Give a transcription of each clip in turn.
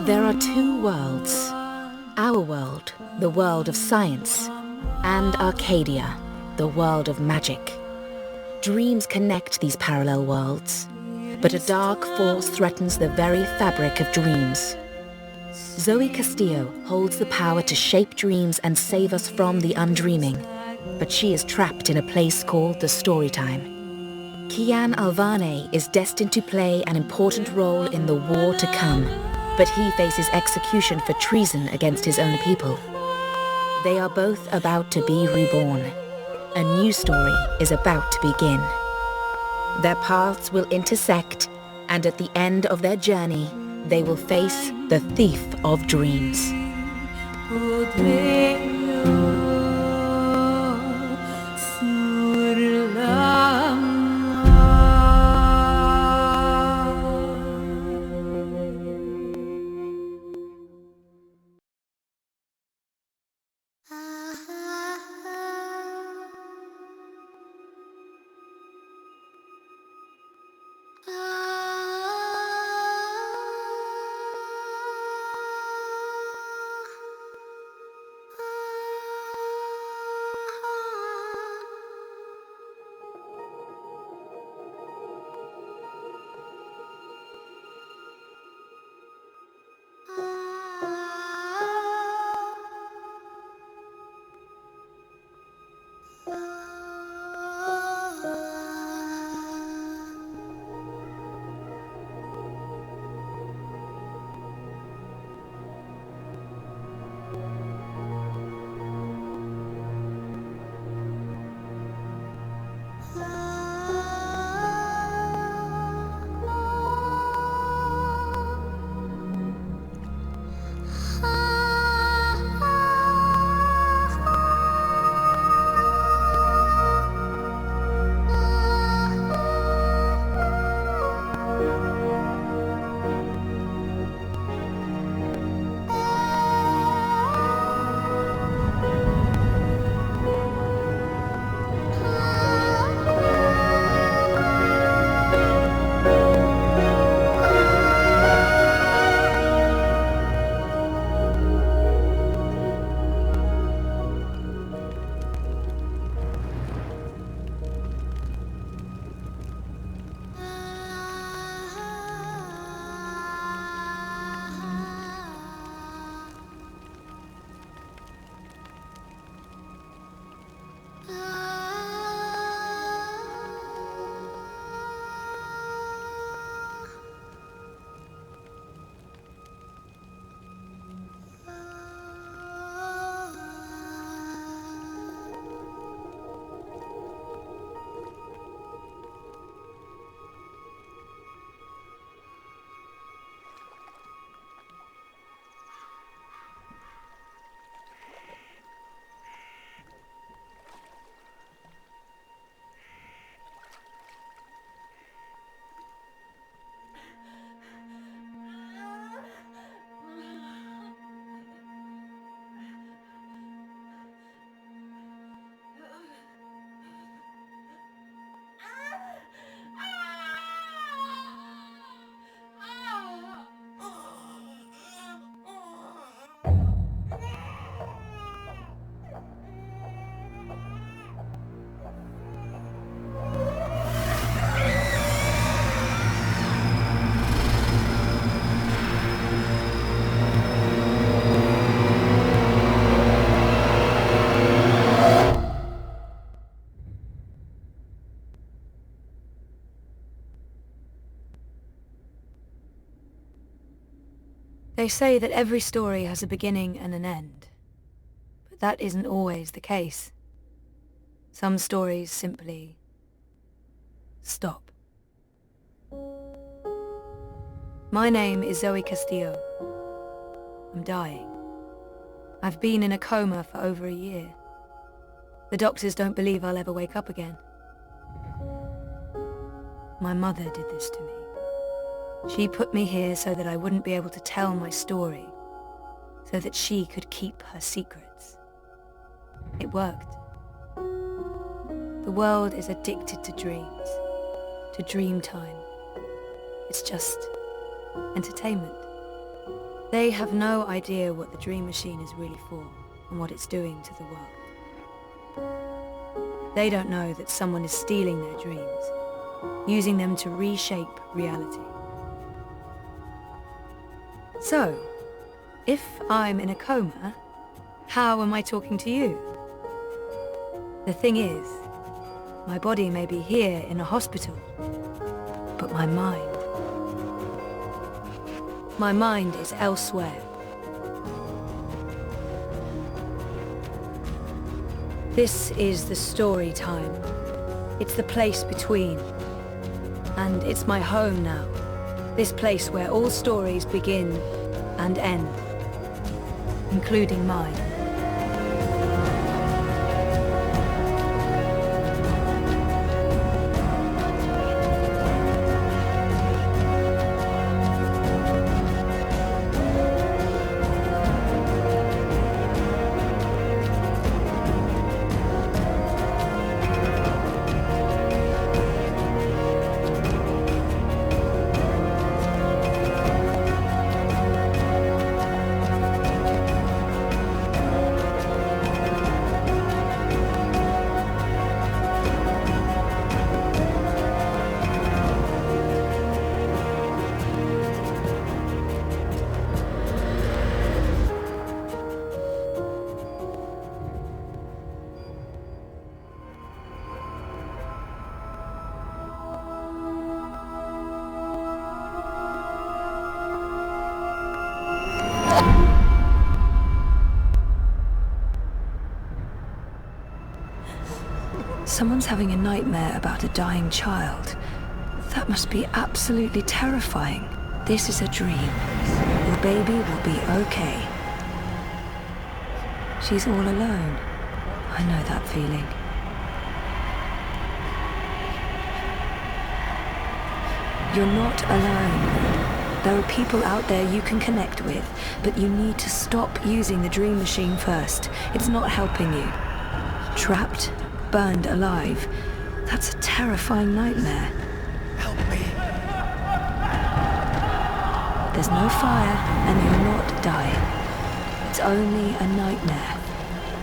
There are two worlds. Our world, the world of science, and Arcadia, the world of magic. Dreams connect these parallel worlds, but a dark force threatens the very fabric of dreams. Zoe Castillo holds the power to shape dreams and save us from the undreaming, but she is trapped in a place called the Storytime. Kian Alvane is destined to play an important role in the war to come, but he faces execution for treason against his own people. They are both about to be reborn. A new story is about to begin. Their paths will intersect, and at the end of their journey, they will face the thief of dreams. They say that every story has a beginning and an end, but that isn't always the case. Some stories simply stop. My name is Zoe Castillo. I'm dying. I've been in a coma for over a year. The doctors don't believe I'll ever wake up again. My mother did this to me. She put me here so that I wouldn't be able to tell my story, so that she could keep her secrets. It worked. The world is addicted to dreams, to dream time. It's just entertainment. They have no idea what the dream machine is really for and what it's doing to the world. They don't know that someone is stealing their dreams, using them to reshape reality. So, if I'm in a coma, how am I talking to you? The thing is, my body may be here in a hospital, but my mind is elsewhere. This is the story time. It's the place between. And it's my home now. This place where all stories begin and end, including mine. Someone's having a nightmare about a dying child. That must be absolutely terrifying. This is a dream. Your baby will be okay. She's all alone. I know that feeling. You're not alone. There are people out there you can connect with, but you need to stop using the dream machine first. It's not helping you. Trapped, burned alive. That's a terrifying nightmare. Help me. There's no fire, and you're not dying. It's only a nightmare.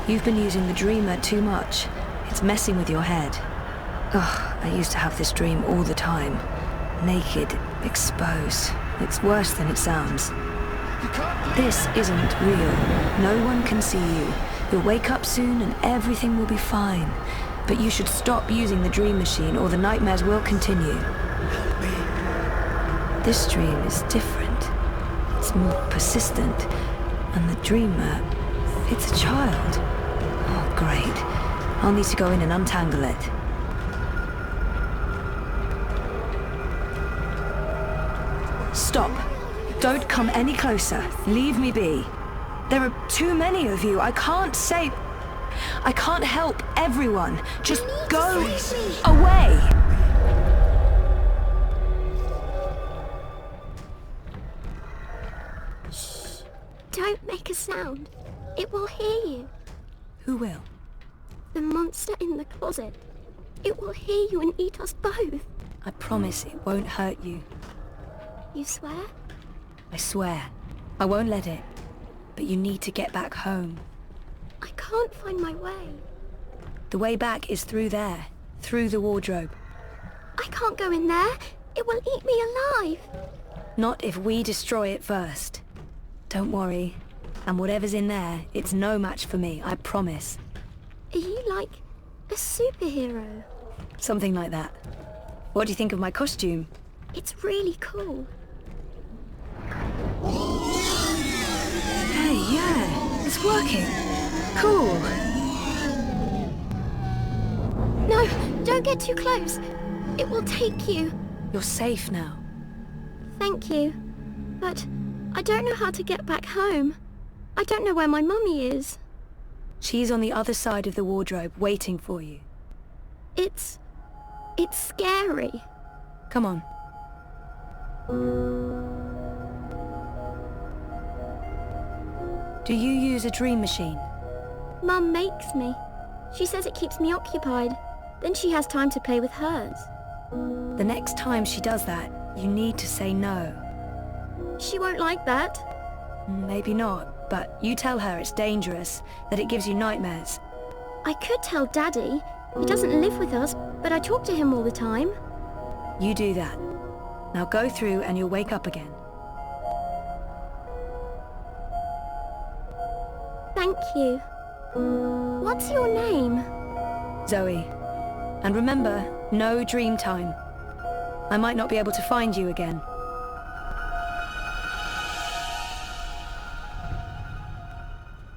You've been using the dreamer too much. It's messing with your head. Ugh, I used to have this dream all the time. Naked, exposed. It's worse than it sounds. This isn't real. No one can see you. You'll wake up soon and everything will be fine. But you should stop using the dream machine or the nightmares will continue. Help me. This dream is different. It's more persistent. And the dreamer, it's a child. Oh, great. I'll need to go in and untangle it. Stop. Don't come any closer. Leave me be. There are too many of you. I can't help everyone. Just go away. Shh. Don't make a sound. It will hear you. Who will? The monster in the closet. It will hear you and eat us both. I promise it won't hurt you. You swear? I swear. I won't let it. But you need to get back home. I can't find my way. The way back is through there. Through the wardrobe. I can't go in there. It will eat me alive. Not if we destroy it first. Don't worry. And whatever's in there, it's no match for me, I promise. Are you like a superhero? Something like that. What do you think of my costume? It's really cool. Hey, yeah, it's working. Cool. No, don't get too close. It will take you. You're safe now. Thank you. But I don't know how to get back home. I don't know where my mummy is. She's on the other side of the wardrobe, waiting for you. It's scary. Come on. Do you use a dream machine? Mum makes me. She says it keeps me occupied. Then she has time to play with hers. The next time she does that, you need to say no. She won't like that. Maybe not, but you tell her it's dangerous, that it gives you nightmares. I could tell Daddy. He doesn't live with us, but I talk to him all the time. You do that. Now go through and you'll wake up again. Thank you. What's your name? Zoe. And remember, no dream time. I might not be able to find you again.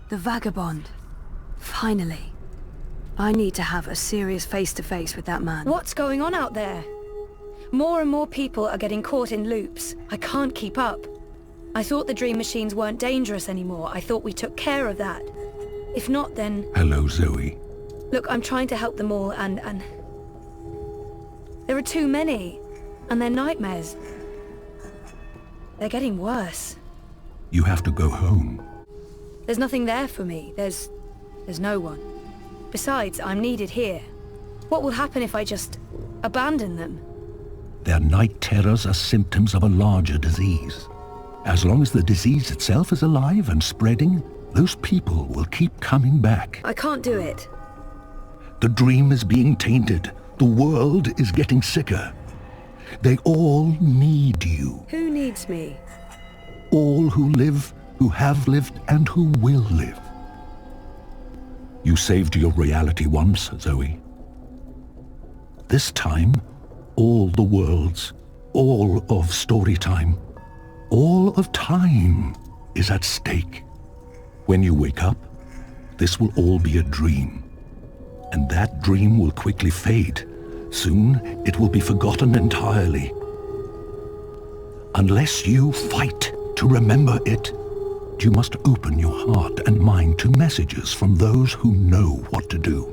The vagabond. Finally. I need to have a serious face-to-face with that man. What's going on out there? More and more people are getting caught in loops. I can't keep up. I thought the dream machines weren't dangerous anymore. I thought we took care of that. If not, then... Hello, Zoe. Look, I'm trying to help them all, and... There are too many. And they're nightmares. They're getting worse. You have to go home. There's nothing there for me. There's no one. Besides, I'm needed here. What will happen if I just abandon them? Their night terrors are symptoms of a larger disease. As long as the disease itself is alive and spreading, those people will keep coming back. I can't do it. The dream is being tainted. The world is getting sicker. They all need you. Who needs me? All who live, who have lived, and who will live. You saved your reality once, Zoe. This time, all the worlds, all of story time, all of time is at stake. When you wake up, this will all be a dream. And that dream will quickly fade. Soon, it will be forgotten entirely. Unless you fight to remember it, you must open your heart and mind to messages from those who know what to do.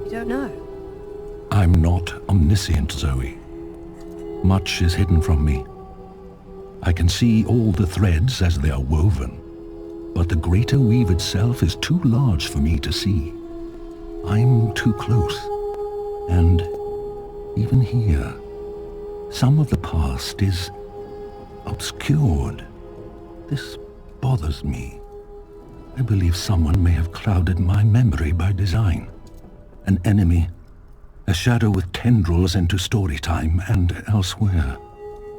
You don't know? I'm not omniscient, Zoe. Much is hidden from me. I can see all the threads as they are woven, but the greater weave itself is too large for me to see. I'm too close, and even here, some of the past is obscured. This bothers me. I believe someone may have clouded my memory by design. An enemy, a shadow with tendrils into story time and elsewhere.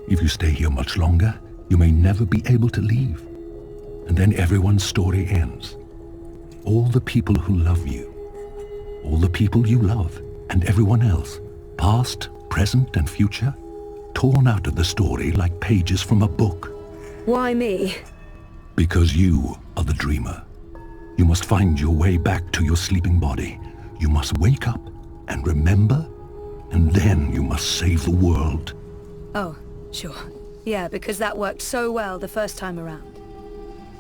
If you stay here much longer, you may never be able to leave. And then everyone's story ends. All the people who love you, all the people you love, and everyone else, past, present, and future, torn out of the story like pages from a book. Why me? Because you are the dreamer. You must find your way back to your sleeping body. You must wake up and remember, and then you must save the world. Oh, sure. Yeah, because that worked so well the first time around.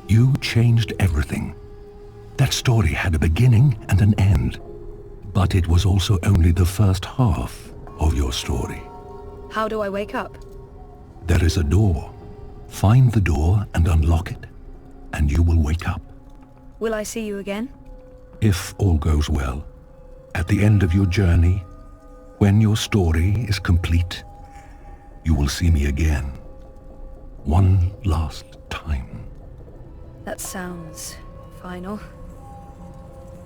You changed everything. That story had a beginning and an end. But it was also only the first half of your story. How do I wake up? There is a door. Find the door and unlock it, and you will wake up. Will I see you again? If all goes well, at the end of your journey, when your story is complete, you will see me again. One last time. That sounds final.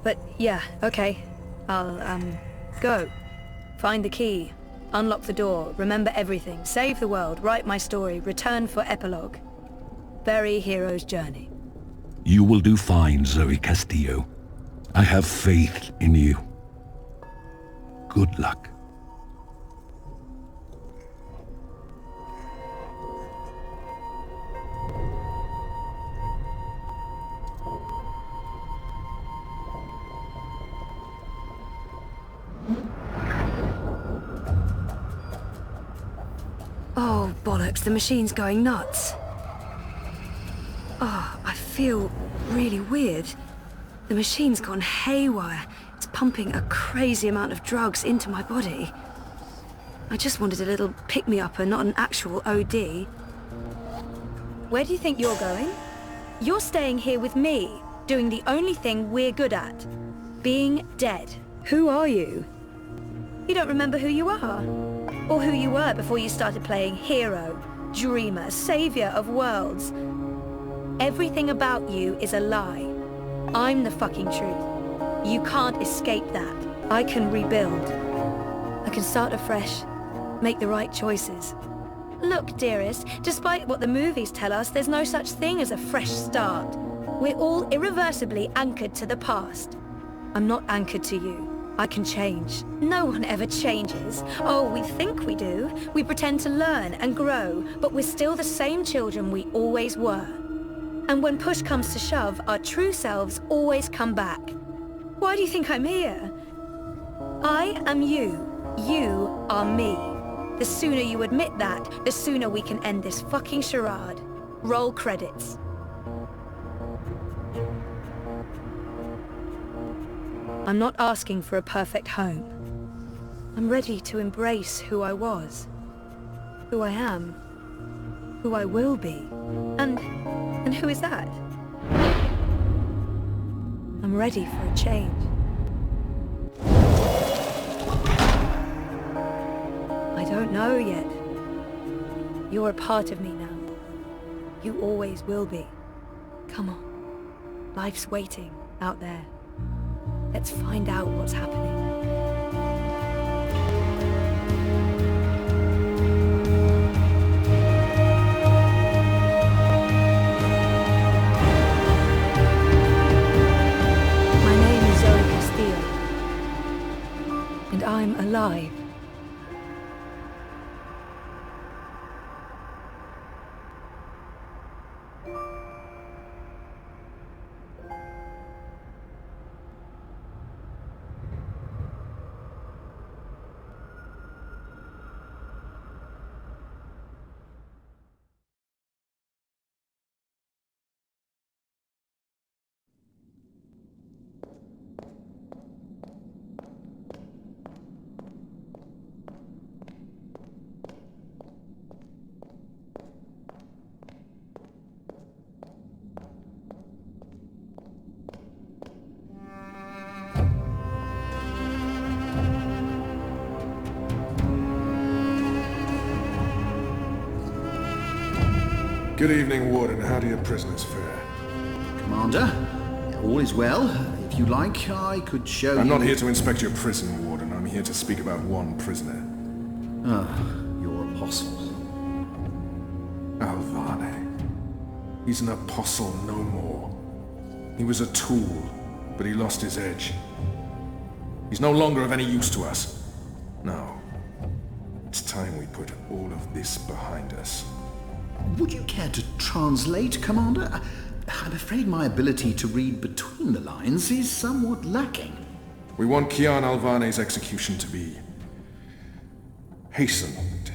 But yeah, okay. I'll, go. Find the key. Unlock the door. Remember everything. Save the world. Write my story. Return for epilogue. Bury hero's journey. You will do fine, Zoe Castillo. I have faith in you. Good luck. Oh, bollocks, the machine's going nuts. Oh, I feel really weird. The machine's gone haywire. It's pumping a crazy amount of drugs into my body. I just wanted a little pick-me-upper, not an actual OD. Where do you think you're going? You're staying here with me, doing the only thing we're good at. Being dead. Who are you? You don't remember who you are? Or who you were before you started playing hero, dreamer, savior of worlds? Everything about you is a lie. I'm the fucking truth. You can't escape that. I can rebuild. I can start afresh, make the right choices. Look, dearest, despite what the movies tell us, there's no such thing as a fresh start. We're all irreversibly anchored to the past. I'm not anchored to you. I can change. No one ever changes. Oh, we think we do. We pretend to learn and grow, but we're still the same children we always were. And when push comes to shove, our true selves always come back. Why do you think I'm here? I am you. You are me. The sooner you admit that, the sooner we can end this fucking charade. Roll credits. I'm not asking for a perfect home. I'm ready to embrace who I was, who I am, who I will be. And who is that? I'm ready for a change. I don't know yet. You're a part of me now. You always will be. Come on. Life's waiting out there. Let's find out what's happening. My name is Zoe Castillo, and I'm alive. Good evening, Warden. How do your prisoners fare? Commander, all is well. If you like, I could show you... I'm not here to inspect your prison, Warden. I'm here to speak about one prisoner. Ah, your apostle. Alvane. He's an apostle no more. He was a tool, but he lost his edge. He's no longer of any use to us. No. It's time we put all of this behind us. Would you care to translate, Commander? I'm afraid my ability to read between the lines is somewhat lacking. We want Kian Alvane's execution to be... hastened.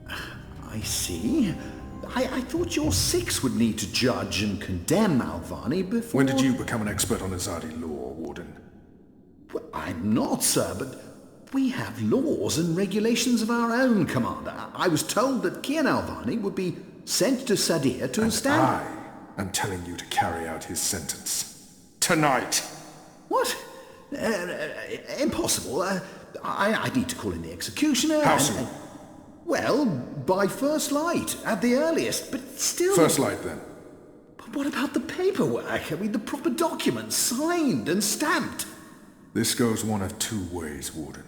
I see. I thought your six would need to judge and condemn Alvane before... When did you become an expert on Azadi law, Warden? Well, I'm not, sir, but we have laws and regulations of our own, Commander. I was told that Kian Alvane would be sent to Sadir to stand... I am telling you to carry out his sentence. Tonight! What? Impossible. I need to call in the executioner. How soon? Well, by first light, at the earliest, but still... First light, then. But what about the paperwork? I mean, the proper documents, signed and stamped. This goes one of two ways, Warden.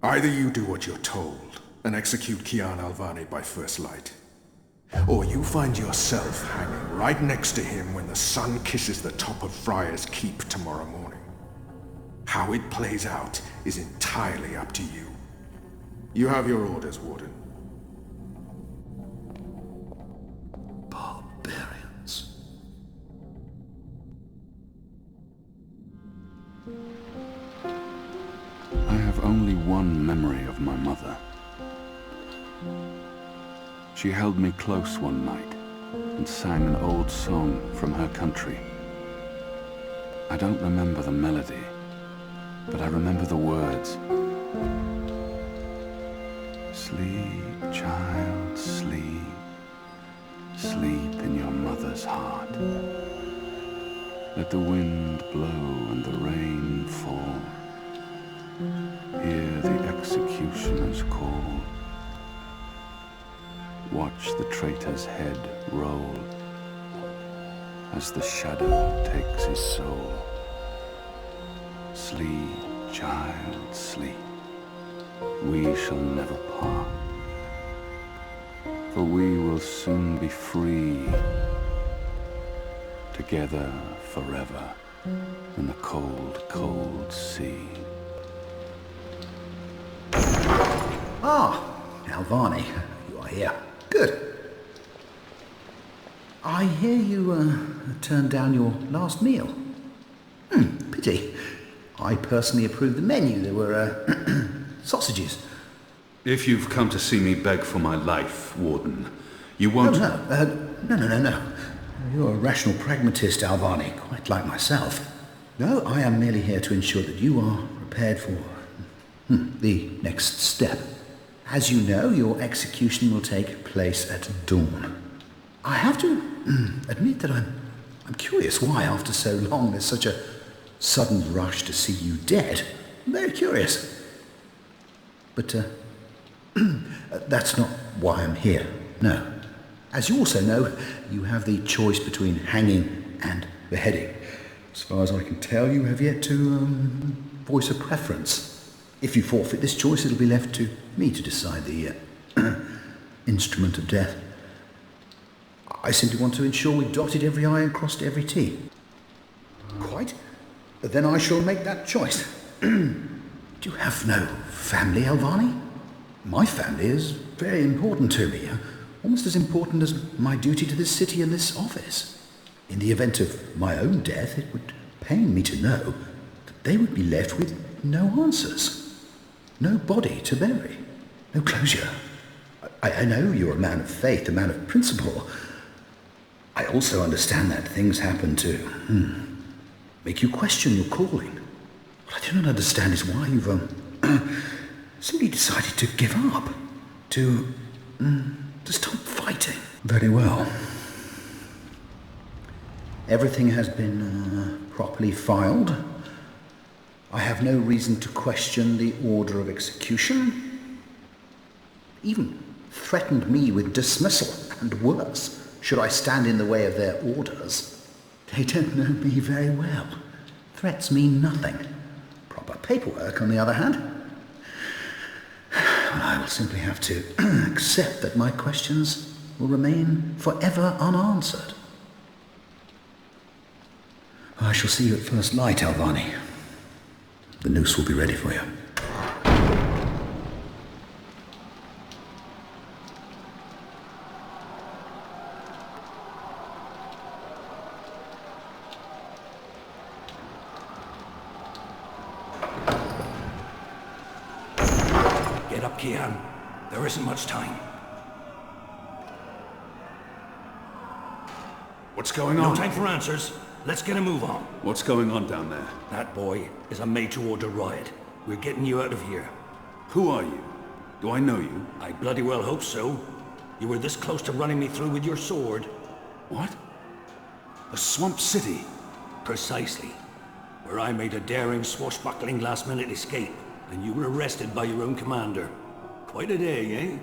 Either you do what you're told and execute Kian Alvane by first light, or you find yourself hanging right next to him when the sun kisses the top of Friar's Keep tomorrow morning. How it plays out is entirely up to you. You have your orders, Warden. Barbarians. I have only one memory of my mother. She held me close one night and sang an old song from her country. I don't remember the melody, but I remember the words. Sleep, child, sleep. Sleep in your mother's heart. Let the wind blow and the rain fall. Hear the executioner's call. Watch the traitor's head roll. as the shadow takes his soul. Sleep, child, sleep. We shall never part, for we will soon be free, together forever in the cold, cold sea. Ah, Alvani, you are here. Good. I hear you turned down your last meal. Pity. I personally approved the menu. There were sausages. If you've come to see me beg for my life, Warden, you won't... No. You're a rational pragmatist, Alvani, quite like myself. No, I am merely here to ensure that you are prepared for the next step. As you know, your execution will take place at dawn. I have to admit that I'm curious why, after so long, there's such a sudden rush to see you dead. I'm very curious. But that's not why I'm here, no. As you also know, you have the choice between hanging and beheading. As far as I can tell, you have yet to voice a preference. If you forfeit this choice, it'll be left to me to decide the instrument of death. I simply want to ensure we've dotted every I and crossed every T. Quite. Then I shall make that choice. Do you have no family, Alvani? My family is very important to me. Almost as important as my duty to this city and this office. In the event of my own death, it would pain me to know that they would be left with no answers. No body to bury. No closure. I know you're a man of faith, a man of principle. I also understand that things happen to make you question your calling. What I do not understand is why you've simply decided to give up. To stop fighting. Very well. Everything has been properly filed. I have no reason to question the order of execution. Even threatened me with dismissal and worse, should I stand in the way of their orders. They don't know me very well. Threats mean nothing. Proper paperwork, on the other hand. I will simply have to accept that my questions will remain forever unanswered. I shall see you at first light, Alvani. The noose will be ready for you. Get up, Kian. There isn't much time. What's going on? No time for answers. Let's get a move on. What's going on down there? That boy is a made-to-order riot. We're getting you out of here. Who are you? Do I know you? I bloody well hope so. You were this close to running me through with your sword. What? A swamp city? Precisely. Where I made a daring, swashbuckling last-minute escape, and you were arrested by your own commander. Quite a day, eh?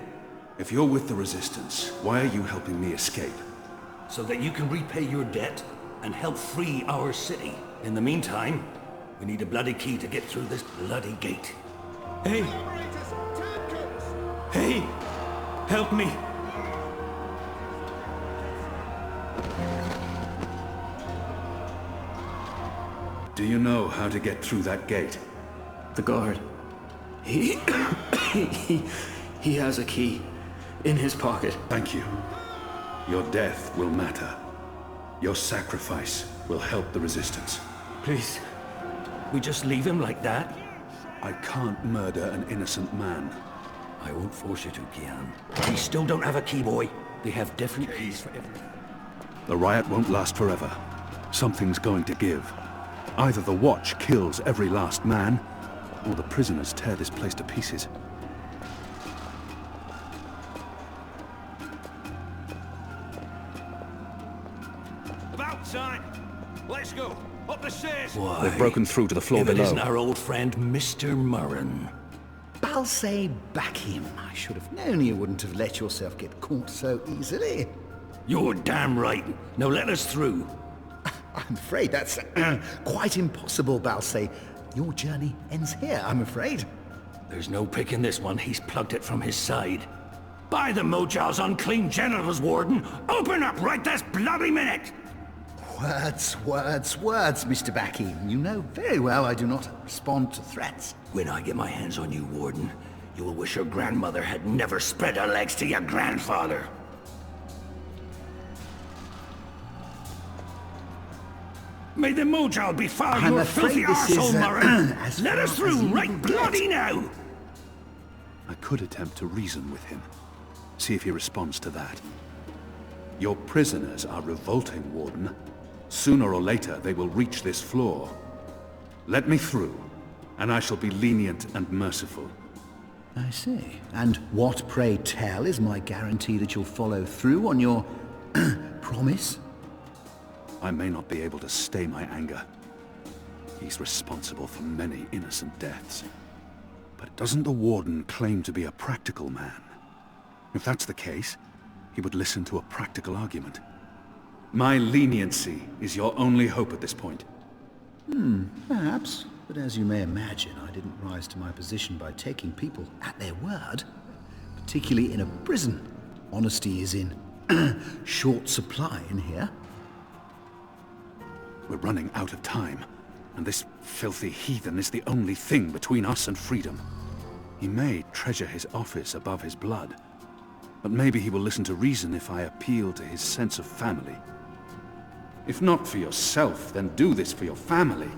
If you're with the Resistance, why are you helping me escape? So that you can repay your debt and help free our city. In the meantime, we need a bloody key to get through this bloody gate. Hey! Hey! Help me! Do you know how to get through that gate? The guard. He has a key in his pocket. Thank you. Your death will matter. Your sacrifice will help the Resistance. Please, we just leave him like that? I can't murder an innocent man. I won't force you to, Kian. We still don't have a key, boy. They have different keys for everything. The riot won't last forever. Something's going to give. Either the Watch kills every last man, or the prisoners tear this place to pieces. About time! Let's go! Up the stairs! Why? They've broken through to the floor if below. It isn't our old friend, Mr. Murren. Balsay back him. I should have known you wouldn't have let yourself get caught so easily. You're damn right. Now let us through. I'm afraid that's quite impossible, Balsay. Your journey ends here, I'm afraid. There's no picking this one. He's plugged it from his side. By the Mojal's unclean genitals, Warden! Open up right this bloody minute! Words, Mr. Backy. You know very well I do not respond to threats. When I get my hands on you, Warden, you will wish your grandmother had never spread her legs to your grandfather. May the Mojal befoul your filthy arsehole, Murray! Let us through right bloody now! I could attempt to reason with him. See if he responds to that. Your prisoners are revolting, Warden. Sooner or later, they will reach this floor. Let me through, and I shall be lenient and merciful. I see. And what, pray tell, is my guarantee that you'll follow through on your promise? I may not be able to stay my anger. He's responsible for many innocent deaths. But doesn't the Warden claim to be a practical man? If that's the case, he would listen to a practical argument. My leniency is your only hope at this point. Perhaps. But as you may imagine, I didn't rise to my position by taking people at their word. Particularly in a prison. Honesty is in short supply in here. We're running out of time, and this filthy heathen is the only thing between us and freedom. He may treasure his office above his blood, but maybe he will listen to reason if I appeal to his sense of family. If not for yourself, then do this for your family.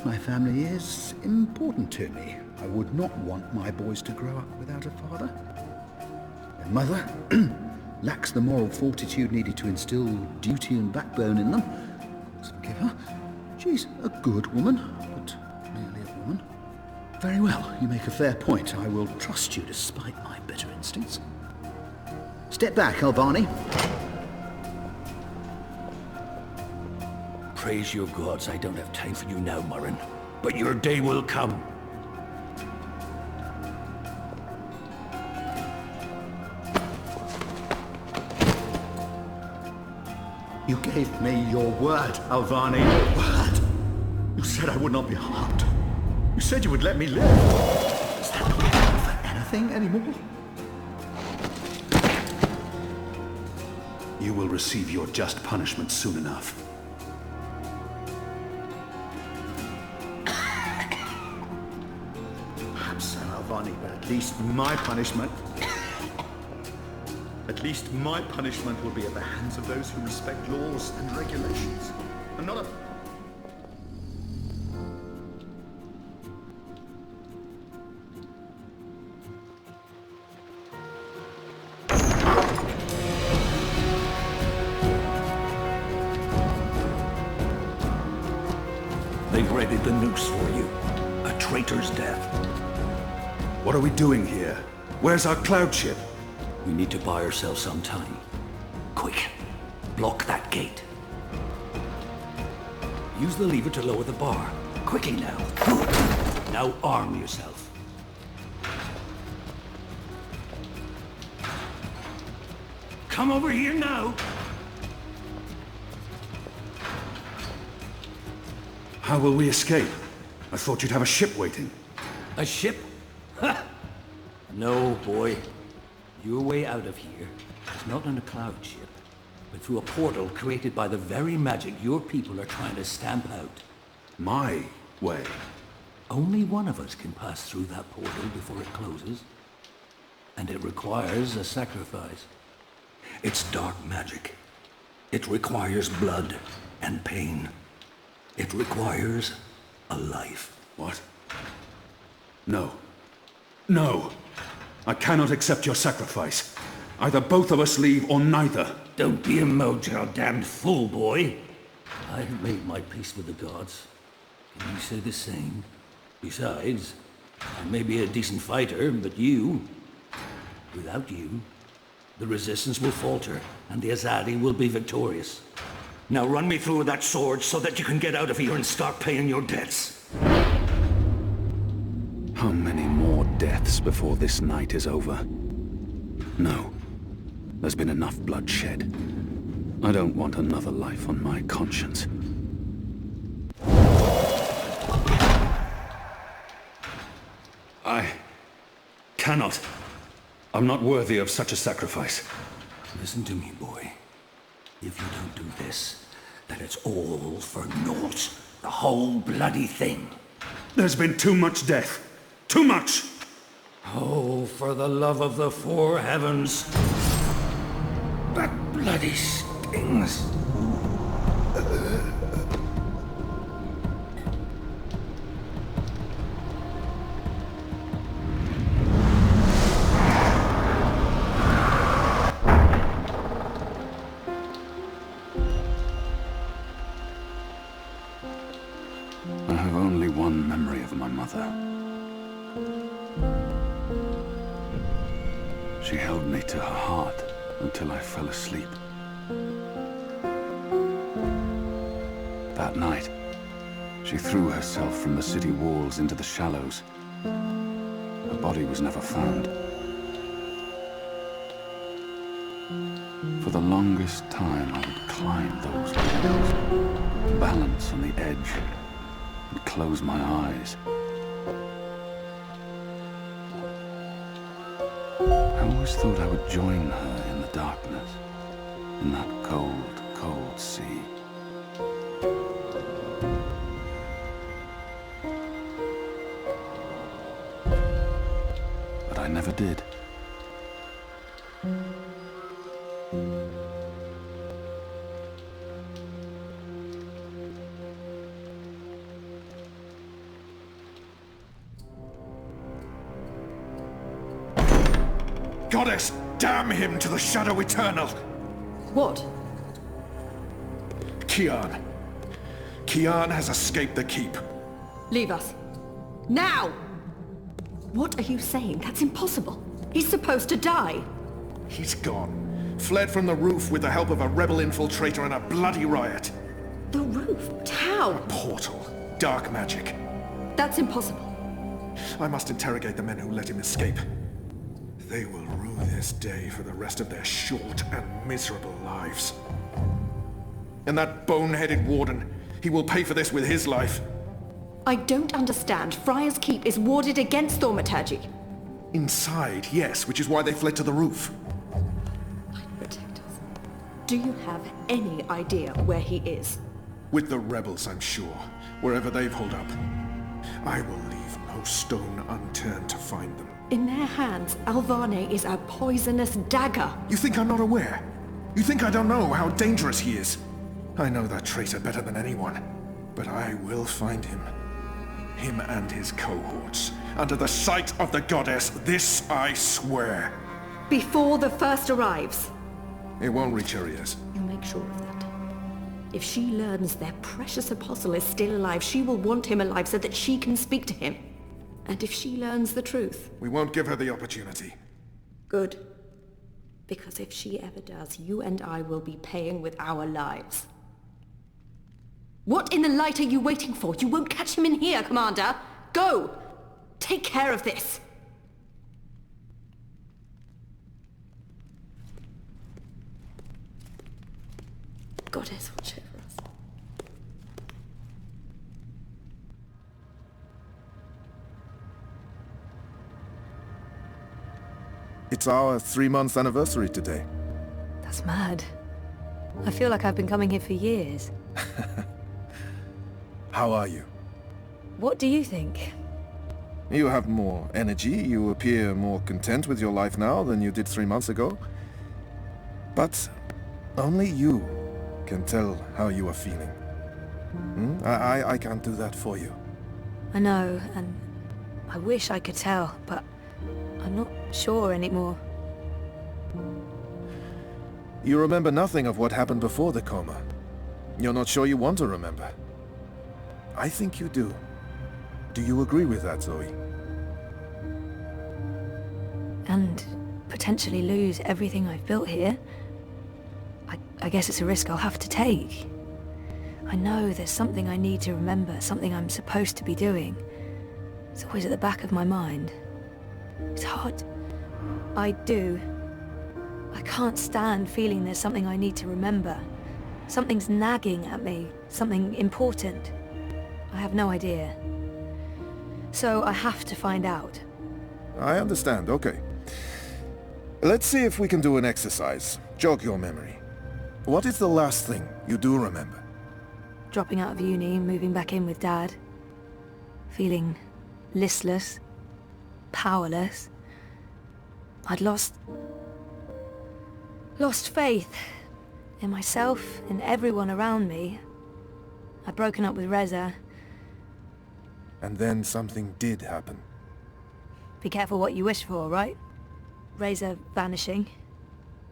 My family is important to me. I would not want my boys to grow up without a father. Their mother lacks the moral fortitude needed to instill duty and backbone in them. Forgive her. She's a good woman, but merely a woman. Very well, you make a fair point. I will trust you despite my better instincts. Step back, Albani. Praise your gods, I don't have time for you now, Murren. But your day will come. You gave me your word, Albani. Your word. You said I would not be harmed. You said you would let me live. Is that not enough for anything anymore? You will receive your just punishment soon enough. Perhaps so, Albani, but at least my punishment... At least my punishment will be at the hands of those who respect laws and regulations, and not a... They've readied the noose for you. A traitor's death. What are we doing here? Where's our cloud ship? We need to buy ourselves some time. Quick, block that gate. Use the lever to lower the bar. Quickly now. Good. Now arm yourself. Come over here now. How will we escape? I thought you'd have a ship waiting. A ship? Ha! No, boy. Your way out of here is not on a cloud ship, but through a portal created by the very magic your people are trying to stamp out. My way? Only one of us can pass through that portal before it closes. And it requires a sacrifice. It's dark magic. It requires blood and pain. It requires a life. What? No. No! I cannot accept your sacrifice. Either both of us leave or neither. Don't be a Mojal damned fool, boy. I have made my peace with the gods. Can you say the same? Besides, I may be a decent fighter, but without you, the resistance will falter and the Azadi will be victorious. Now run me through with that sword so that you can get out of here and start paying your debts. How many more deaths before this night is over? No. There's been enough bloodshed. I don't want another life on my conscience. I cannot. I'm not worthy of such a sacrifice. Listen to me, boy. If you don't do this, then it's all for naught. The whole bloody thing. There's been too much death. Too much! Oh, for the love of the four heavens. That bloody stings. I have only one memory of my mother. She held me to her heart until I fell asleep. That night, she threw herself from the city walls into the shallows. Her body was never found. For the longest time, I would climb those walls, balance on the edge, and close my eyes. I always thought I would join her in the darkness, in that cold, cold sea. But I never did. Goddess, damn him to the shadow eternal! What? Kian. Kian has escaped the keep. Leave us. Now! What are you saying? That's impossible. He's supposed to die. He's gone. Fled from the roof with the help of a rebel infiltrator in a bloody riot. The roof? But how? A portal. Dark magic. That's impossible. I must interrogate the men who let him escape. They will rue this day for the rest of their short and miserable lives. And that bone-headed warden, he will pay for this with his life. I don't understand. Friar's Keep is warded against thaumaturgy. Inside, yes, which is why they fled to the roof. Light protectors. Do you have any idea where he is? With the rebels, I'm sure. Wherever they've holed up. I will leave no stone unturned to find them. In their hands, Alvane is a poisonous dagger. You think I'm not aware? You think I don't know how dangerous he is? I know that traitor better than anyone. But I will find him. Him and his cohorts. Under the sight of the goddess, this I swear. Before the first arrives. It won't reach her ears. You make sure of that. If she learns their precious apostle is still alive, she will want him alive so that she can speak to him. And if she learns the truth... We won't give her the opportunity. Good. Because if she ever does, you and I will be paying with our lives. What in the light are you waiting for? You won't catch him in here, Commander! Go! Take care of this! Goddess, watch over us. It's our 3-month anniversary today. That's mad. I feel like I've been coming here for years. How are you? What do you think? You have more energy, you appear more content with your life now than you did 3 months ago. But only you can tell how you are feeling. I can't do that for you. I know, and I wish I could tell, but I'm not sure anymore. You remember nothing of what happened before the coma. You're not sure you want to remember. I think you do. Do you agree with that, Zoe? And potentially lose everything I've built here. I guess it's a risk I'll have to take. I know there's something I need to remember, something I'm supposed to be doing. It's always at the back of my mind. It's hard. I do. I can't stand feeling there's something I need to remember. Something's nagging at me, something important. I have no idea. So I have to find out. I understand, okay. Let's see if we can do an exercise. Jog your memory. What is the last thing you do remember? Dropping out of uni, moving back in with Dad. Feeling listless, powerless. I'd lost faith in myself, in everyone around me. I'd broken up with Reza. And then something did happen. Be careful what you wish for, right? Reza vanishing.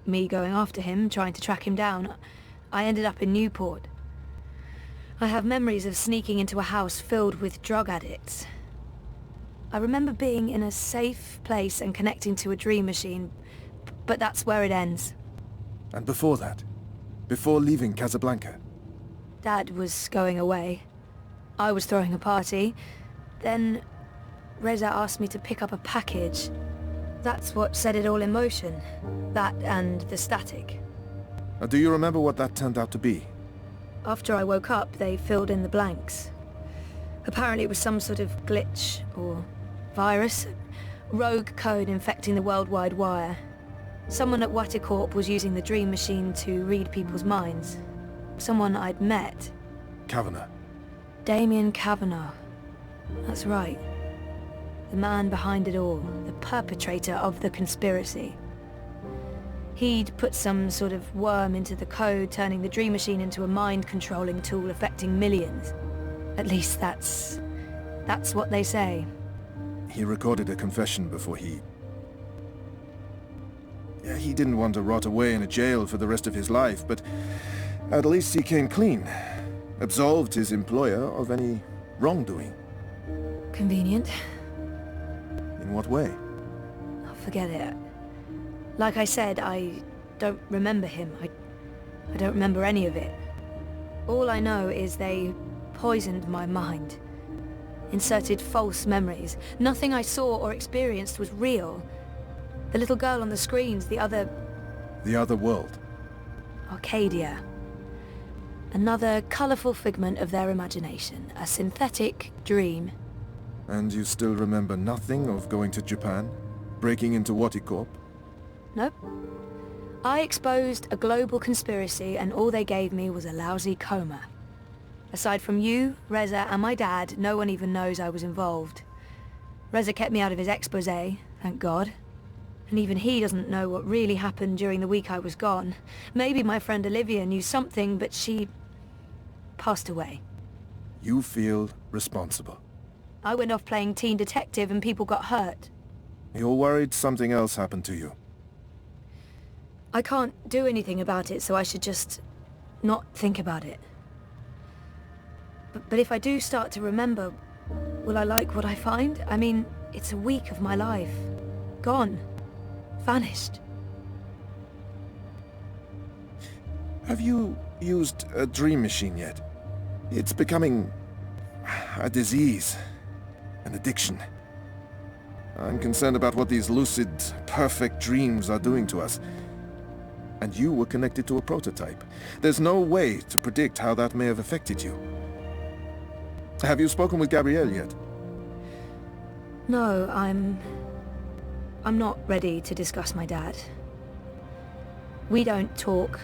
Me going after him, trying to track him down. I ended up in Newport. I have memories of sneaking into a house filled with drug addicts. I remember being in a safe place and connecting to a dream machine, but that's where it ends. And before that? Before leaving Casablanca? Dad was going away. I was throwing a party. Then Reza asked me to pick up a package. That's what set it all in motion. That and the static. Do you remember what that turned out to be? After I woke up, they filled in the blanks. Apparently it was some sort of glitch or virus. Rogue code infecting the World Wide Wire. Someone at Waticorp was using the dream machine to read people's minds. Someone I'd met. Kavanagh. Damien Kavanagh. That's right. The man behind it all. The perpetrator of the conspiracy. He'd put some sort of worm into the code, turning the dream machine into a mind-controlling tool affecting millions. At least that's what they say. He recorded a confession before he... Yeah, he didn't want to rot away in a jail for the rest of his life, but at least he came clean. Absolved his employer of any wrongdoing. Convenient. In what way? Oh, forget it. Like I said, I don't remember him. I don't remember any of it. All I know is they poisoned my mind. Inserted false memories. Nothing I saw or experienced was real. The little girl on the screens, the other... The other world. Arcadia. Another colourful figment of their imagination. A synthetic dream. And you still remember nothing of going to Japan? Breaking into Waticorp? Nope. I exposed a global conspiracy and all they gave me was a lousy coma. Aside from you, Reza, and my dad, no one even knows I was involved. Reza kept me out of his exposé, thank God. And even he doesn't know what really happened during the week I was gone. Maybe my friend Olivia knew something, but she... passed away. You feel responsible. I went off playing teen detective and people got hurt. You're worried something else happened to you. I can't do anything about it, so I should just not think about it. But if I do start to remember, will I like what I find? I mean, it's a week of my life. Gone. Vanished. Have you used a dream machine yet? It's becoming a disease, an addiction. I'm concerned about what these lucid, perfect dreams are doing to us. And you were connected to a prototype. There's no way to predict how that may have affected you. Have you spoken with Gabrielle yet? No, I'm not ready to discuss my dad. We don't talk.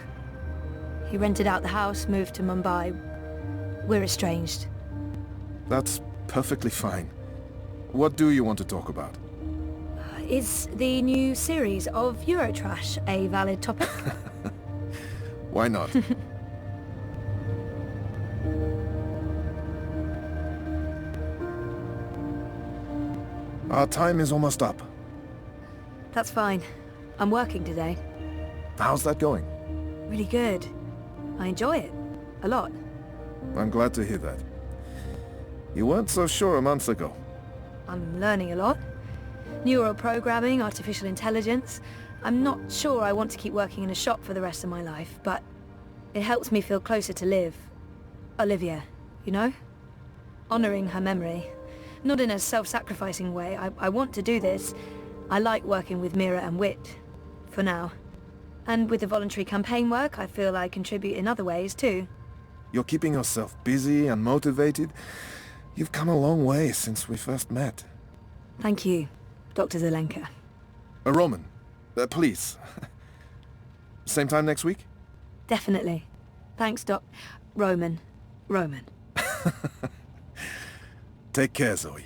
He rented out the house, moved to Mumbai. We're estranged. That's perfectly fine. What do you want to talk about? Is the new series of Eurotrash a valid topic? Why not? Our time is almost up. That's fine. I'm working today. How's that going? Really good. I enjoy it. A lot. I'm glad to hear that. You weren't so sure a month ago. I'm learning a lot. Neural programming, artificial intelligence. I'm not sure I want to keep working in a shop for the rest of my life, but it helps me feel closer to Liv. Olivia, you know? Honouring her memory. Not in a self-sacrificing way. I want to do this. I like working with Mira and Wit. For now. And with the voluntary campaign work, I feel I contribute in other ways too. You're keeping yourself busy and motivated. You've come a long way since we first met. Thank you, Dr. Zelenka. Roman, please. Same time next week? Definitely. Thanks, Roman. Take care, Zoe.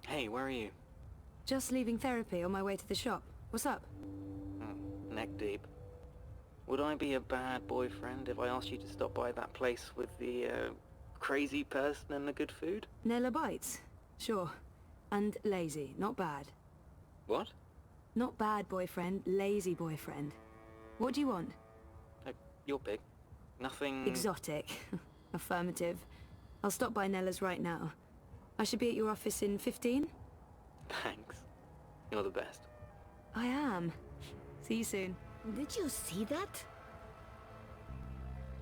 Hey, where are you? Just leaving therapy on my way to the shop. What's up? Neck deep. Would I be a bad boyfriend if I asked you to stop by that place with the, crazy person and the good food? Nella bites? Sure. And lazy, not bad. What? Not bad boyfriend, lazy boyfriend. What do you want? Your pick. Nothing... Exotic. Affirmative. I'll stop by Nella's right now. I should be at your office in 15? Thanks. You're the best. I am. See you soon. Did you see that?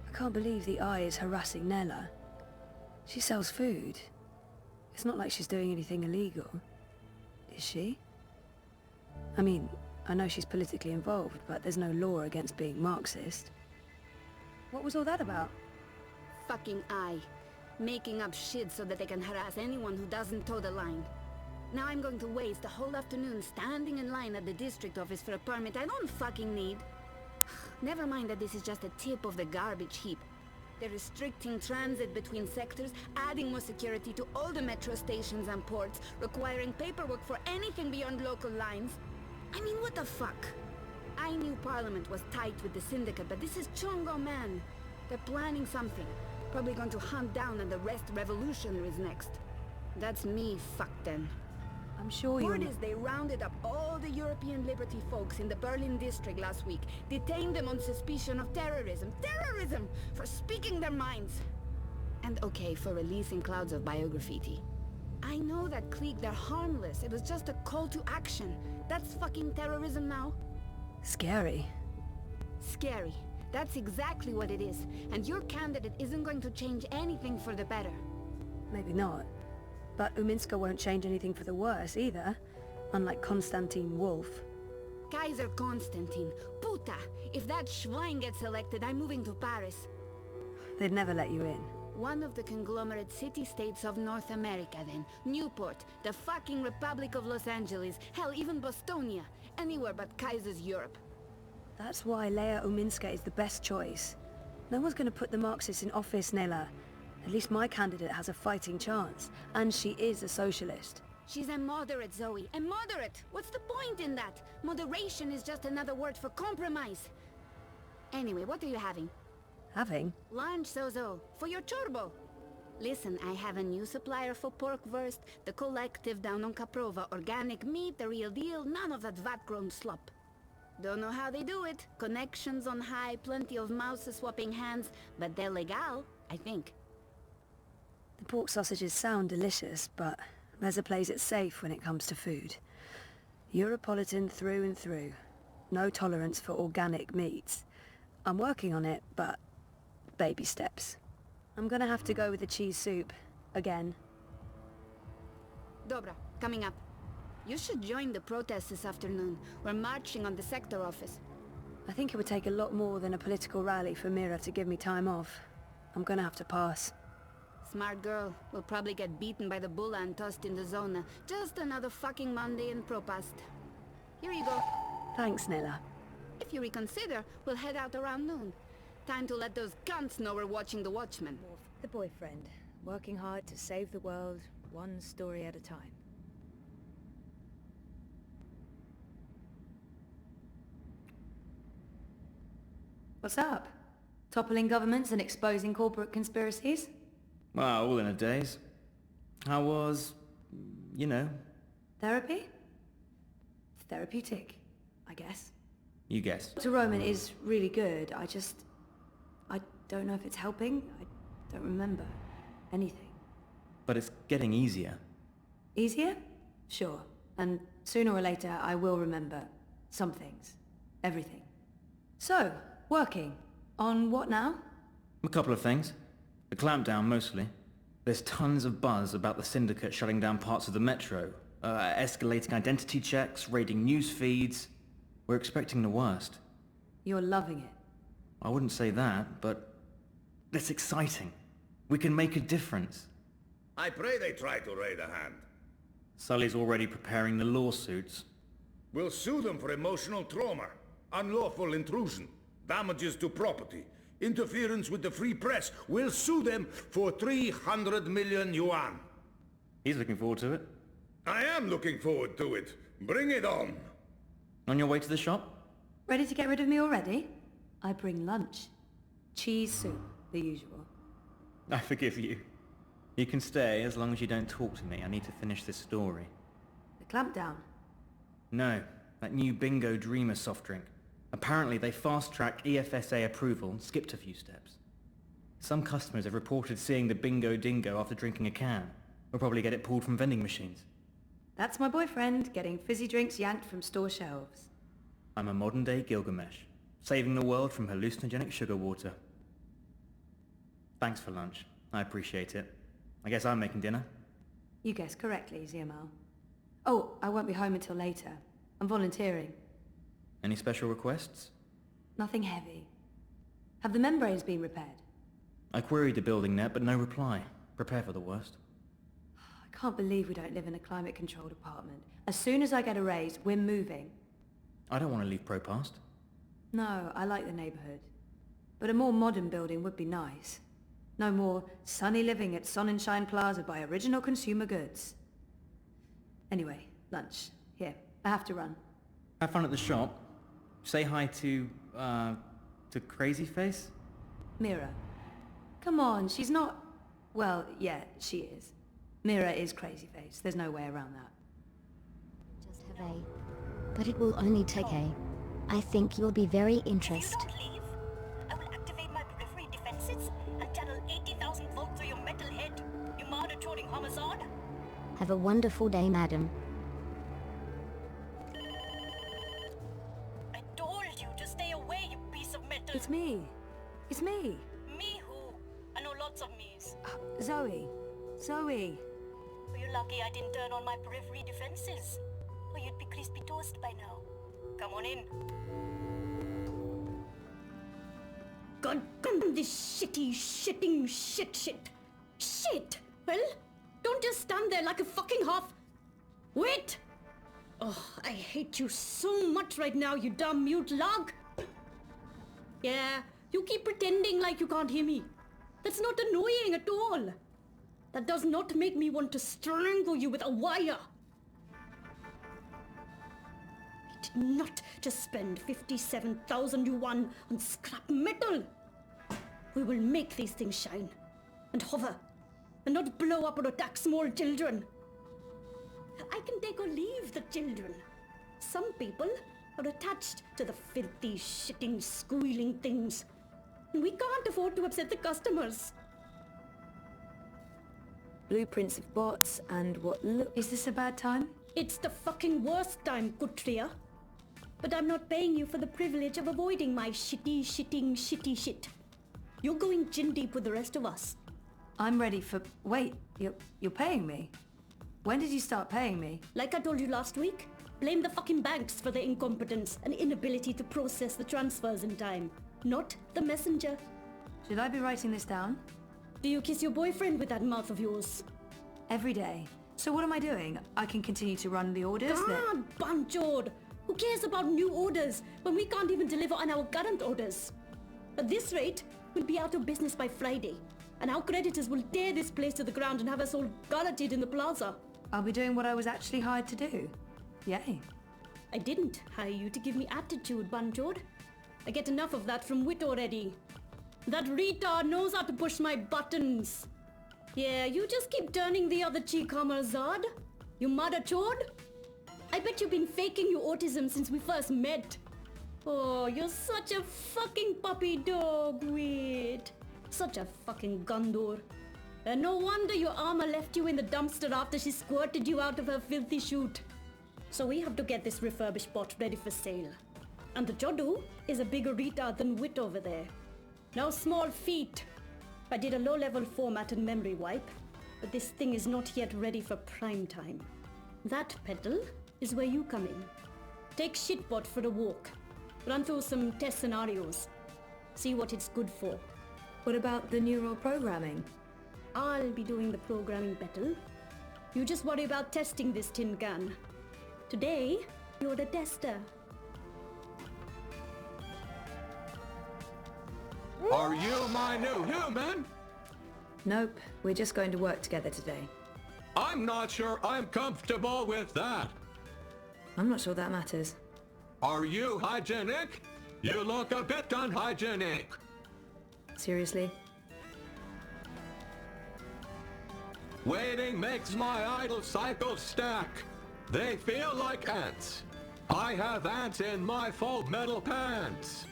I can't believe the eye is harassing Nella. She sells food. It's not like she's doing anything illegal. Is she? I mean, I know she's politically involved, but there's no law against being Marxist. What was all that about? Fucking eye. Making up shit so that they can harass anyone who doesn't toe the line. Now I'm going to waste the whole afternoon standing in line at the district office for a permit I don't fucking need. Never mind that this is just a tip of the garbage heap. They're restricting transit between sectors, adding more security to all the metro stations and ports, requiring paperwork for anything beyond local lines. I mean, what the fuck? I knew Parliament was tight with the syndicate, but this is Chongo, man. They're planning something. Probably going to hunt down and arrest revolutionaries next. That's me, fuck them. I'm sure Word is they rounded up all the European Liberty folks in the Berlin district last week, detained them on suspicion of terrorism. Terrorism! For speaking their minds! And okay, for releasing clouds of biograffiti. I know that clique, they're harmless. It was just a call to action. That's fucking terrorism now. Scary. Scary. That's exactly what it is. And your candidate isn't going to change anything for the better. Maybe not. But Uminska won't change anything for the worse either. Unlike Konstantin Wolf. Kaiser Konstantin. Puta! If that Schwein gets elected, I'm moving to Paris. They'd never let you in. One of the conglomerate city-states of North America then. Newport, the fucking Republic of Los Angeles, hell, even Bostonia. Anywhere but Kaiser's Europe. That's why Leia Uminska is the best choice. No one's going to put the Marxists in office, Nella. At least my candidate has a fighting chance. And she is a socialist. She's a moderate, Zoe. A moderate! What's the point in that? Moderation is just another word for compromise. Anyway, what are you having? Having? Lunch, Zozo. For your chorbo. Listen, I have a new supplier for pork wurst. The collective down on Caprova. Organic meat, the real deal. None of that vat-grown slop. Don't know how they do it. Connections on high, plenty of mouses swapping hands. But they're legal, I think. The pork sausages sound delicious, but Meza plays it safe when it comes to food. Europolitan through and through. No tolerance for organic meats. I'm working on it, but baby steps. I'm gonna have to go with the cheese soup. Again. Dobra, coming up. You should join the protest this afternoon. We're marching on the sector office. I think it would take a lot more than a political rally for Mira to give me time off. I'm gonna have to pass. Smart girl. We'll probably get beaten by the bulla and tossed in the zona. Just another fucking Monday in Propast. Here you go. Thanks, Nella. If you reconsider, we'll head out around noon. Time to let those cunts know we're watching the Watchmen. The boyfriend. Working hard to save the world, one story at a time. What's up? Toppling governments and exposing corporate conspiracies? Well, all in a daze. How was, you know... Therapy? Therapeutic, I guess. You guess. Dr. Roman is really good. I don't know if it's helping. I don't remember anything. But it's getting easier. Easier? Sure. And sooner or later I will remember some things. Everything. So, working. On what now? A couple of things. The clampdown, mostly. There's tons of buzz about the Syndicate shutting down parts of the metro, escalating identity checks, raiding news feeds. We're expecting the worst. You're loving it. I wouldn't say that, but it's exciting. We can make a difference. I pray they try to raid a hand. Sully's already preparing the lawsuits. We'll sue them for emotional trauma, unlawful intrusion, damages to property, interference with the free press. We'll sue them for 300 million yuan. He's looking forward to it. I am looking forward to it. Bring it on. On your way to the shop? Ready to get rid of me already? I bring lunch. Cheese soup, the usual. I forgive you. You can stay as long as you don't talk to me. I need to finish this story. The clampdown? No, that new Bingo Dreamer soft drink. Apparently they fast-tracked EFSA approval and skipped a few steps. Some customers have reported seeing the Bingo Dingo after drinking a can. We'll probably get it pulled from vending machines. That's my boyfriend, getting fizzy drinks yanked from store shelves. I'm a modern-day Gilgamesh, saving the world from hallucinogenic sugar water. Thanks for lunch. I appreciate it. I guess I'm making dinner. You guessed correctly, Ziamal. Oh, I won't be home until later. I'm volunteering. Any special requests? Nothing heavy. Have the membranes been repaired? I queried the building net, but no reply. Prepare for the worst. I can't believe we don't live in a climate-controlled apartment. As soon as I get a raise, we're moving. I don't want to leave Propast. No, I like the neighborhood. But a more modern building would be nice. No more sunny living at Sonnenschein Plaza by Original Consumer Goods. Anyway, lunch. Here, I have to run. Have fun at the shop. Say hi to Crazy Face? Mira. Come on, she's not... Well, yeah, she is. Mira is Crazy Face. There's no way around that. Just have a... But it will only take a... I think you'll be very interested. If you don't leave, I will activate my periphery defenses and channel 80,000 volts through your metal head, you murder-toting homicide. Have a wonderful day, madam. I told you to stay away, you piece of metal. It's me. It's me. Me who? I know lots of me's. Zoe. Zoe. You're lucky I didn't turn on my periphery defenses. Or you'd be crispy toast by now. Come on in. God damn this shitting shit. Shit! Well, don't just stand there like a fucking half... Wait! Oh, I hate you so much right now, you dumb mute lug! Yeah, you keep pretending like you can't hear me. That's not annoying at all. That does not make me want to strangle you with a wire. I did not just spend 57,000 yuan on scrap metal. We will make these things shine and hover and not blow up or attack small children. I can take or leave the children. Some people are attached to the filthy, shitting, squealing things. And we can't afford to upset the customers. Blueprints of bots and what look... Is this a bad time? It's the fucking worst time, Kutria. But I'm not paying you for the privilege of avoiding my shitty shit. You're going chin deep with the rest of us. I'm ready for... Wait, you're paying me? When did you start paying me? Like I told you last week, blame the fucking banks for their incompetence and inability to process the transfers in time. Not the messenger. Should I be writing this down? Do you kiss your boyfriend with that mouth of yours? Every day. So what am I doing? I can continue to run the orders God, Banchod! Who cares about new orders when we can't even deliver on our current orders? At this rate, we'll be out of business by Friday. And our creditors will tear this place to the ground and have us all garroted in the plaza. I'll be doing what I was actually hired to do. Yay. I didn't hire you to give me attitude, Banchod. I get enough of that from Wit already. That retard knows how to push my buttons. Yeah, you just keep turning the other cheek, Zard. You mother chode. I bet you've been faking your autism since we first met. Oh, you're such a fucking puppy dog, wait. Such a fucking Gondor. And no wonder your armor left you in the dumpster after she squirted you out of her filthy chute. So we have to get this refurbished bot ready for sale. And the Jodu is a bigger retard than Wit over there. Now small feet. I did a low-level format and memory wipe, but this thing is not yet ready for prime time. That, Petal, is where you come in. Take Shitbot for a walk. Run through some test scenarios. See what it's good for. What about the neural programming? I'll be doing the programming, Petal. You just worry about testing this tin can. Today, you're the tester. Are you my new human? Nope, we're just going to work together today. I'm not sure I'm comfortable with that. I'm not sure that matters. Are you hygienic? You look a bit unhygienic. Seriously? Waiting makes my idle cycles stack. They feel like ants. I have ants in my faux metal pants.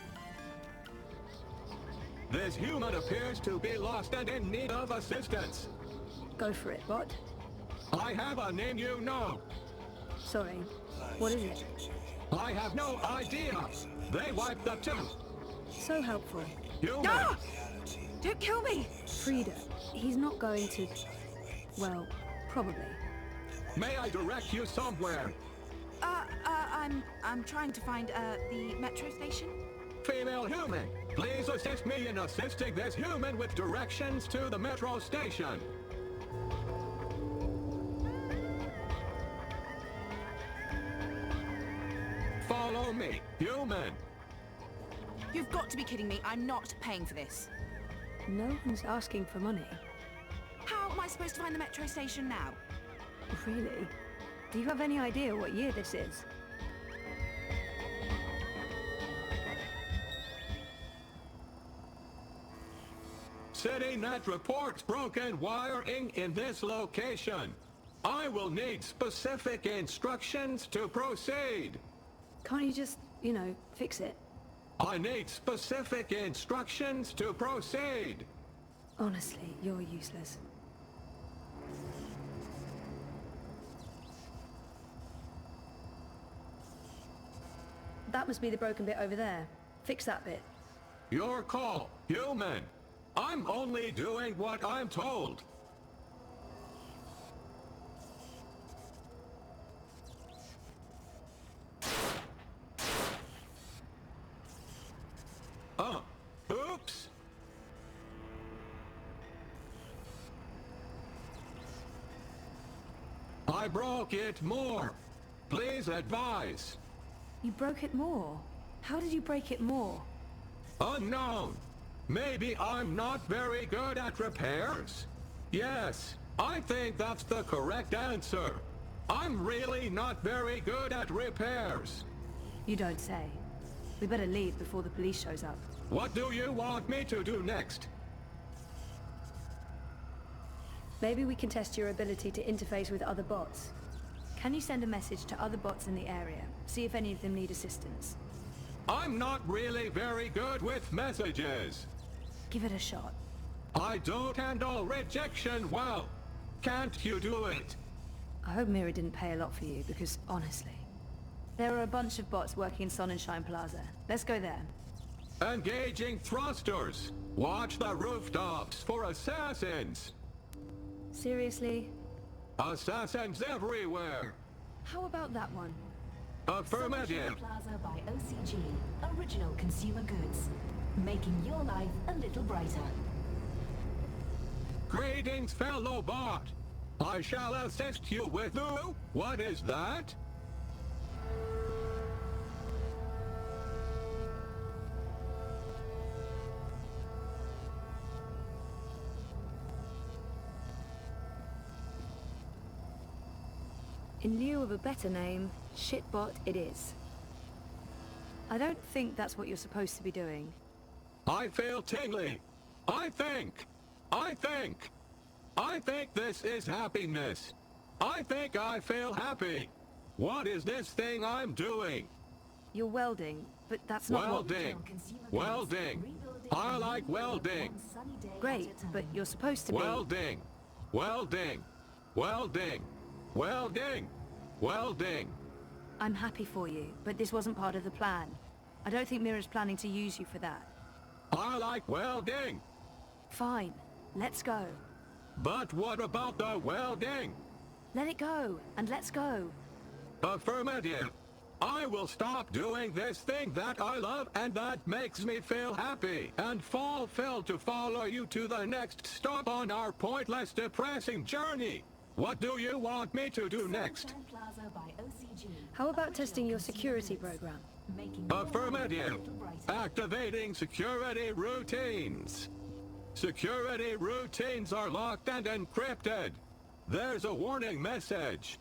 This human appears to be lost and in need of assistance. Go for it, what? I have a name you know. Sorry, what is it? I have no idea. They wiped the tooth. So helpful. Human. Ah! Don't kill me! Frida, he's not going to... Well, probably. May I direct you somewhere? I'm trying to find, the metro station. Female human, please assist me in assisting this human with directions to the metro station. Follow me, human. You've got to be kidding me. I'm not paying for this. No one's asking for money. How am I supposed to find the metro station now? Really? Do you have any idea what year this is? CityNet reports broken wiring in this location. I will need specific instructions to proceed. Can't you just, you know, fix it? I need specific instructions to proceed. Honestly, you're useless. That must be the broken bit over there. Fix that bit. Your call, human. I'm only doing what I'm told. Oops. I broke it more. Please advise. You broke it more? How did you break it more? Unknown. Maybe I'm not very good at repairs? Yes, I think that's the correct answer. I'm really not very good at repairs. You don't say. We better leave before the police shows up. What do you want me to do next? Maybe we can test your ability to interface with other bots. Can you send a message to other bots in the area? See if any of them need assistance. I'm not really very good with messages. Give it a shot. I don't handle rejection well. Can't you do it? I hope Mira didn't pay a lot for you, because honestly... There are a bunch of bots working in Sonnenschein Plaza. Let's go there. Engaging thrusters. Watch the rooftops for assassins. Seriously? Assassins everywhere. How about that one? Affirmative. Sonnenschein Plaza by OCG. Original consumer goods. Making your life a little brighter. Greetings, fellow bot. I shall assist you with... What is that? In lieu of a better name, shitbot it is. I don't think that's what you're supposed to be doing. I feel tingly. I think this is happiness. I think I feel happy. What is this thing I'm doing? You're welding, but that's not welding. Welding. I like welding. Great, but you're supposed to be... Welding. Welding. Welding. Welding. Welding. I'm happy for you, but this wasn't part of the plan. I don't think Mira's planning to use you for that. I like welding. Fine, let's go. But what about the welding? Let it go, and let's go. Affirmative. I will stop doing this thing that I love and that makes me feel happy and fulfilled to follow you to the next stop on our pointless, depressing journey. What do you want me to do next? How about testing your security program? Affirmative. Activating security routines. Security routines are locked and encrypted. There's a warning message.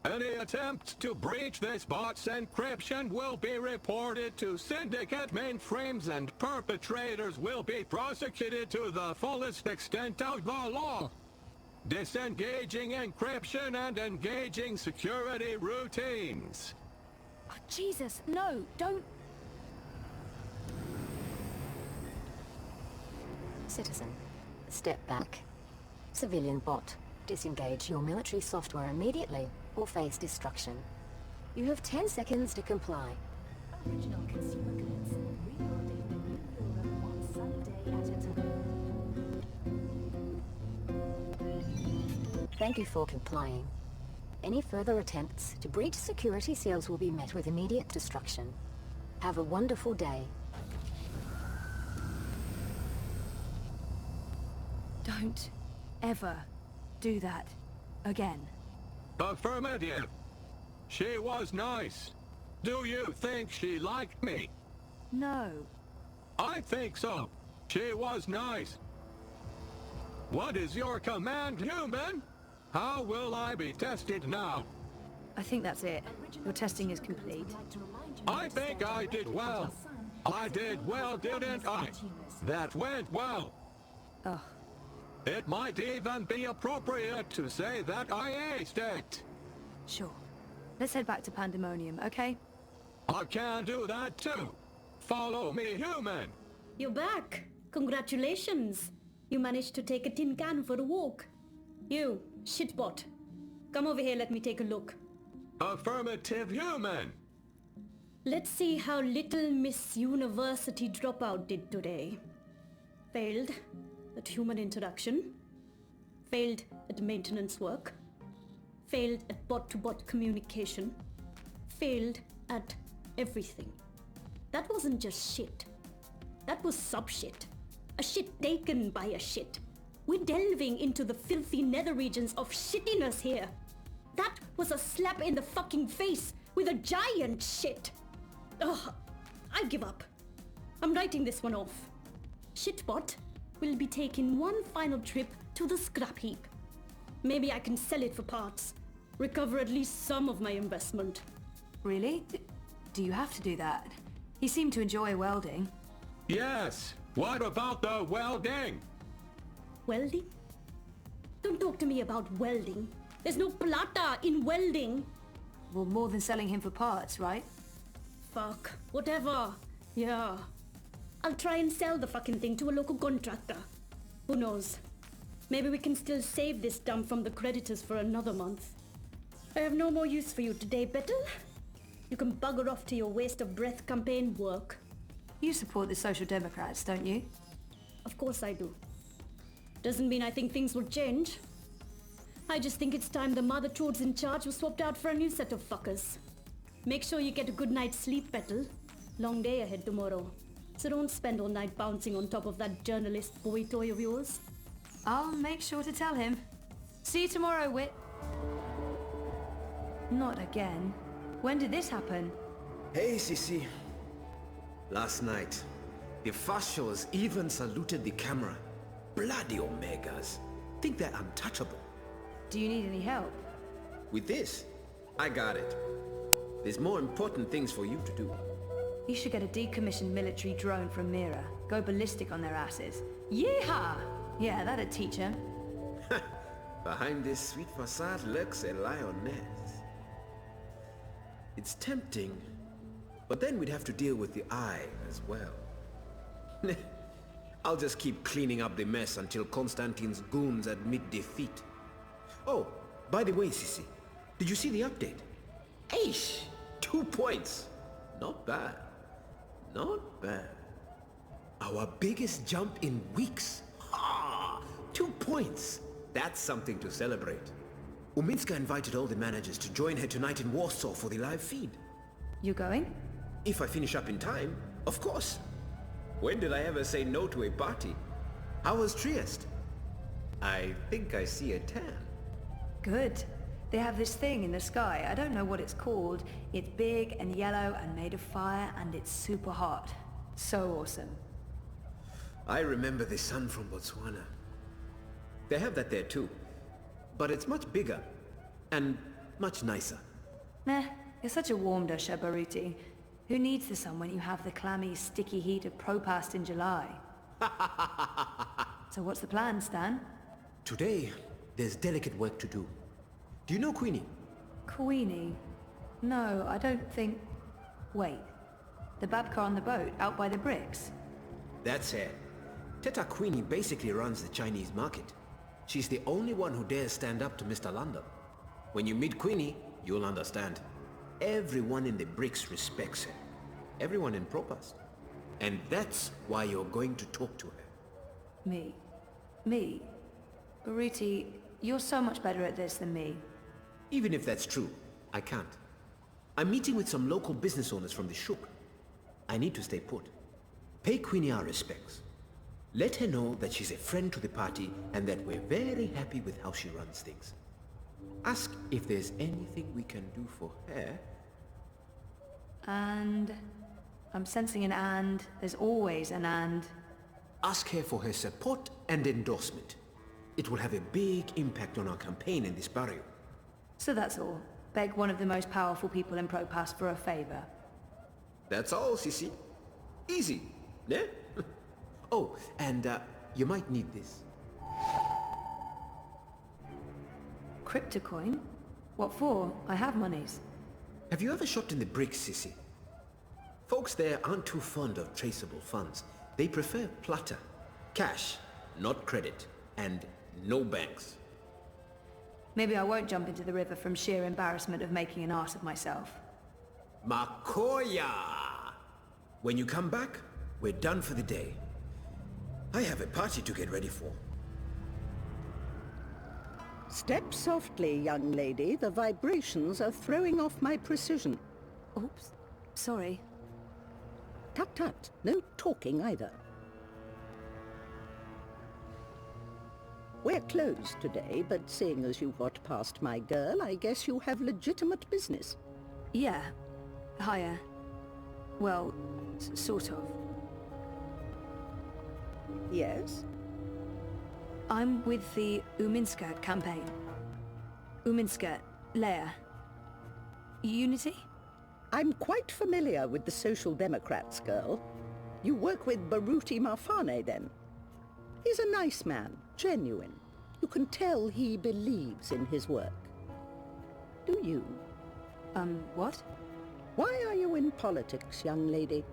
Any attempt to breach this bot's encryption will be reported to syndicate mainframes and perpetrators will be prosecuted to the fullest extent of the law. Disengaging encryption and engaging security routines. Oh, Jesus, no, don't... Citizen, step back. Civilian bot, disengage your military software immediately or face destruction. You have 10 seconds to comply. Original consumer goods. Rebuilding the new Europe one sunny day at a time. Thank you for complying. Any further attempts to breach security seals will be met with immediate destruction. Have a wonderful day. Don't ever do that again. Affirmative. She was nice. Do you think she liked me? No. I think so. She was nice. What is your command, human? How will I be tested now? I think that's it. Your testing is complete. I think I did well. I did well, didn't I? That went well. Oh. It might even be appropriate to say that I aced it. Sure. Let's head back to Pandemonium, okay? I can do that too. Follow me, human. You're back. Congratulations. You managed to take a tin can for a walk. You, shitbot. Come over here, let me take a look. Affirmative, human. Let's see how little Miss University dropout did today. Failed at human interaction. Failed at maintenance work. Failed at bot-to-bot communication. Failed at everything. That wasn't just shit. That was sub-shit. A shit taken by a shit. We're delving into the filthy nether regions of shittiness here. That was a slap in the fucking face with a giant shit. Ugh, I give up. I'm writing this one off. Shitbot will be taking one final trip to the scrap heap. Maybe I can sell it for parts. Recover at least some of my investment. Really? Do you have to do that? He seemed to enjoy welding. Yes. What about the welding? Welding? Don't talk to me about welding. There's no plata in welding. Well, more than selling him for parts, right? Fuck. Whatever. Yeah. I'll try and sell the fucking thing to a local contractor. Who knows? Maybe we can still save this dump from the creditors for another month. I have no more use for you today, Bettel. You can bugger off to your waste of breath campaign work. You support the Social Democrats, don't you? Of course I do. Doesn't mean I think things will change. I just think it's time the mother toads in charge were swapped out for a new set of fuckers. Make sure you get a good night's sleep, Bettel. Long day ahead tomorrow. So don't spend all night bouncing on top of that journalist boy toy of yours. I'll make sure to tell him. See you tomorrow, Wit. Not again. When did this happen? Hey, Sissy. Last night, the officials even saluted the camera. Bloody Omegas. Think they're untouchable. Do you need any help? With this, I got it. There's more important things for you to do. You should get a decommissioned military drone from Mira. Go ballistic on their asses. Yeehaw! Yeah, that'd teach him. Behind this sweet facade lurks a lioness. It's tempting, but then we'd have to deal with the eye as well. I'll just keep cleaning up the mess until Konstantin's goons admit defeat. Oh, by the way, Sissy, did you see the update? Aish! 2 points! Not bad. Not bad. Our biggest jump in weeks. 2 points! That's something to celebrate. Uminska invited all the managers to join her tonight in Warsaw for the live feed. You going? If I finish up in time, of course. When did I ever say no to a party? How was Trieste? I think I see a tan. Good. They have this thing in the sky. I don't know what it's called. It's big and yellow and made of fire and it's super hot. So awesome. I remember the sun from Botswana. They have that there too. But it's much bigger. And much nicer. Meh, you're such a warm dusher, Baruti. Who needs the sun when you have the clammy, sticky heat of Propast in July? So what's the plan, Stan? Today, there's delicate work to do. Do you know Queenie? Queenie? No, I don't think... Wait. The Babka on the boat, out by the bricks? That's her. Teta Queenie basically runs the Chinese market. She's the only one who dares stand up to Mr. London. When you meet Queenie, you'll understand. Everyone in the bricks respects her. Everyone in Propast. And that's why you're going to talk to her. Me? Me? Baruti, you're so much better at this than me. Even if that's true, I can't. I'm meeting with some local business owners from the Shuk. I need to stay put. Pay Queenie our respects. Let her know that she's a friend to the party and that we're very happy with how she runs things. Ask if there's anything we can do for her. And... I'm sensing an and. There's always an and. Ask her for her support and endorsement. It will have a big impact on our campaign in this barrio. So that's all. Beg one of the most powerful people in Propast for a favor. That's all, Sissy. Easy, yeah? Oh, and you might need this. Cryptocoin? What for? I have monies. Have you ever shopped in the bricks, Sissy? Folks there aren't too fond of traceable funds. They prefer plata. Cash, not credit. And no banks. Maybe I won't jump into the river from sheer embarrassment of making an ass of myself. Makoya! When you come back, we're done for the day. I have a party to get ready for. Step softly, young lady. The vibrations are throwing off my precision. Oops. Sorry. Tut tut. No talking either. We're closed today, but seeing as you got past my girl, I guess you have legitimate business. Yeah. Hiya. Well, sort of. Yes? I'm with the Uminska campaign. Uminska, Leia. Unity? I'm quite familiar with the Social Democrats, girl. You work with Baruti Marfane, then? He's a nice man, genuine. You can tell he believes in his work. Do you? What? Why are you in politics, young lady?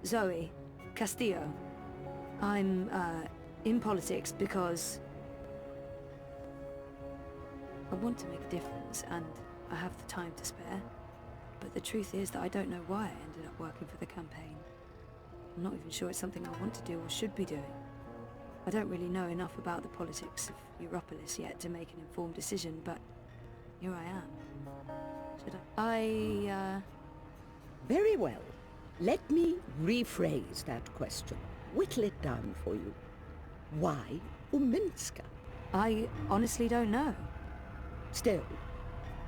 Zoe. Castillo. I'm, in politics because... I want to make a difference, and I have the time to spare. But the truth is that I don't know why I ended up working for the campaign. I'm not even sure it's something I want to do or should be doing. I don't really know enough about the politics of Europolis yet to make an informed decision, but here I am. Should I... Very well. Let me rephrase that question. Whittle it down for you. Why Uminska? I honestly don't know. Still,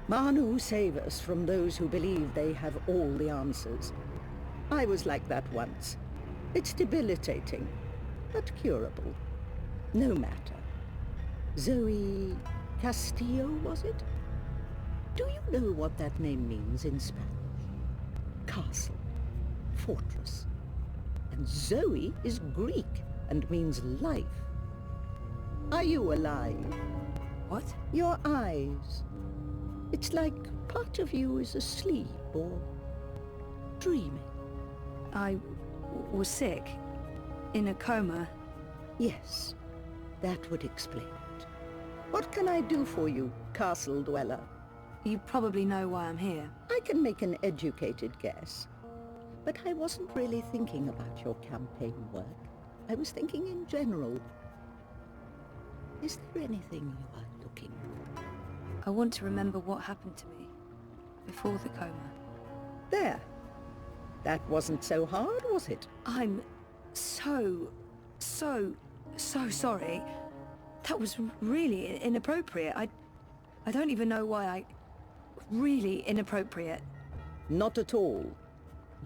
Manu save us from those who believe they have all the answers. I was like that once. It's debilitating, but curable. No matter. Zoe Castillo, was it? Do you know what that name means in Spanish? Castle. fortress. And Zoe is Greek and means life. Are you alive? What? Your eyes. It's like part of you is asleep or dreaming. I was sick. In a coma. Yes, that would explain it. What can I do for you, castle dweller? You probably know why I'm here. I can make an educated guess. But I wasn't really thinking about your campaign work. I was thinking in general. Is there anything you are looking for? I want to remember what happened to me before the coma. There. That wasn't so hard, was it? I'm so sorry. That was really inappropriate. I don't even know why really inappropriate. Not at all.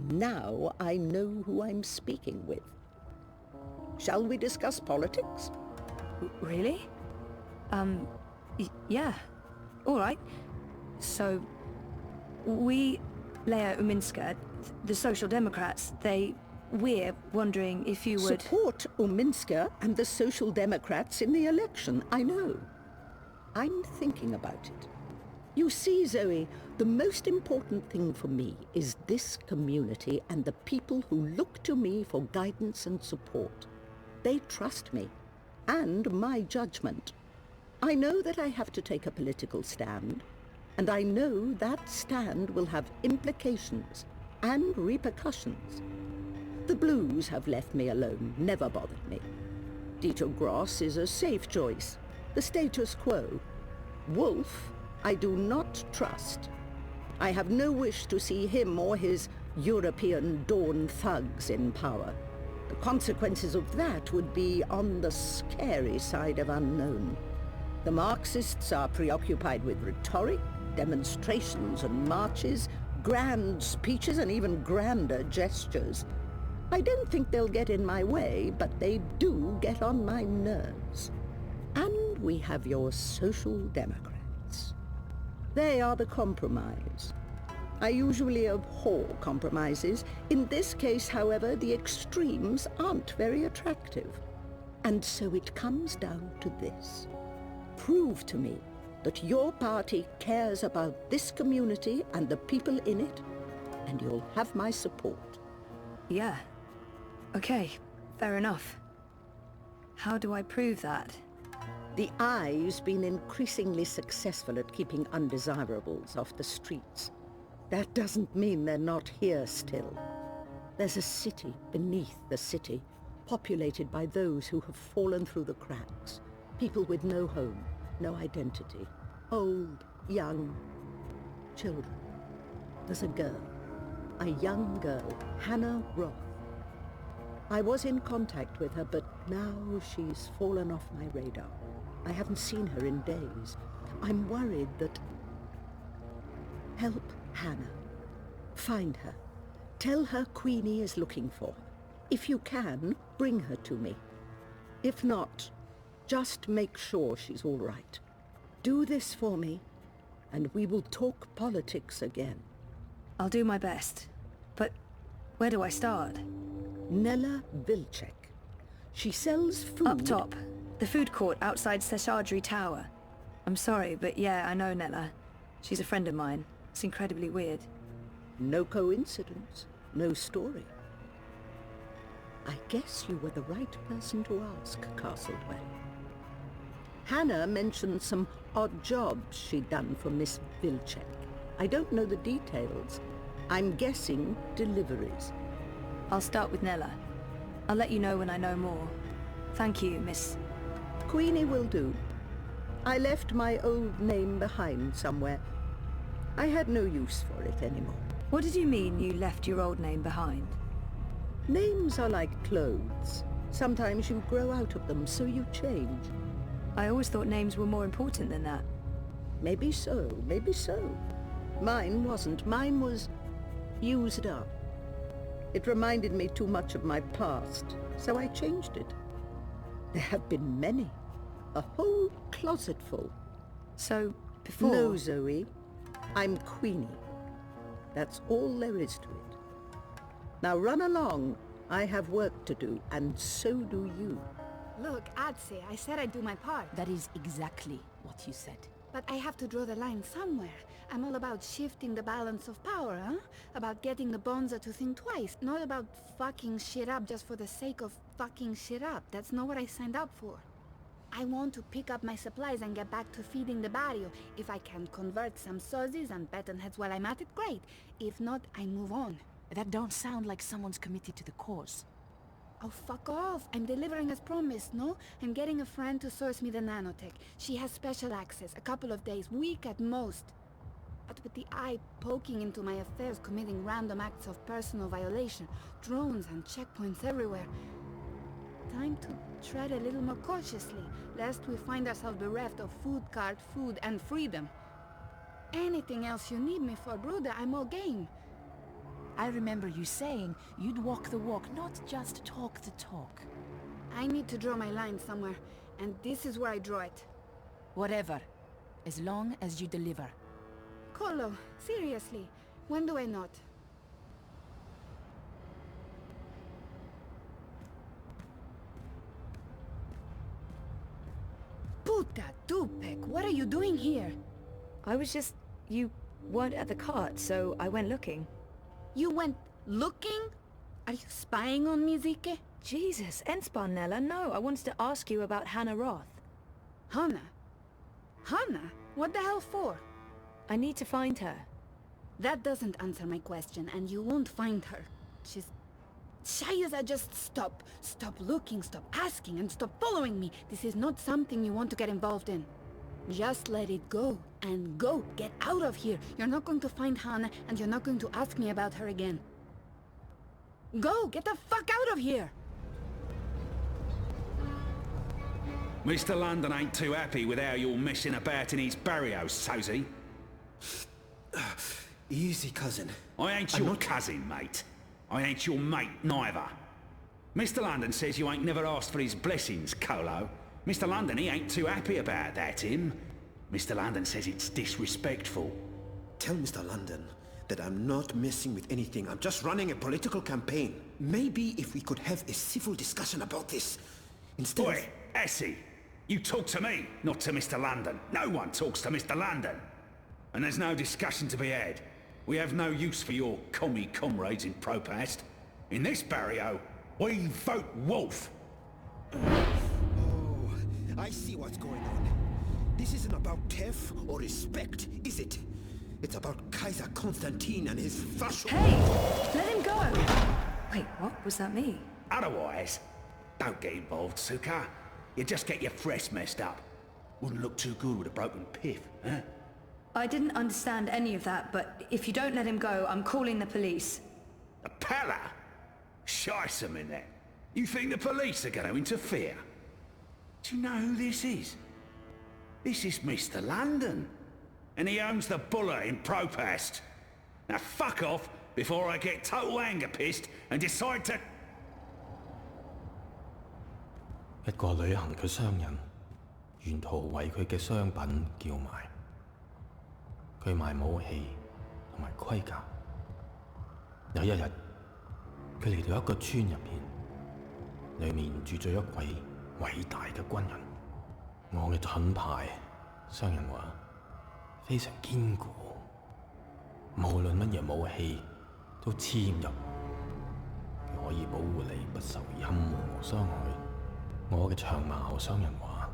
Now I know who I'm speaking with. Shall we discuss politics? Really? Yeah. All right. So, we, Leia Uminska, the Social Democrats, we're wondering if you would... Support Uminska and the Social Democrats in the election, I know. I'm thinking about it. You see, Zoe, the most important thing for me is this community and the people who look to me for guidance and support. They trust me, and my judgment. I know that I have to take a political stand, and I know that stand will have implications and repercussions. The Blues have left me alone, never bothered me. Dieter Gross is a safe choice, the status quo. Wolf, I do not trust. I have no wish to see him or his European Dawn thugs in power. The consequences of that would be on the scary side of unknown. The Marxists are preoccupied with rhetoric, demonstrations and marches, grand speeches and even grander gestures. I don't think they'll get in my way, but they do get on my nerves. And we have your Social Democrats. They are the compromise. I usually abhor compromises. In this case, however, the extremes aren't very attractive. And so it comes down to this. Prove to me that your party cares about this community and the people in it, and you'll have my support. Yeah. Okay, fair enough. How do I prove that? The Eye's been increasingly successful at keeping undesirables off the streets. That doesn't mean they're not here still. There's a city beneath the city, populated by those who have fallen through the cracks. People with no home, no identity. Old, young, children. There's a girl, a young girl, Hannah Roth. I was in contact with her, but now she's fallen off my radar. I haven't seen her in days. I'm worried that... Help Hannah. Find her. Tell her Queenie is looking for her. If you can, bring her to me. If not, just make sure she's all right. Do this for me, and we will talk politics again. I'll do my best. But where do I start? Nella Vilcek. She sells food... Up top. The food court outside Seshadri Tower. I'm sorry, but yeah, I know Nella. She's a friend of mine. It's incredibly weird. No coincidence. No story. I guess you were the right person to ask, Castlewell. Hannah mentioned some odd jobs she'd done for Miss Vilcek. I don't know the details. I'm guessing deliveries. I'll start with Nella. I'll let you know when I know more. Thank you, Miss... Queenie will do. I left my old name behind somewhere. I had no use for it anymore. What did you mean you left your old name behind? Names are like clothes. Sometimes you grow out of them, so you change. I always thought names were more important than that. Maybe so, maybe so. Mine wasn't. Mine was used up. It reminded me too much of my past, so I changed it. There have been many. A whole closet full. So, before... No, Zoe. I'm Queenie. That's all there is to it. Now run along. I have work to do, and so do you. Look, Adse, I said I'd do my part. That is exactly what you said. But I have to draw the line somewhere. I'm all about shifting the balance of power, huh? About getting the Bonza to think twice. Not about fucking shit up just for the sake of fucking shit up. That's not what I signed up for. I want to pick up my supplies and get back to feeding the barrio. If I can convert some sozzies and bettonheads while I'm at it, great. If not, I move on. That don't sound like someone's committed to the cause. Oh, fuck off. I'm delivering as promised, no? I'm getting a friend to source me the nanotech. She has special access, a couple of days, week at most. But with the eye poking into my affairs, committing random acts of personal violation, drones and checkpoints everywhere. Time to tread a little more cautiously, lest we find ourselves bereft of food cart, food, and freedom. Anything else you need me for, Bruder, I'm all game. I remember you saying you'd walk the walk, not just talk the talk. I need to draw my line somewhere, and this is where I draw it. Whatever, as long as you deliver. Colo, seriously, when do I not? Puta Tupek, what are you doing here? I was just... you weren't at the cart, so I went looking. You went looking? Are you spying on me, Zike? Jesus, Ensparnella, no, I wanted to ask you about Hannah Roth. Hannah? Hannah? What the hell for? I need to find her. That doesn't answer my question, and you won't find her. She's... Shayaza, just stop. Stop looking, stop asking, and stop following me. This is not something you want to get involved in. Just let it go, and go. Get out of here. You're not going to find Hannah, and you're not going to ask me about her again. Go! Get the fuck out of here! Mr. London ain't too happy with how you're messing about in his barrios, Sozy. Easy, cousin. I ain't your cousin, mate. I ain't your mate, neither. Mr. London says you ain't never asked for his blessings, Colo. Mr. London, he ain't too happy about that, him. Mr. London says it's disrespectful. Tell Mr. London that I'm not messing with anything. I'm just running a political campaign. Maybe if we could have a civil discussion about this, instead of... Oi, Essie, you talk to me, not to Mr. London. No one talks to Mr. London. And there's no discussion to be had. We have no use for your commie comrades in Propast. In this barrio, we vote wolf. Oh, I see what's going on. This isn't about Tef or respect, is it? It's about Kaiser Constantine and his fashion. Hey! Let him go! Wait, what was that me? Otherwise, don't get involved, Suka. You just get your fresh messed up. Wouldn't look too good with a broken piff, huh? I didn't understand any of that, but if you don't let him go, I'm calling the police. The Pella? Shice them in there. You think the police are going to interfere? Do you know who this is? This is Mr. London. And he owns the Buller in Propast. Now fuck off before I get total anger pissed and decide to... 一個旅行嘅商人，沿途為佢嘅商品叫賣。佢賣武器同埋盔甲。有一日，佢嚟到一個村入邊，裡面住咗一位偉大嘅軍人。我嘅盾牌，商人話非常堅固，無論乜嘢武器都黐唔入，佢可以保護你不受任何傷害。我嘅長矛，商人話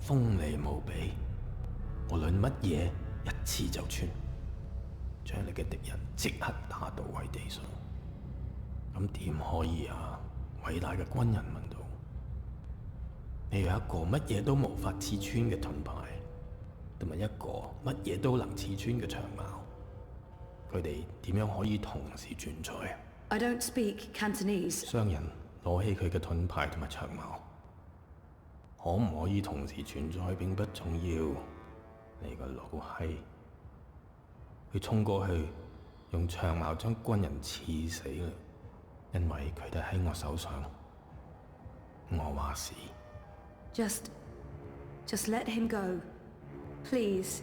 鋒利無比，無論乜嘢一刺就穿，將你嘅敵人即刻打倒喺地上。咁點可以啊？偉大嘅軍人問道。你有一個乜嘢都無法刺穿嘅盾牌，同埋一個乜嘢都能刺穿嘅長矛，佢哋點樣可以同時存在？ I don't speak Cantonese。商人攞起佢嘅盾牌同埋長矛，可唔可以同時存在並不重要。你個老閪，佢衝過去，用長矛將軍人刺死啦，因為佢哋喺我手上。我話事。Just let him go. Please.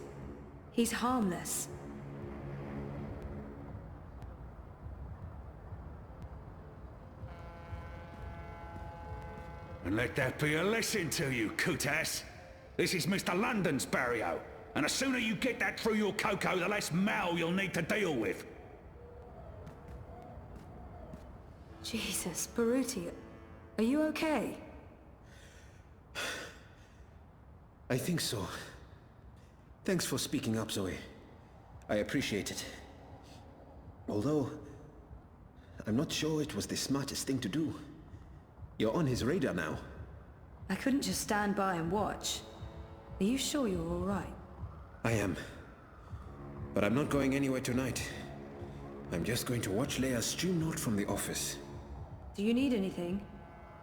He's harmless. And let that be a lesson to you, Kutas. This is Mr. London's barrio, and the sooner you get that through your cocoa, the less Mal you'll need to deal with. Jesus, Baruti, are you okay? I think so. Thanks for speaking up, Zoe. I appreciate it. Although, I'm not sure it was the smartest thing to do. You're on his radar now. I couldn't just stand by and watch. Are you sure you're all right? I am. But I'm not going anywhere tonight. I'm just going to watch Leia's stream note from the office. Do you need anything?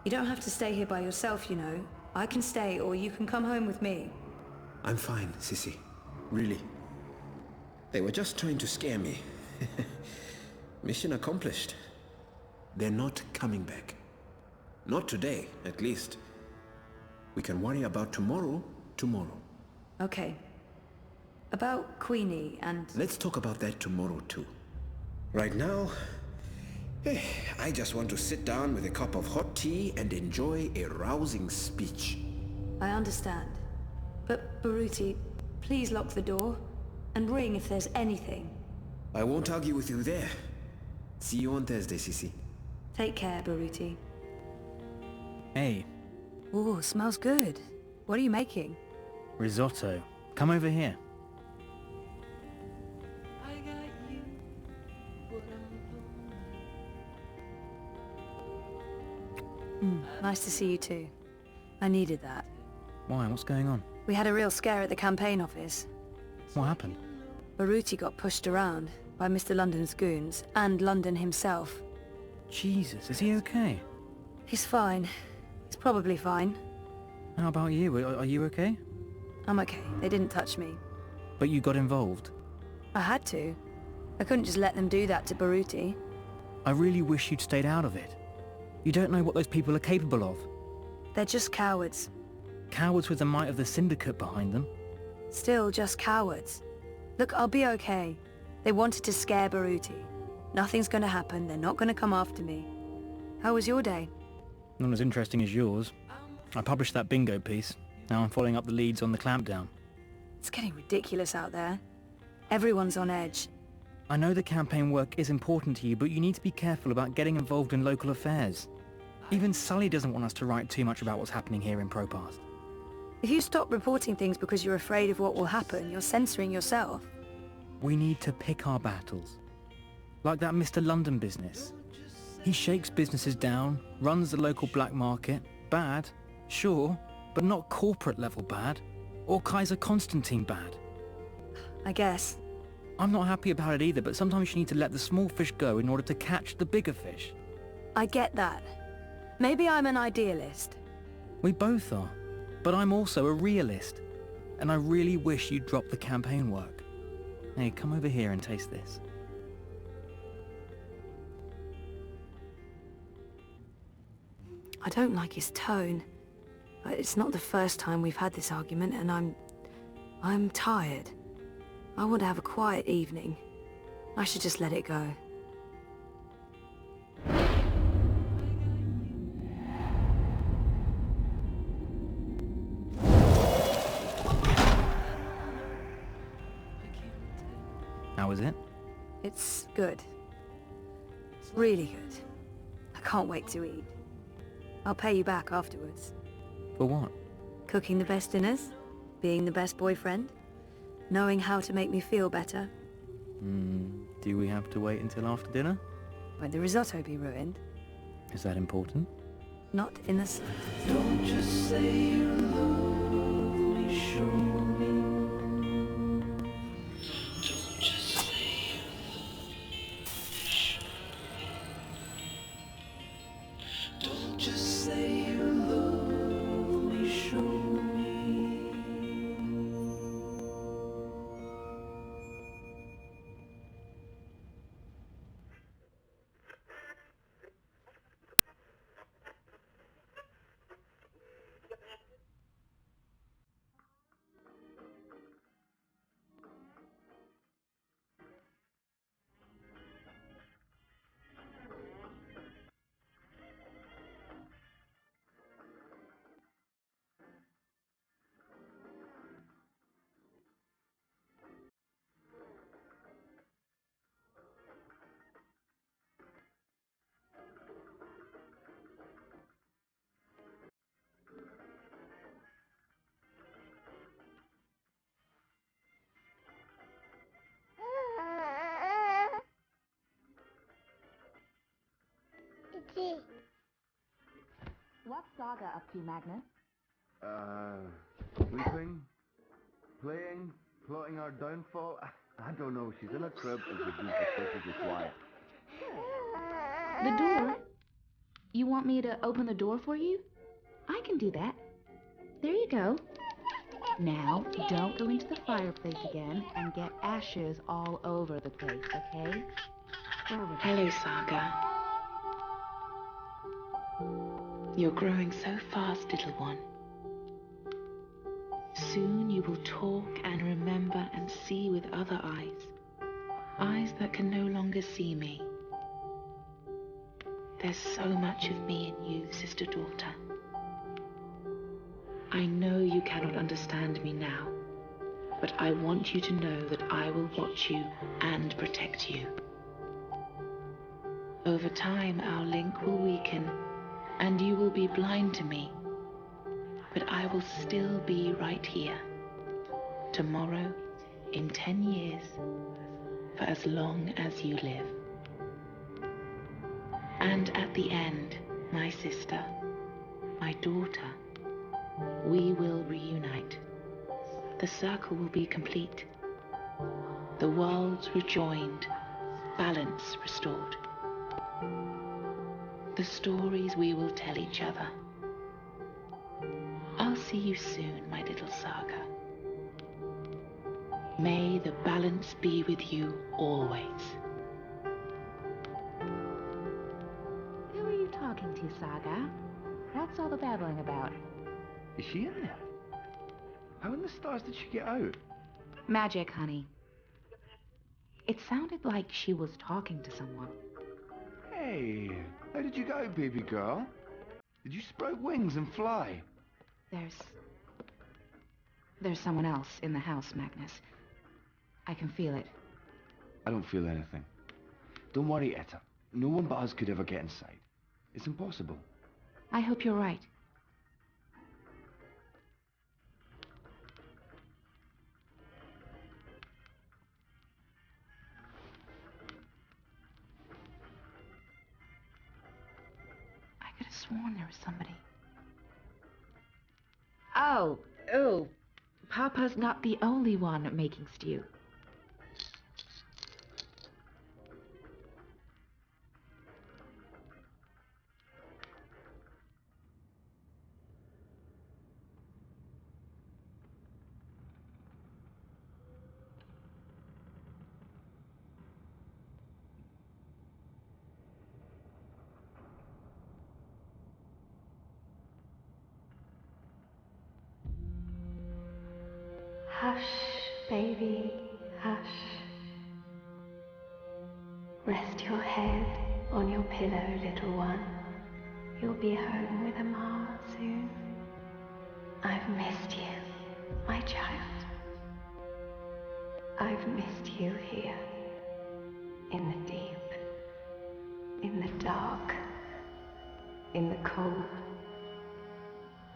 You don't have to stay here by yourself, you know. I can stay, or you can come home with me. I'm fine, Sissy. Really. They were just trying to scare me. Mission accomplished. They're not coming back. Not today, at least. We can worry about tomorrow, tomorrow. Okay. About Queenie and... Let's talk about that tomorrow too. Right now, I just want to sit down with a cup of hot tea and enjoy a rousing speech. I understand. But, Baruti, please lock the door and ring if there's anything. I won't argue with you there. See you on Thursday, Sissy. Take care, Baruti. Hey. Ooh, smells good. What are you making? Risotto. Come over here. Nice to see you too. I needed that. Why? What's going on? We had a real scare at the campaign office. What happened? Baruti got pushed around by Mr. London's goons, and London himself. Jesus, is he okay? He's fine. He's probably fine. How about you? Are you okay? I'm okay. They didn't touch me. But you got involved? I had to. I couldn't just let them do that to Baruti. I really wish you'd stayed out of it. You don't know what those people are capable of. They're just cowards. Cowards with the might of the Syndicate behind them. Still just cowards. Look, I'll be okay. They wanted to scare Baruti. Nothing's gonna happen. They're not gonna come after me. How was your day? Not as interesting as yours. I published that bingo piece. Now I'm following up the leads on the clampdown. It's getting ridiculous out there. Everyone's on edge. I know the campaign work is important to you, but you need to be careful about getting involved in local affairs. Even Sully doesn't want us to write too much about what's happening here in Propast. If you stop reporting things because you're afraid of what will happen, you're censoring yourself. We need to pick our battles. Like that Mr. London business. He shakes businesses down, runs the local black market. Bad, sure, but not corporate level bad. Or Kaiser Constantine bad. I guess. I'm not happy about it either, but sometimes you need to let the small fish go in order to catch the bigger fish. I get that. Maybe I'm an idealist. We both are. But I'm also a realist. And I really wish you'd drop the campaign work. Hey, come over here and taste this. I don't like his tone. It's not the first time we've had this argument, and I'm tired. I want to have a quiet evening. I should just let it go. How was it? It's good. It's really good. I can't wait to eat. I'll pay you back afterwards. For what? Cooking the best dinners, being the best boyfriend, knowing how to make me feel better. Do we have to wait until after dinner? Won't the risotto be ruined? Is that important? Not in the slightest. Don't just say you love me, show me. Don't just say you love me, show me. Don't just say you love me, show me. What's Saga up to, Magnus? Sleeping, playing, plotting our downfall. I don't know, she's in a crib and she's being suspiciously quiet. The door? You want me to open the door for you? I can do that. There you go. Now, don't go into the fireplace again and get ashes all over the place, okay? Hello, Saga. You're growing so fast, little one. Soon you will talk and remember and see with other eyes. Eyes that can no longer see me. There's so much of me in you, sister-daughter. I know you cannot understand me now, but I want you to know that I will watch you and protect you. Over time, our link will weaken, and you will be blind to me. But I will still be right here. Tomorrow, in 10 years, for as long as you live. And at the end, my sister, my daughter, we will reunite. The circle will be complete. The worlds rejoined, balance restored. The stories we will tell each other. I'll see you soon, my little Saga. May the balance be with you always. Who are you talking to, Saga? What's all the babbling about? Is she in there? How in the stars did she get out? Magic, honey. It sounded like she was talking to someone. Hey, how did you get out, baby girl? Did you sprout wings and fly? There's someone else in the house, Magnus. I can feel it. I don't feel anything. Don't worry, Etta. No one but us could ever get inside. It's impossible. I hope you're right. I could have sworn there was somebody. Oh, Papa's not the only one making stew. Hush, baby, hush. Rest your head on your pillow, little one. You'll be home with Mama soon. I've missed you, my child. I've missed you here, in the deep, in the dark, in the cold.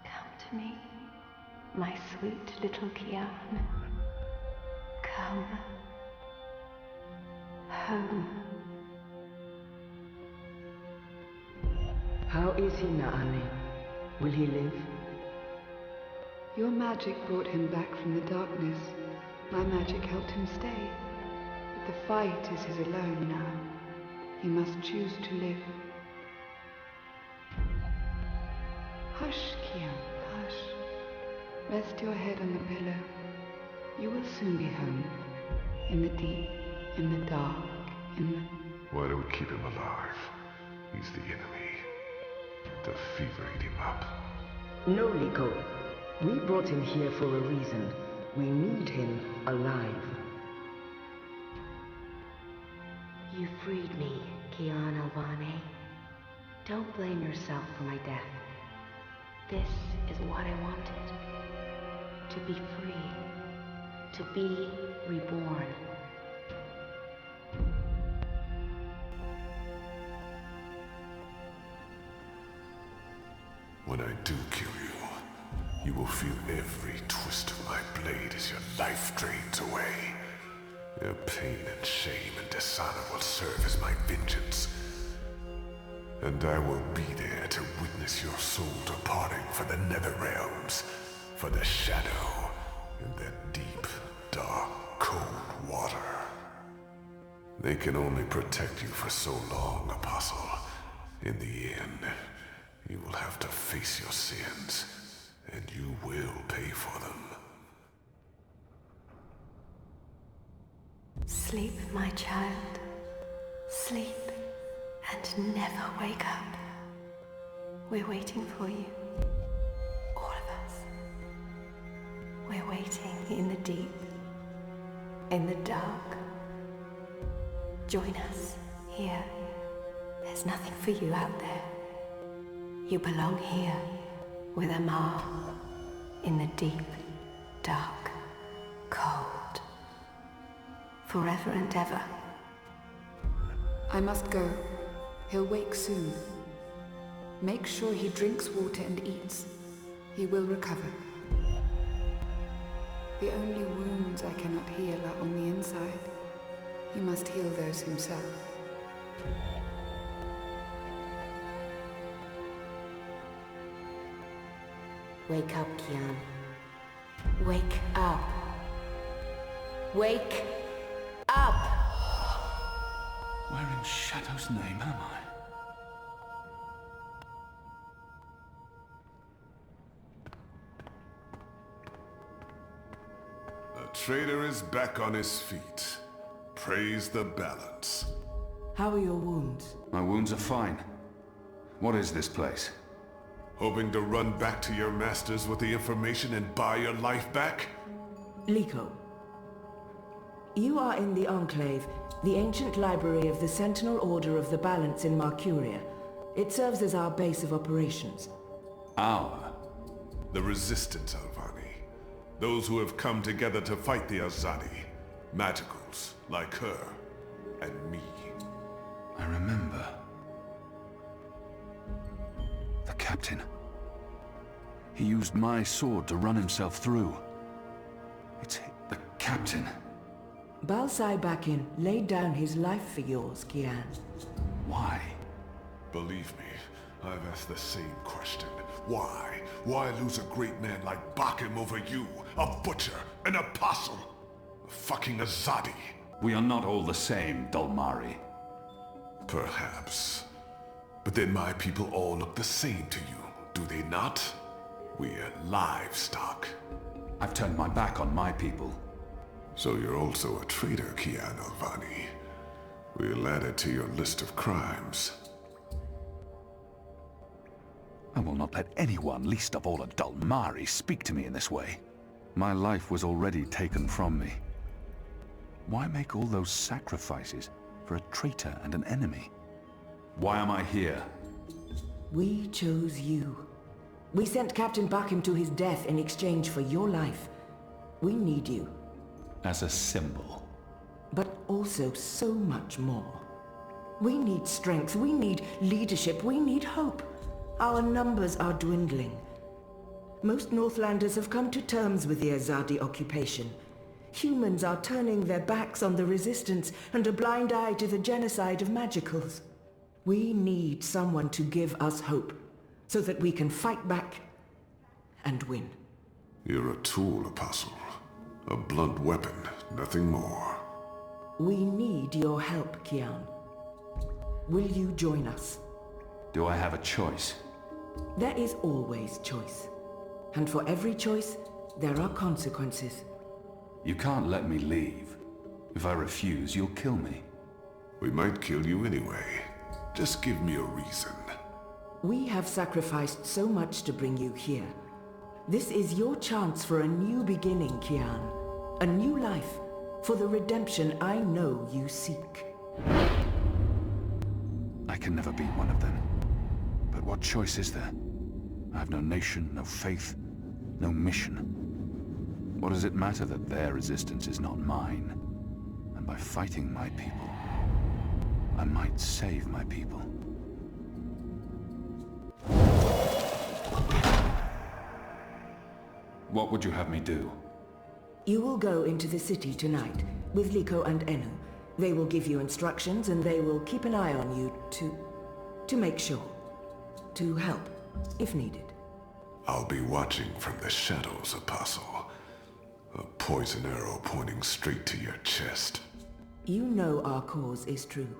Come to me, my sweet little Kiana. Come home. How is he, Naani? Will he live? Your magic brought him back from the darkness. My magic helped him stay. But the fight is his alone now. He must choose to live. Hush, Kian, hush. Rest your head on the pillow. You will soon be home. In the deep, in the dark, in the... Why do we keep him alive? He's the enemy. The fever ate him up. No, Liko. We brought him here for a reason. We need him alive. You freed me, Kian Alvane. Don't blame yourself for my death. This is what I wanted. To be free. To be reborn. When I do kill you, you will feel every twist of my blade as your life drains away. Your pain and shame and dishonor will serve as my vengeance. And I will be there to witness your soul departing for the nether realms, for the shadow, in that deep, dark, cold water. They can only protect you for so long, Apostle. In the end, you will have to face your sins, and you will pay for them. Sleep, my child. Sleep and never wake up. We're waiting for you. All of us. We're waiting in the deep, in the dark. Join us here. There's nothing for you out there. You belong here with Amar in the deep, dark, cold. Forever and ever. I must go. He'll wake soon. Make sure he drinks water and eats. He will recover. The only wounds I cannot heal are on the inside. He must heal those himself. Wake up, Kian. Wake up. Wake up! Where in Shadow's name am I? The traitor is back on his feet. Praise the balance. How are your wounds? My wounds are fine. What is this place? Hoping to run back to your masters with the information and buy your life back? Liko. You are in the Enclave, the ancient library of the Sentinel Order of the Balance in Marcuria. It serves as our base of operations. Our? The Resistance, Alvani. Those who have come together to fight the Azadi. Magicals, like her, and me. I remember. The captain. He used my sword to run himself through. It's the captain. Balsai Bakin laid down his life for yours, Kian. Why? Believe me, I've asked the same question. Why? Why lose a great man like Bakim over you? A butcher, an apostle, a fucking Azadi. We are not all the same, Dulmari. Perhaps. But then my people all look the same to you, do they not? We're livestock. I've turned my back on my people. So you're also a traitor, Kian Alvani. We'll add it to your list of crimes. I will not let anyone, least of all a Dulmari, speak to me in this way. My life was already taken from me. Why make all those sacrifices for a traitor and an enemy? Why am I here? We chose you. We sent Captain Bakim to his death in exchange for your life. We need you. As a symbol. But also so much more. We need strength, we need leadership, we need hope. Our numbers are dwindling. Most Northlanders have come to terms with the Azadi occupation. Humans are turning their backs on the resistance and a blind eye to the genocide of magicals. We need someone to give us hope, so that we can fight back and win. You're a tool, Apostle. A blunt weapon, nothing more. We need your help, Kian. Will you join us? Do I have a choice? There is always choice. And for every choice, there are consequences. You can't let me leave. If I refuse, you'll kill me. We might kill you anyway. Just give me a reason. We have sacrificed so much to bring you here. This is your chance for a new beginning, Kian. A new life, for the redemption I know you seek. I can never be one of them. But what choice is there? I have no nation, no faith, no mission. What does it matter that their resistance is not mine? And by fighting my people, I might save my people. What would you have me do? You will go into the city tonight, with Liko and Enu. They will give you instructions and they will keep an eye on you To make sure. To help, if needed. I'll be watching from the shadows, Apostle. A poison arrow pointing straight to your chest. You know our cause is true.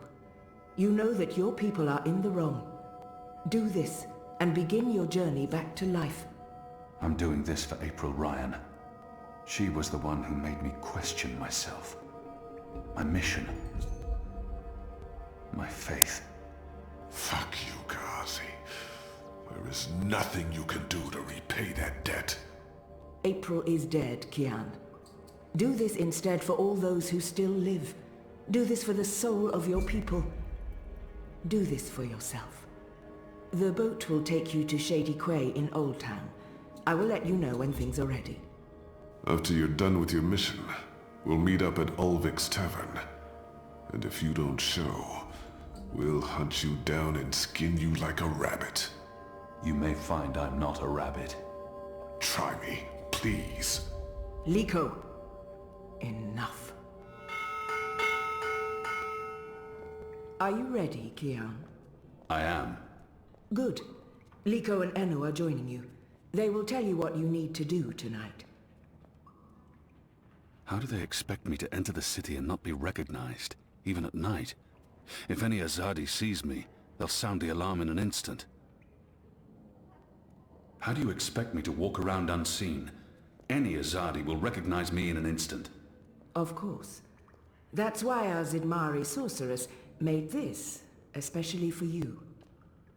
You know that your people are in the wrong. Do this, and begin your journey back to life. I'm doing this for April Ryan. She was the one who made me question myself. My mission. My faith. Fuck you, Ghazi. There is nothing you can do to repay that debt. April is dead, Kian. Do this instead for all those who still live. Do this for the soul of your people. Do this for yourself. The boat will take you to Shady Quay in Old Town. I will let you know when things are ready. After you're done with your mission, we'll meet up at Ulvik's Tavern. And if you don't show, we'll hunt you down and skin you like a rabbit. You may find I'm not a rabbit. Try me, please. Liko, enough. Are you ready, Kian? I am. Good. Liko and Enu are joining you. They will tell you what you need to do tonight. How do they expect me to enter the city and not be recognized, even at night? If any Azadi sees me, they'll sound the alarm in an instant. How do you expect me to walk around unseen? Any Azadi will recognize me in an instant. Of course. That's why our Zidmari sorceress made this, especially for you.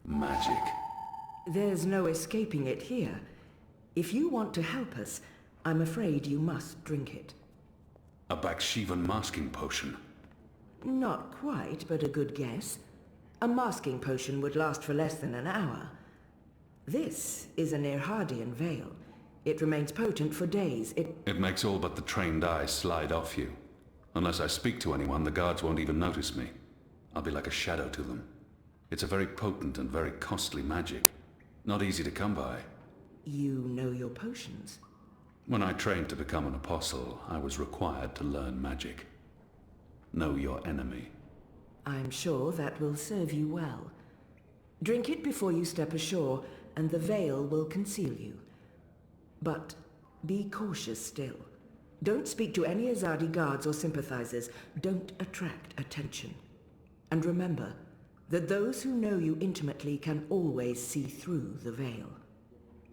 Magic. There's no escaping it here. If you want to help us, I'm afraid you must drink it. A Bakshivan masking potion. Not quite, but a good guess. A masking potion would last for less than an hour. This is an Irhadian veil. It remains potent for days. It makes all but the trained eyes slide off you. Unless I speak to anyone, the guards won't even notice me. I'll be like a shadow to them. It's a very potent and very costly magic. Not easy to come by. You know your potions? When I trained to become an apostle, I was required to learn magic. Know your enemy. I'm sure that will serve you well. Drink it before you step ashore, and the veil will conceal you. But be cautious still. Don't speak to any Azadi guards or sympathizers. Don't attract attention. And remember that those who know you intimately can always see through the veil.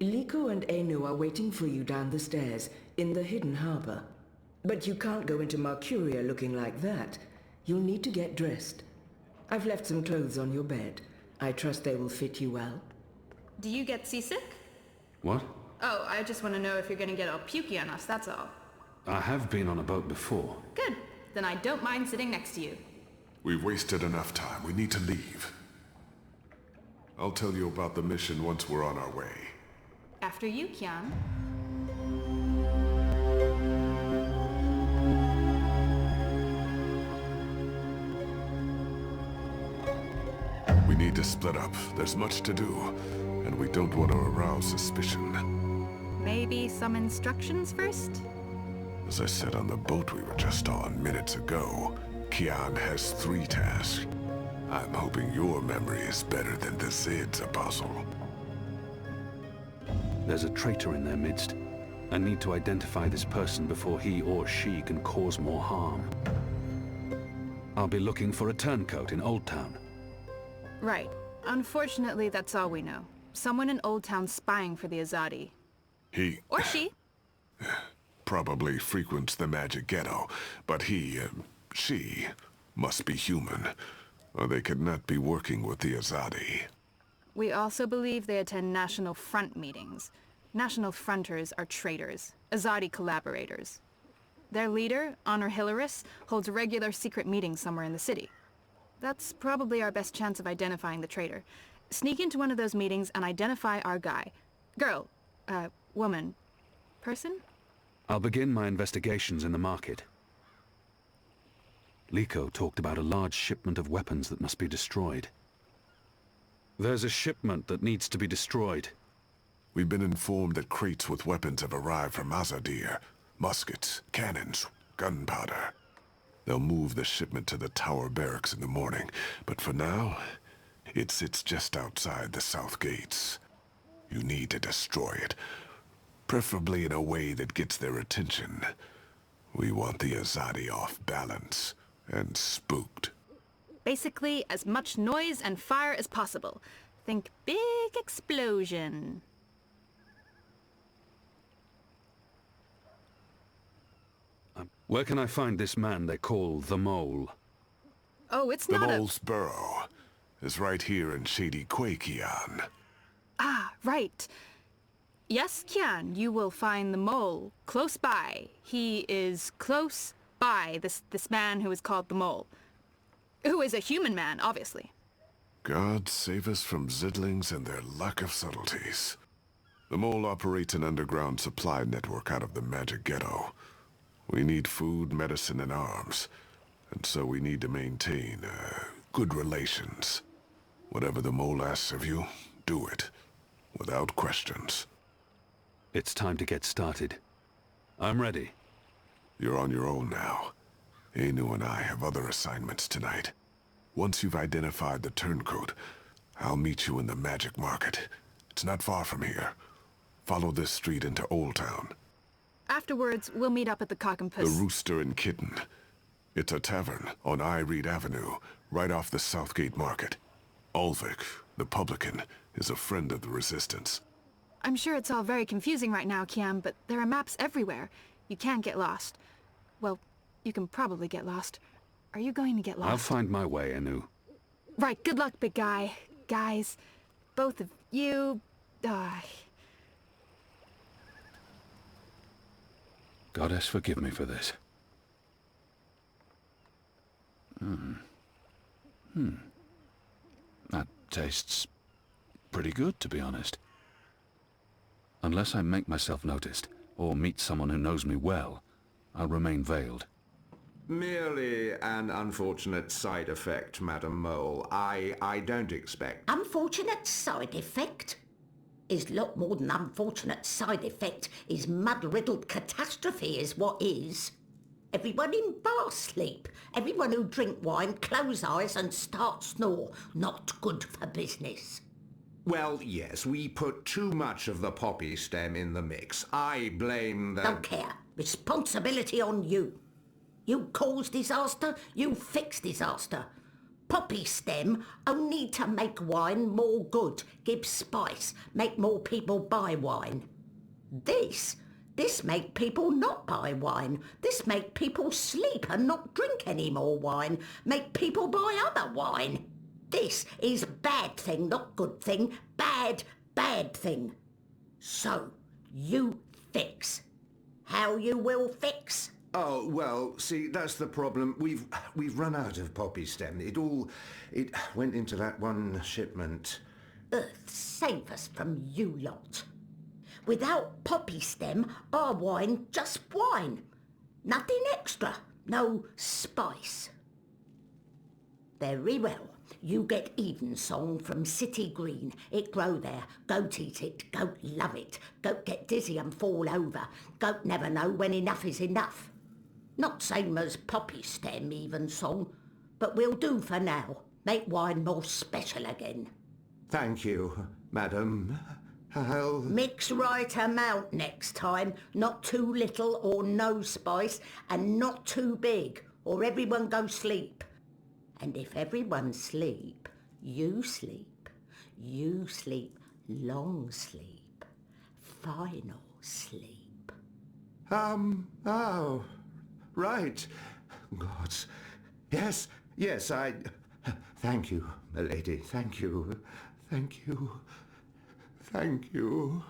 Liko and Enu are waiting for you down the stairs in the hidden harbor. But you can't go into Mercuria looking like that. You'll need to get dressed. I've left some clothes on your bed. I trust they will fit you well. Do you get seasick? What? Oh, I just want to know if you're going to get all pukey on us, that's all. I have been on a boat before. Good. Then I don't mind sitting next to you. We've wasted enough time. We need to leave. I'll tell you about the mission once we're on our way. After you, Kian. We need to split up. There's much to do, and we don't want to arouse suspicion. Maybe some instructions first? As I said on the boat we were just on minutes ago, Kian has 3 tasks. I'm hoping your memory is better than the Zid's, Apostle. There's a traitor in their midst. I need to identify this person before he or she can cause more harm. I'll be looking for a turncoat in Old Town. Right. Unfortunately, that's all we know. Someone in Old Town spying for the Azadi. He... Or she. Probably frequents the magic ghetto, but she, must be human, or they could not be working with the Azadi. We also believe they attend National Front meetings. National Fronters are traitors, Azadi collaborators. Their leader, Honor Hilaris, holds regular secret meetings somewhere in the city. That's probably our best chance of identifying the traitor. Sneak into one of those meetings and identify our guy. Girl, woman, person? I'll begin my investigations in the market. Liko talked about a large shipment of weapons that must be destroyed. There's a shipment that needs to be destroyed. We've been informed that crates with weapons have arrived from Azadir. Muskets, cannons, gunpowder. They'll move the shipment to the tower barracks in the morning, but for now, It sits just outside the south gates. You need to destroy it, preferably in a way that gets their attention. We want the Azadi off balance and spooked. Basically, as much noise and fire as possible. Think big explosion. Where can I find this man they call the Mole? Oh, it's The not Mole's burrow is right here in Shady Quakian. Ah, right. Yes, Kian, you will find the Mole close by. He is close by, this man who is called the Mole. Who is a human man, obviously. God save us from Zidlings and their lack of subtleties. The Mole operates an underground supply network out of the Magic Ghetto. We need food, medicine, and arms. And so we need to maintain, good relations. Whatever the Mole asks of you, do it. Without questions. It's time to get started. I'm ready. You're on your own now. Anu and I have other assignments tonight. Once you've identified the turncoat, I'll meet you in the Magic Market. It's not far from here. Follow this street into Old Town. Afterwards, we'll meet up at the Cock and The Puss. Rooster and Kitten. It's a tavern on I Reed Avenue, right off the Southgate Market. Ulvik, the publican, is a friend of the Resistance. I'm sure it's all very confusing right now, Kian, but there are maps everywhere. You can't get lost. Well, you can probably get lost. Are you going to get lost? I'll find my way, Anu. Right, good luck, big guy. Guys, both of you... Goddess, forgive me for this. That tastes pretty good, to be honest. Unless I make myself noticed, or meet someone who knows me well, I'll remain veiled. Merely an unfortunate side effect, Madam Mole. I don't expect... Unfortunate side effect? Is lot more than unfortunate side effect. Is mud-riddled catastrophe is what is. Everyone in bar sleep. Everyone who drink wine close eyes and start snore. Not good for business. Well, yes, we put too much of the poppy stem in the mix. I blame the... Don't care. Responsibility on you. You cause disaster, you fix disaster. Poppy stem only to make wine more good, give spice, make more people buy wine. This make people not buy wine. This make people sleep and not drink any more wine. Make people buy other wine. This is bad thing, not good thing. Bad thing. So, you fix. How you will fix? Oh, well, see, that's the problem. We've run out of poppy stem. It went into that one shipment. Earth save us from you lot. Without poppy stem, our wine just wine. Nothing extra. No spice. Very well. You get Evensong from City Green. It grow there. Goat eat it. Goat love it. Goat get dizzy and fall over. Goat never know when enough is enough. Not same as poppy stem Evensong, but we'll do for now. Make wine more special again. Thank you, madam. I'll... Mix right amount next time. Not too little or no spice, and not too big, or everyone go sleep. And if everyone sleep, you sleep. You sleep long sleep. Final sleep. Oh, right. Gods. Yes, I... Thank you, milady. Thank you. Thank you. Thank you.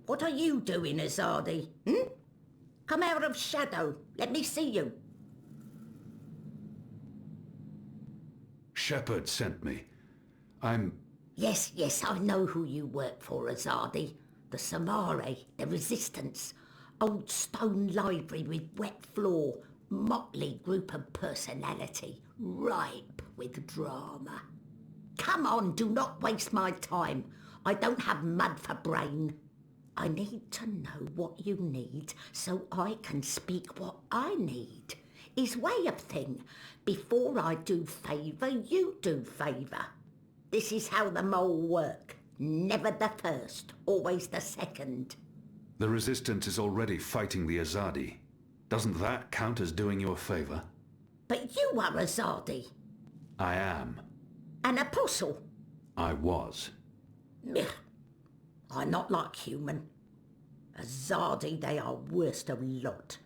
What are you doing, Azadi? Come out of shadow. Let me see you. Shepard sent me. Yes, I know who you work for, Azadi. The Samare, the Resistance. Old stone library with wet floor. Motley group of personality. Ripe with drama. Come on, do not waste my time. I don't have mud for brain. I need to know what you need so I can speak what I need. His way of thing. Before I do favour, you do favour. This is how the mole work. Never the first, always the second. The Resistance is already fighting the Azadi. Doesn't that count as doing you a favour? But you are Azadi. I am. An apostle. I was. Ugh. I'm not like human. Azadi, they are worst of lot.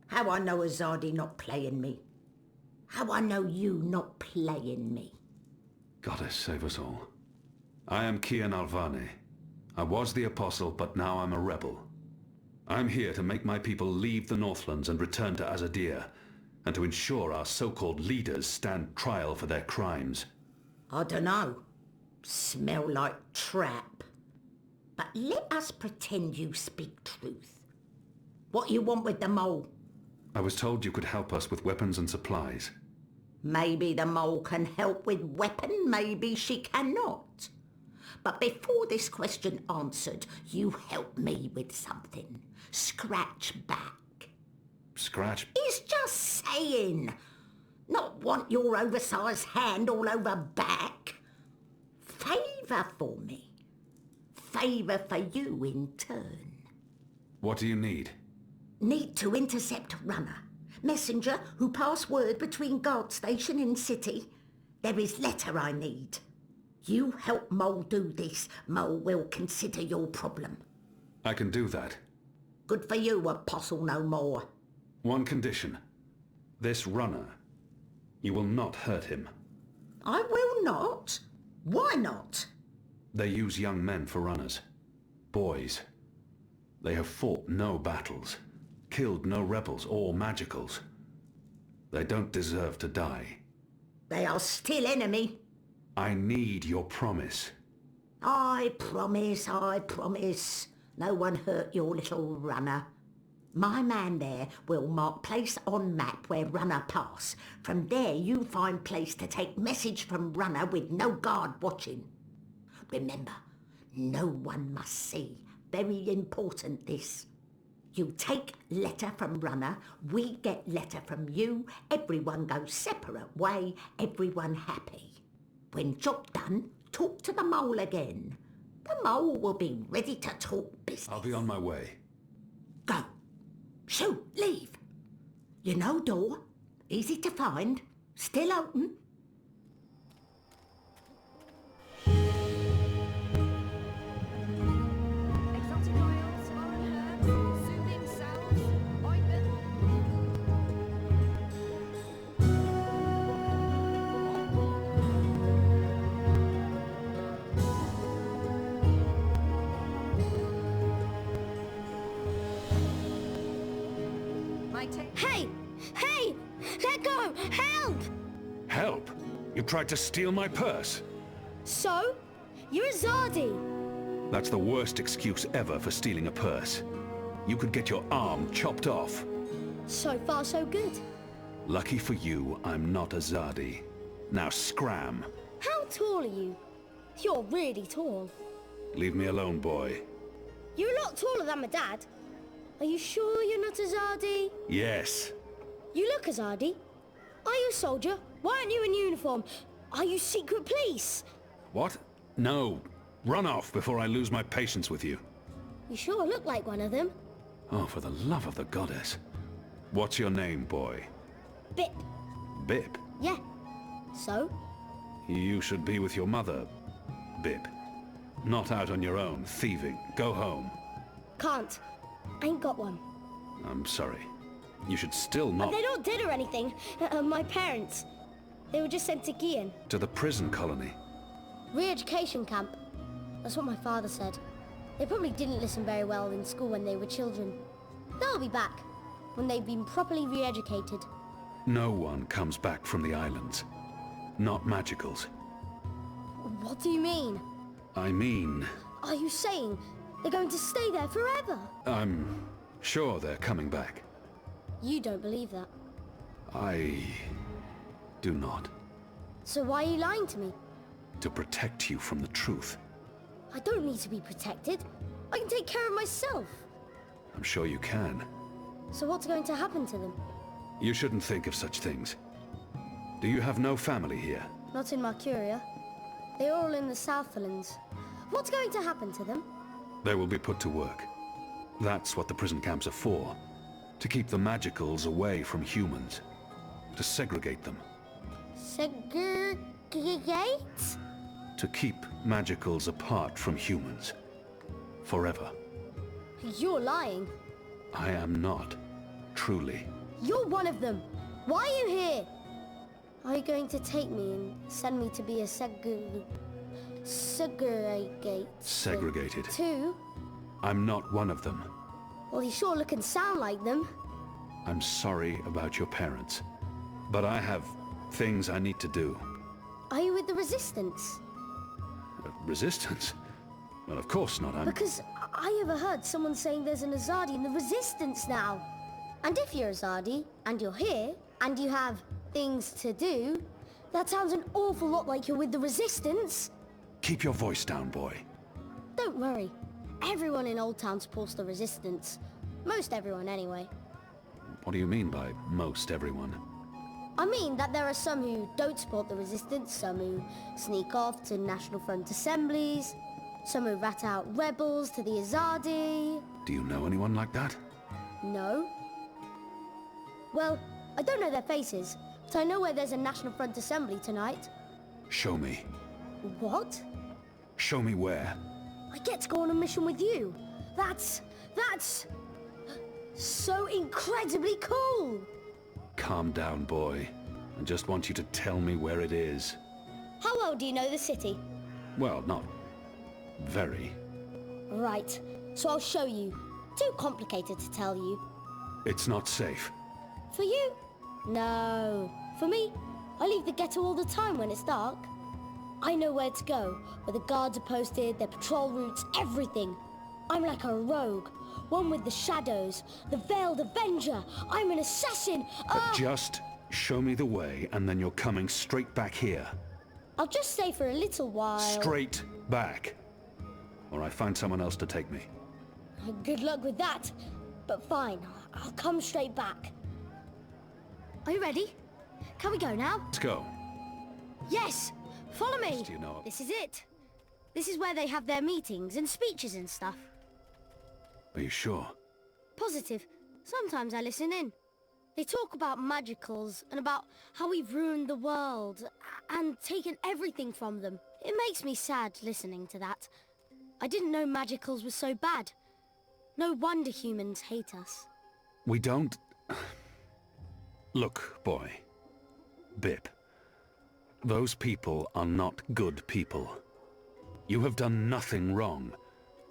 How I know Azadi not playing me? How I know you not playing me? Goddess save us all. I am Kian Alvane. I was the apostle, but now I'm a rebel. I'm here to make my people leave the Northlands and return to Azadir, and to ensure our so-called leaders stand trial for their crimes. I dunno. Smell like trap. But let us pretend you speak truth. What you want with the mole? I was told you could help us with weapons and supplies. Maybe the mole can help with weapon, maybe she cannot. But before this question answered, you help me with something. Scratch back. Scratch? He's just saying. Not want your oversized hand all over back. Favour for me. Favour for you in turn. What do you need? Need to intercept runner. Messenger who pass word between guard station and city. There is letter I need. You help Mole do this, Mole will consider your problem. I can do that. Good for you, apostle no more. One condition. This runner. You will not hurt him. I will not. Why not? They use young men for runners. Boys. They have fought no battles, killed no rebels or magicals. They don't deserve to die. They are still enemy. I need your promise. I promise, I promise. No one hurt your little runner. My man there will mark place on map where runner pass. From there you find place to take message from runner with no guard watching. Remember, no one must see. Very important this. You take letter from runner, we get letter from you, everyone goes separate way, everyone happy. When job done, talk to the mole again. The mole will be ready to talk business. I'll be on my way. Go. Shoot, leave. You know door, easy to find, still open. Hey! Hey! Let go! Help! Help? You tried to steal my purse? So? You're a Zardi! That's the worst excuse ever for stealing a purse. You could get your arm chopped off. So far so good. Lucky for you, I'm not a Zardi. Now scram. How tall are you? You're really tall. Leave me alone, boy. You're a lot taller than my dad. Are you sure you're not a Zardi? Yes. You look a Zardi. Are you a soldier? Why aren't you in uniform? Are you secret police? What? No. Run off before I lose my patience with you. You sure look like one of them. Oh, for the love of the goddess. What's your name, boy? Bip. Bip? Yeah. So? You should be with your mother, Bip. Not out on your own, thieving. Go home. Can't. Ain't got one. I'm sorry. You should still not... They're not dead or anything. My parents. They were just sent to Gian. To the prison colony. Re-education camp. That's what my father said. They probably didn't listen very well in school when they were children. They'll be back, when they've been properly re-educated. No one comes back from the islands. Not magicals. What do you mean? I mean... Are you saying they're going to stay there forever? I'm sure they're coming back. You don't believe that. I... do not. So why are you lying to me? To protect you from the truth. I don't need to be protected. I can take care of myself. I'm sure you can. So what's going to happen to them? You shouldn't think of such things. Do you have no family here? Not in Mercuria. They're all in the Southlands. What's going to happen to them? They will be put to work. That's what the prison camps are for. To keep the magicals away from humans. To segregate them. Segregate? To keep magicals apart from humans. Forever. You're lying. I am not. Truly. You're one of them. Why are you here? Are you going to take me and send me to be a Segregated. Too? I'm not one of them. Well, you sure look and sound like them. I'm sorry about your parents. But I have things I need to do. Are you with the Resistance? Resistance? Well, of course not. Because I overheard someone saying there's an Azadi in the Resistance now. And if you're Azadi, and you're here, and you have things to do, that sounds an awful lot like you're with the Resistance. Keep your voice down, boy. Don't worry. Everyone in Old Town supports the Resistance. Most everyone, anyway. What do you mean by most everyone? I mean that there are some who don't support the Resistance, some who sneak off to National Front assemblies, some who rat out rebels to the Azadi. Do you know anyone like that? No. Well, I don't know their faces, but I know where there's a National Front assembly tonight. Show me. What? Show me where. I get to go on a mission with you. That's so incredibly cool. Calm down, boy. I just want you to tell me where it is. How well do you know the city? Well, not very. Right, so I'll show you. Too complicated to tell you. It's not safe. For you? No. For me, I leave the ghetto all the time when it's dark. I know where to go, where the guards are posted, their patrol routes, everything. I'm like a rogue, one with the shadows, the Veiled Avenger. I'm an assassin. Just show me the way, and then you're coming straight back here. I'll just stay for a little while. Straight back. Or I find someone else to take me. Good luck with that. But fine, I'll come straight back. Are you ready? Can we go now? Let's go. Yes! Follow me! Do you know it? This is it. This is where they have their meetings and speeches and stuff. Are you sure? Positive. Sometimes I listen in. They talk about magicals and about how we've ruined the world and taken everything from them. It makes me sad listening to that. I didn't know magicals were so bad. No wonder humans hate us. We don't... Look, boy. Bip. Those people are not good people. You have done nothing wrong.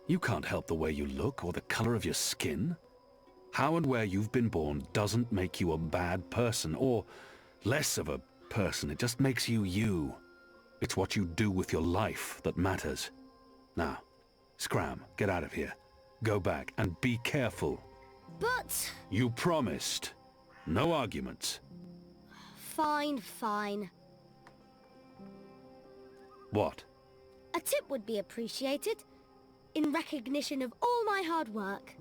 You can't help the way you look or the color of your skin. How and where you've been born doesn't make you a bad person or less of a person. It just makes you you. It's what you do with your life that matters. Now, scram, get out of here. Go back and be careful. But... You promised. No arguments. Fine, fine. What? A tip would be appreciated. In recognition of all my hard work.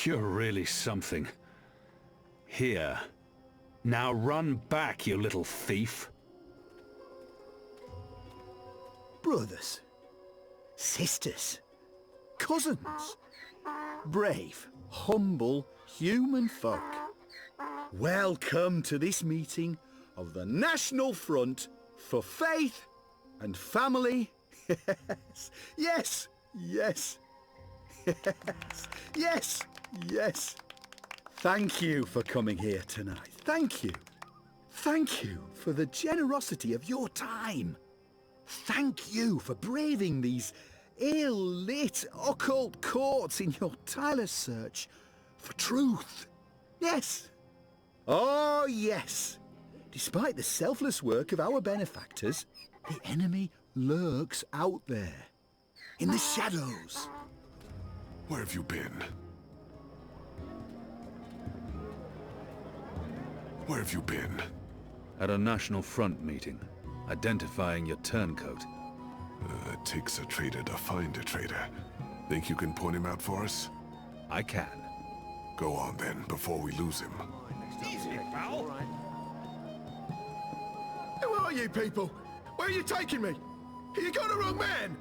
You're really something. Here. Now run back, you little thief. Brothers. Sisters. Cousins. Brave, humble, human folk. Welcome to this meeting of the National Front for Faith and Family. Yes, yes, yes, yes, yes. Thank you for coming here tonight. Thank you. Thank you for the generosity of your time. Thank you for braving these ill-lit occult courts in your tireless search for truth. Yes. Oh, yes. Despite the selfless work of our benefactors, the enemy lurks out there, in the shadows. Where have you been? Where have you been? At a National Front meeting, identifying your turncoat. It takes a traitor to find a traitor. Think you can point him out for us? I can. Go on then, before we lose him. Easy, pal. Who are you people? Where are you taking me? You got the wrong man!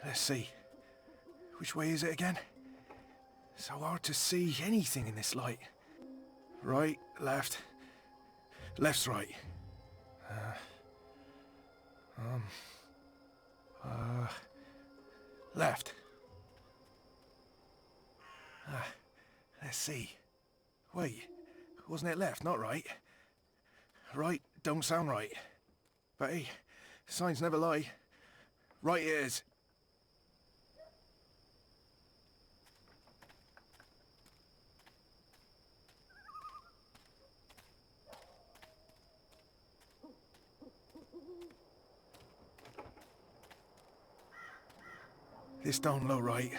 Let's see. Which way is it again? So hard to see anything in this light. Right, left. Left's right. Left. Let's see. Wait, wasn't it left, not right? Right don't sound right. But hey, signs never lie. Right it is. This don't look right.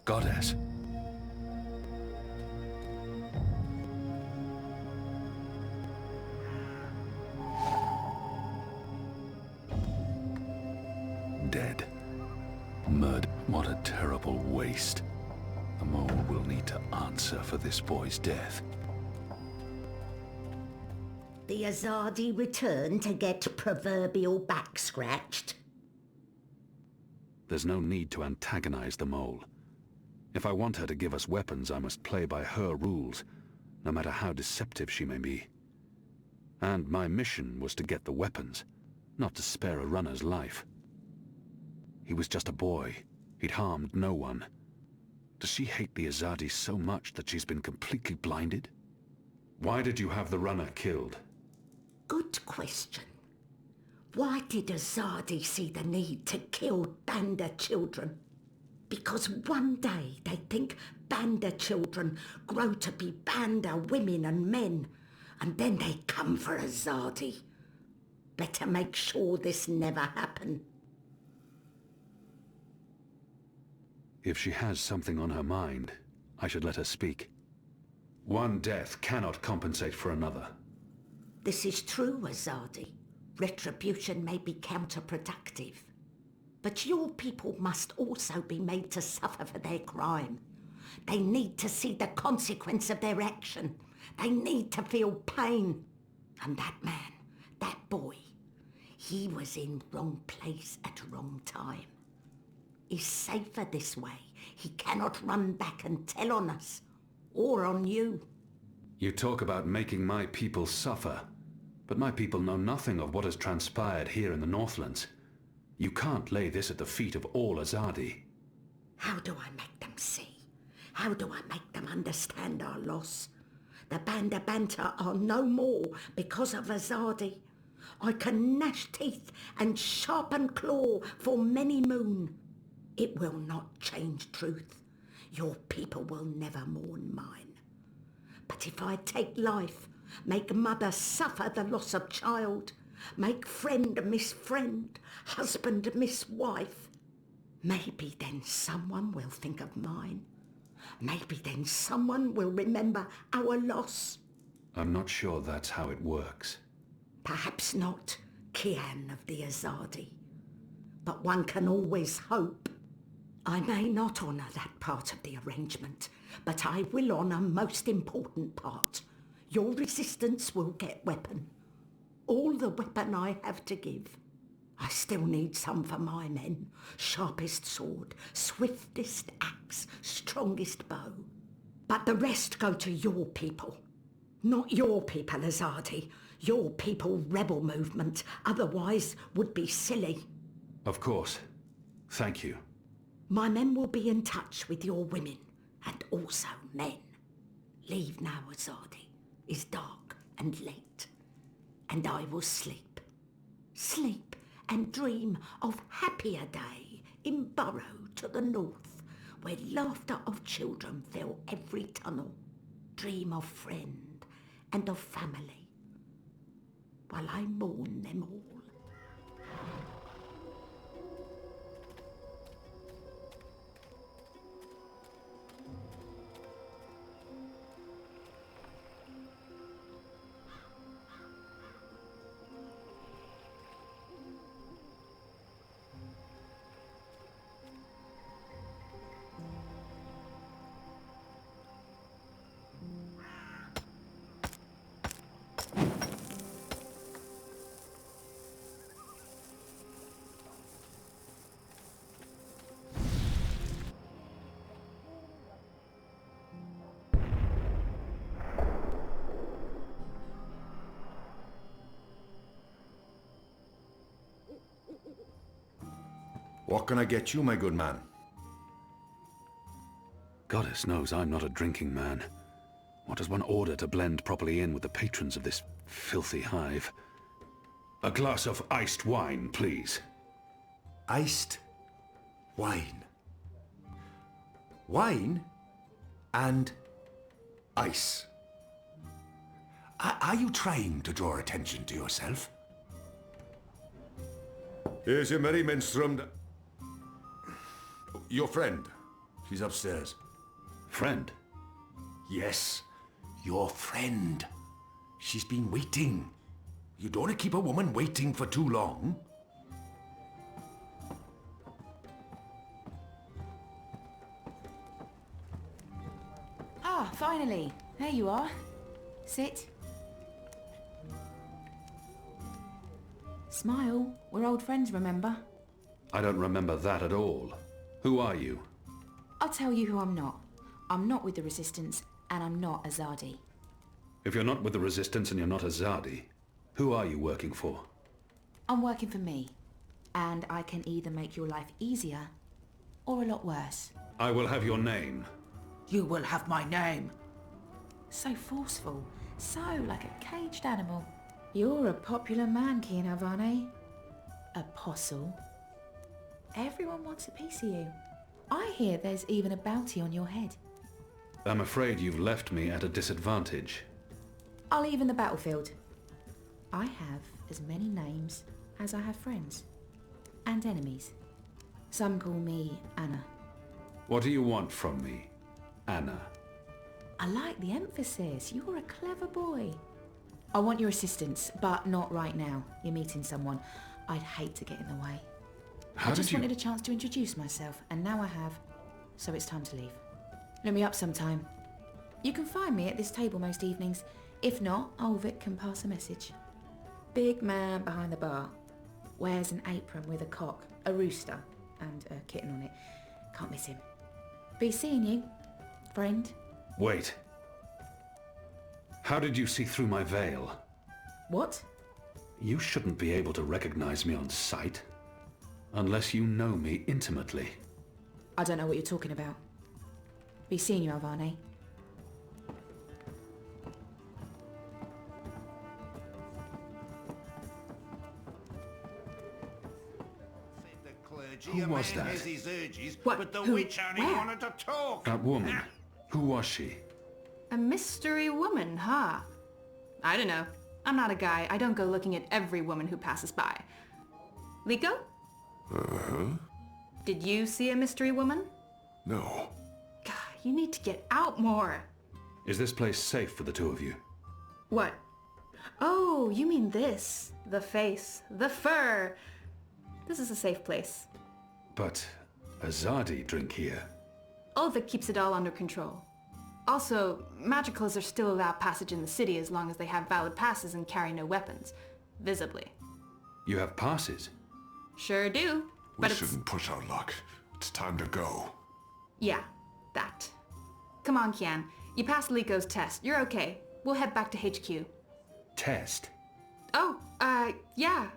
Goddess. Dead. Murder. What a terrible waste. The mole will need to answer for this boy's death. The Azadi return to get proverbial back scratched. There's no need to antagonize the mole. If I want her to give us weapons, I must play by her rules, no matter how deceptive she may be. And my mission was to get the weapons, not to spare a runner's life. He was just a boy. He'd harmed no one. Does she hate the Azadi so much that she's been completely blinded? Why did you have the runner killed? Good question. Why did Azadi see the need to kill Banda children? Because one day they think Banda children grow to be Banda women and men, and then they come for Azadi. Better make sure this never happen. If she has something on her mind, I should let her speak. One death cannot compensate for another. This is true, Azadi. Retribution may be counterproductive. But your people must also be made to suffer for their crime. They need to see the consequence of their action. They need to feel pain. And that man, that boy, he was in wrong place at wrong time. He's safer this way. He cannot run back and tell on us, or on you. You talk about making my people suffer, but my people know nothing of what has transpired here in the Northlands. You can't lay this at the feet of all Azadi. How do I make them see? How do I make them understand our loss? The Banda Banta are no more because of Azadi. I can gnash teeth and sharpen claw for many moon. It will not change truth. Your people will never mourn mine. But if I take life, make mother suffer the loss of child, make friend miss friend, husband miss wife, maybe then someone will think of mine. Maybe then someone will remember our loss. I'm not sure that's how it works. Perhaps not, Kian of the Azadi. But one can always hope. I may not honour that part of the arrangement, but I will honour most important part. Your resistance will get weapon. All the weapon I have to give. I still need some for my men. Sharpest sword, swiftest axe, strongest bow. But the rest go to your people. Not your people, Azadi. Your people rebel movement, otherwise would be silly. Of course. Thank you. My men will be in touch with your women, and also men. Leave now, Azadi. It's dark and late, and I will sleep. Sleep and dream of happier day in Burrow to the north, where laughter of children fill every tunnel. Dream of friend and of family, while I mourn them all. What can I get you, my good man? Goddess knows I'm not a drinking man. What does one order to blend properly in with the patrons of this filthy hive? A glass of iced wine, please. Iced wine. Wine and ice. Are you trying to draw attention to yourself? Here's your merry minstrel. Your friend. She's upstairs. Friend? Yes, your friend. She's been waiting. You don't want to keep a woman waiting for too long. Ah, finally. There you are. Sit. Smile. We're old friends, remember? I don't remember that at all. Who are you? I'll tell you who I'm not. I'm not with the Resistance, and I'm not Azadi. If you're not with the Resistance and you're not Azadi, who are you working for? I'm working for me, and I can either make your life easier or a lot worse. I will have your name. You will have my name. So forceful, so like a caged animal. You're a popular man, Kian Alvane. Apostle. Everyone wants a piece of you. I hear there's even a bounty on your head. I'm afraid you've left me at a disadvantage. I'll even the battlefield. I have as many names as I have friends. And enemies. Some call me Anna. What do you want from me, Anna? I like the emphasis. You're a clever boy. I want your assistance, but not right now. You're meeting someone. I'd hate to get in the way. I just wanted a chance to introduce myself, and now I have, so it's time to leave. Look me up sometime. You can find me at this table most evenings. If not, Ulvik can pass a message. Big man behind the bar. Wears an apron with a cock, a rooster, and a kitten on it. Can't miss him. Be seeing you, friend. Wait. How did you see through my veil? What? You shouldn't be able to recognize me on sight. Unless you know me intimately. I don't know what you're talking about. Be seeing you, Alvane. Who was that? What? But the Who? witch only Where? wanted to talk. That woman. Who was she? A mystery woman, huh? I don't know. I'm not a guy. I don't go looking at every woman who passes by. Liko? Uh-huh. Did you see a mystery woman? No. God, you need to get out more. Is this place safe for the two of you? What? Oh, you mean this. The face. The fur. This is a safe place. But Azadi drink here. Ulvik keeps it all under control. Also, magicals are still allowed passage in the city as long as they have valid passes and carry no weapons. Visibly. You have passes? Sure do. We shouldn't push our luck. It's time to go. Yeah, that. Come on, Kian. You passed Liko's test. You're okay. We'll head back to HQ. Test? Oh, yeah.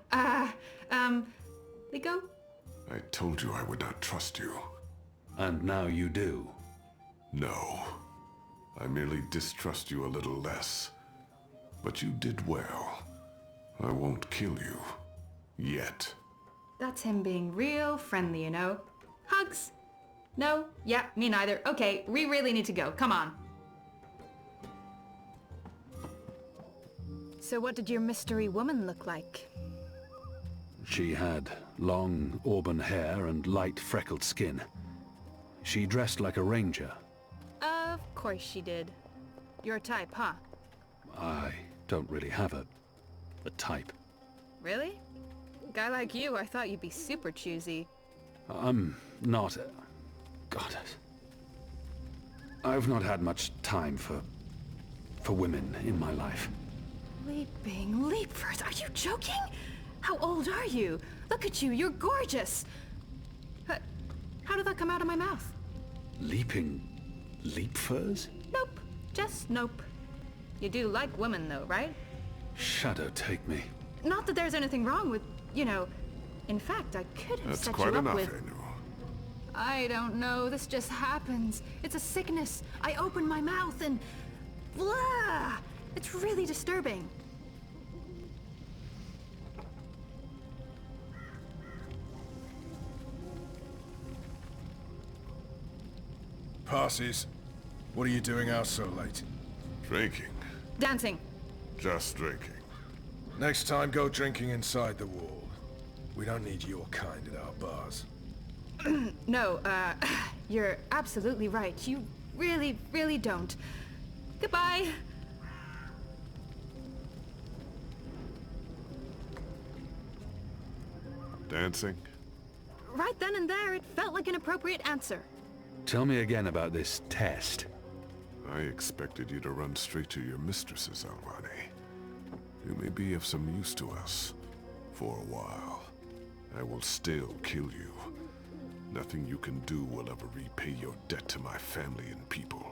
Liko? I told you I would not trust you. And now you do? No. I merely distrust you a little less. But you did well. I won't kill you. Yet. That's him being real friendly, you know. Hugs? No? Yeah, me neither. Okay, we really need to go. Come on. So what did your mystery woman look like? She had long auburn hair and light freckled skin. She dressed like a ranger. Of course she did. Your type, huh? I don't really have a type. Really? A guy like you, I thought you'd be super choosy. I'm not... God. I've not had much time for women in my life. Leaping leapers, are you joking? How old are you? Look at you, you're gorgeous! How did that come out of my mouth? Leaping leapfurs? Nope, just nope. You do like women though, right? Shadow take me. Not that there's anything wrong with, you know, In fact, I could have That's set quite you up enough, with... Anu. I don't know, this just happens. It's a sickness. I open my mouth and... blah! It's really disturbing. Passes. What are you doing out so late? Drinking. Dancing. Just drinking. Next time, go drinking inside the wall. We don't need your kind at our bars. No, you're absolutely right. You really, really don't. Goodbye. Dancing? Right then and there, it felt like an appropriate answer. Tell me again about this test. I expected you to run straight to your mistresses, Alvani. You may be of some use to us. For a while. I will still kill you. Nothing you can do will ever repay your debt to my family and people.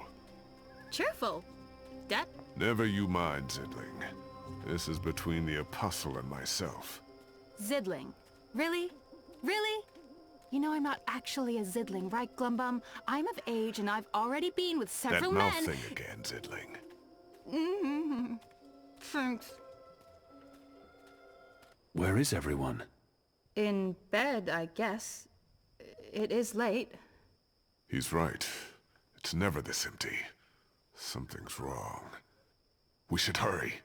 Cheerful. Debt? Never you mind, Zidling. This is between the Apostle and myself. Zidling. Really? Really? You know I'm not actually a Zidling, right, Glumbum? I'm of age and I've already been with several men— That mouth thing again, Zidling. Mm-hmm. Thanks. Where is everyone? In bed, I guess. It is late. He's right. It's never this empty. Something's wrong. We should hurry.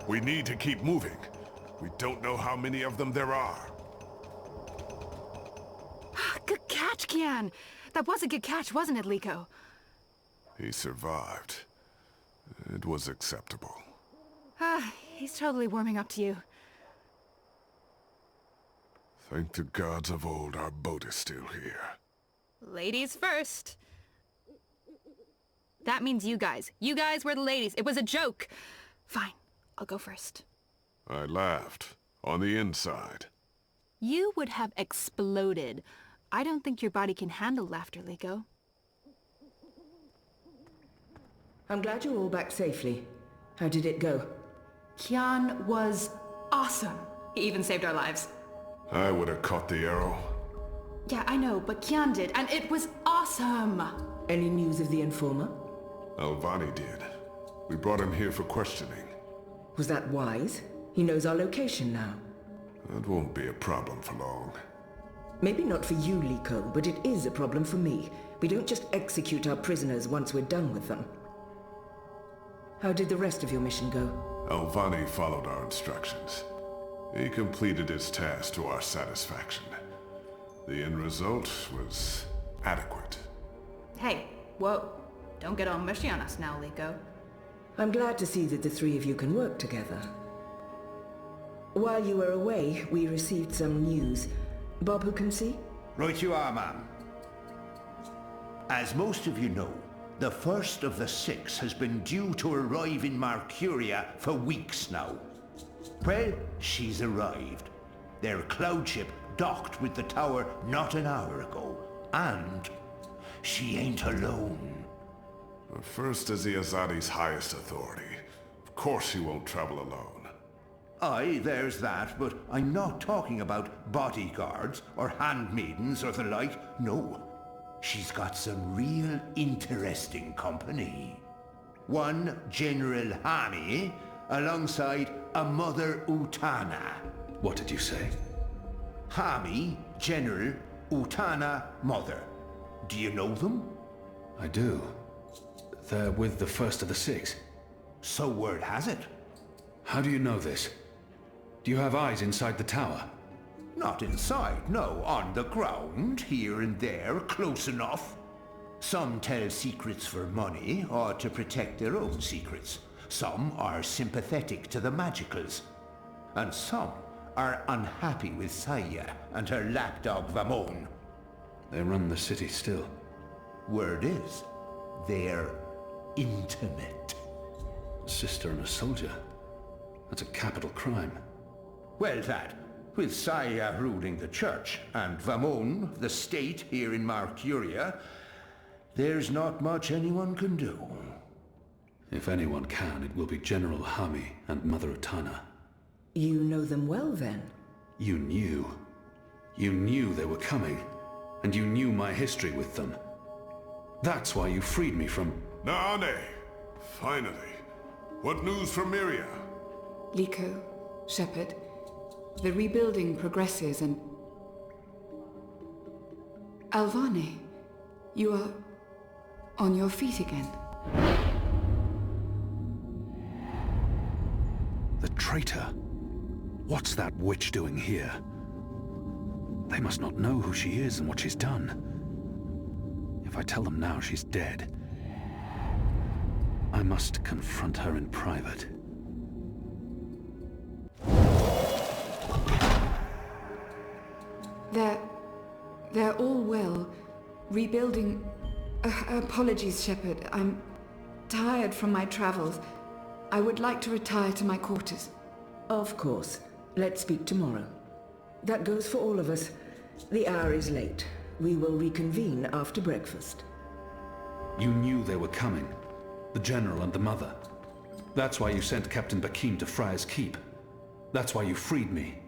We need to keep moving. We don't know how many of them there are. Good catch, Kian! That was a good catch, wasn't it, Liko? He survived. It was acceptable. He's totally warming up to you. Thank the gods of old our boat is still here. Ladies first. That means you guys. You guys were the ladies. It was a joke. Fine. I'll go first. I laughed. On the inside. You would have exploded. I don't think your body can handle laughter, Liko. I'm glad you're all back safely. How did it go? Kian was awesome. He even saved our lives. I would have caught the arrow. Yeah, I know, but Kian did, and it was awesome! Any news of the informer? Alvani did. We brought him here for questioning. Was that wise? He knows our location now. That won't be a problem for long. Maybe not for you, Liko, but it is a problem for me. We don't just execute our prisoners once we're done with them. How did the rest of your mission go? Alvani followed our instructions. He completed his task to our satisfaction. The end result was adequate. Hey, whoa. Don't get all mushy on us now, Liko. I'm glad to see that the three of you can work together. While you were away, we received some news. Bob who can see? Right you are, ma'am. As most of you know, the first of the 6 has been due to arrive in Mercuria for weeks now. Well, she's arrived. Their cloud ship docked with the tower not an hour ago. And she ain't alone. First is the Azadi's highest authority. Of course she won't travel alone. Aye, there's that, but I'm not talking about bodyguards or handmaidens or the like. No. She's got some real interesting company. One General Hani, alongside a Mother Utana. What did you say? Hami, General, Utana, Mother. Do you know them? I do. They're with the first of the 6. So word has it. How do you know this? Do you have eyes inside the tower? Not inside, no. On the ground, here and there, close enough. Some tell secrets for money or to protect their own secrets. Some are sympathetic to the magicals. And some are unhappy with Saya and her lapdog Vamon. They run the city still. Word is, they're intimate. A sister and a soldier? That's a capital crime. Well, that, with Saya ruling the church and Vamon, the state here in Marcuria, there's not much anyone can do. If anyone can, it will be General Hami and Mother Utana. You know them well, then? You knew. You knew they were coming. And you knew my history with them. That's why you freed me from... Naane! Finally. What news from Myria? Liko, Shepard, the rebuilding progresses and... Alvane, you are on your feet again. The traitor? What's that witch doing here? They must not know who she is and what she's done. If I tell them now she's dead, I must confront her in private. They're all well. Rebuilding... apologies, Shepard. I'm tired from my travels. I would like to retire to my quarters. Of course. Let's speak tomorrow. That goes for all of us. The hour is late. We will reconvene after breakfast. You knew they were coming. The General and the Mother. That's why you sent Captain Bakim to Friar's Keep. That's why you freed me.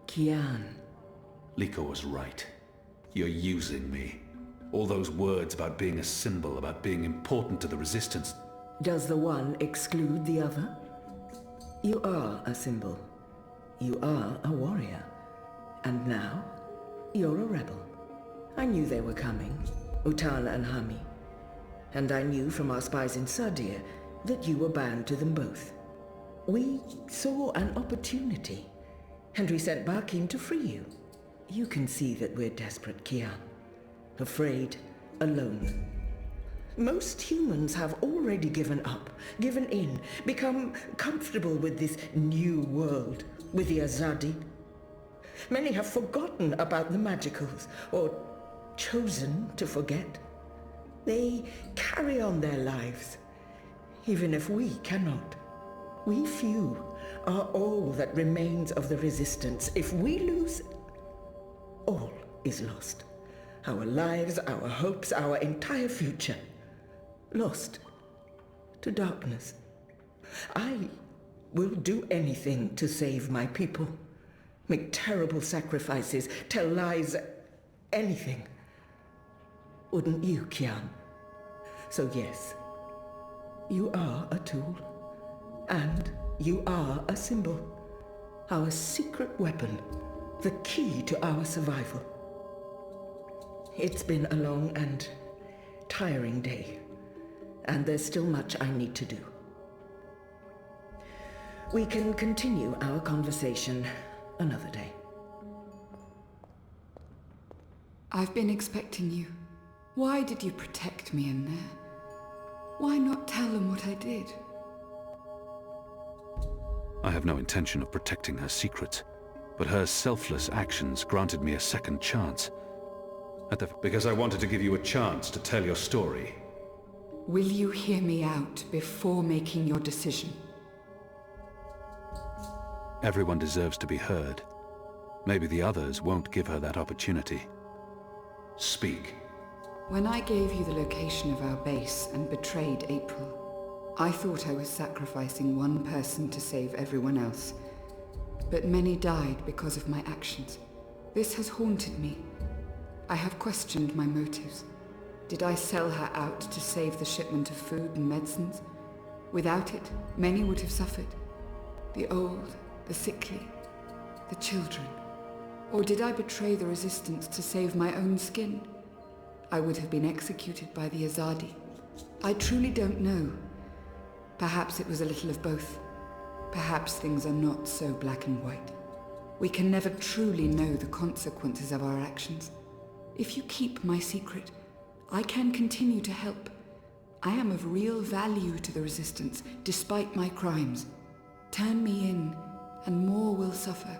Kian. Liko was right. You're using me. All those words about being a symbol, about being important to the Resistance. Does the one exclude the other? You are a symbol. You are a warrior. And now, you're a rebel. I knew they were coming, Utana and Hami. And I knew from our spies in Sardir that you were bound to them both. We saw an opportunity, and we sent Bakim to free you. You can see that we're desperate, Kian. Afraid, alone. Most humans have already given up, given in, become comfortable with this new world, with the Azadi. Many have forgotten about the magicals, or chosen to forget. They carry on their lives, even if we cannot. We few are all that remains of the Resistance. If we lose, all is lost. Our lives, our hopes, our entire future. Lost to darkness. I will do anything to save my people. Make terrible sacrifices, tell lies, anything. Wouldn't you, Kian? So yes, you are a tool. And you are a symbol. Our secret weapon. The key to our survival. It's been a long and tiring day. And there's still much I need to do. We can continue our conversation another day. I've been expecting you. Why did you protect me in there? Why not tell them what I did? I have no intention of protecting her secrets, but her selfless actions granted me a second chance. Because I wanted to give you a chance to tell your story. Will you hear me out before making your decision? Everyone deserves to be heard. Maybe the others won't give her that opportunity. Speak. When I gave you the location of our base and betrayed April, I thought I was sacrificing one person to save everyone else. But many died because of my actions. This has haunted me. I have questioned my motives. Did I sell her out to save the shipment of food and medicines? Without it, many would have suffered. The old, the sickly, the children. Or did I betray the Resistance to save my own skin? I would have been executed by the Azadi. I truly don't know. Perhaps it was a little of both. Perhaps things are not so black and white. We can never truly know the consequences of our actions. If you keep my secret, I can continue to help. I am of real value to the Resistance, despite my crimes. Turn me in, and more will suffer.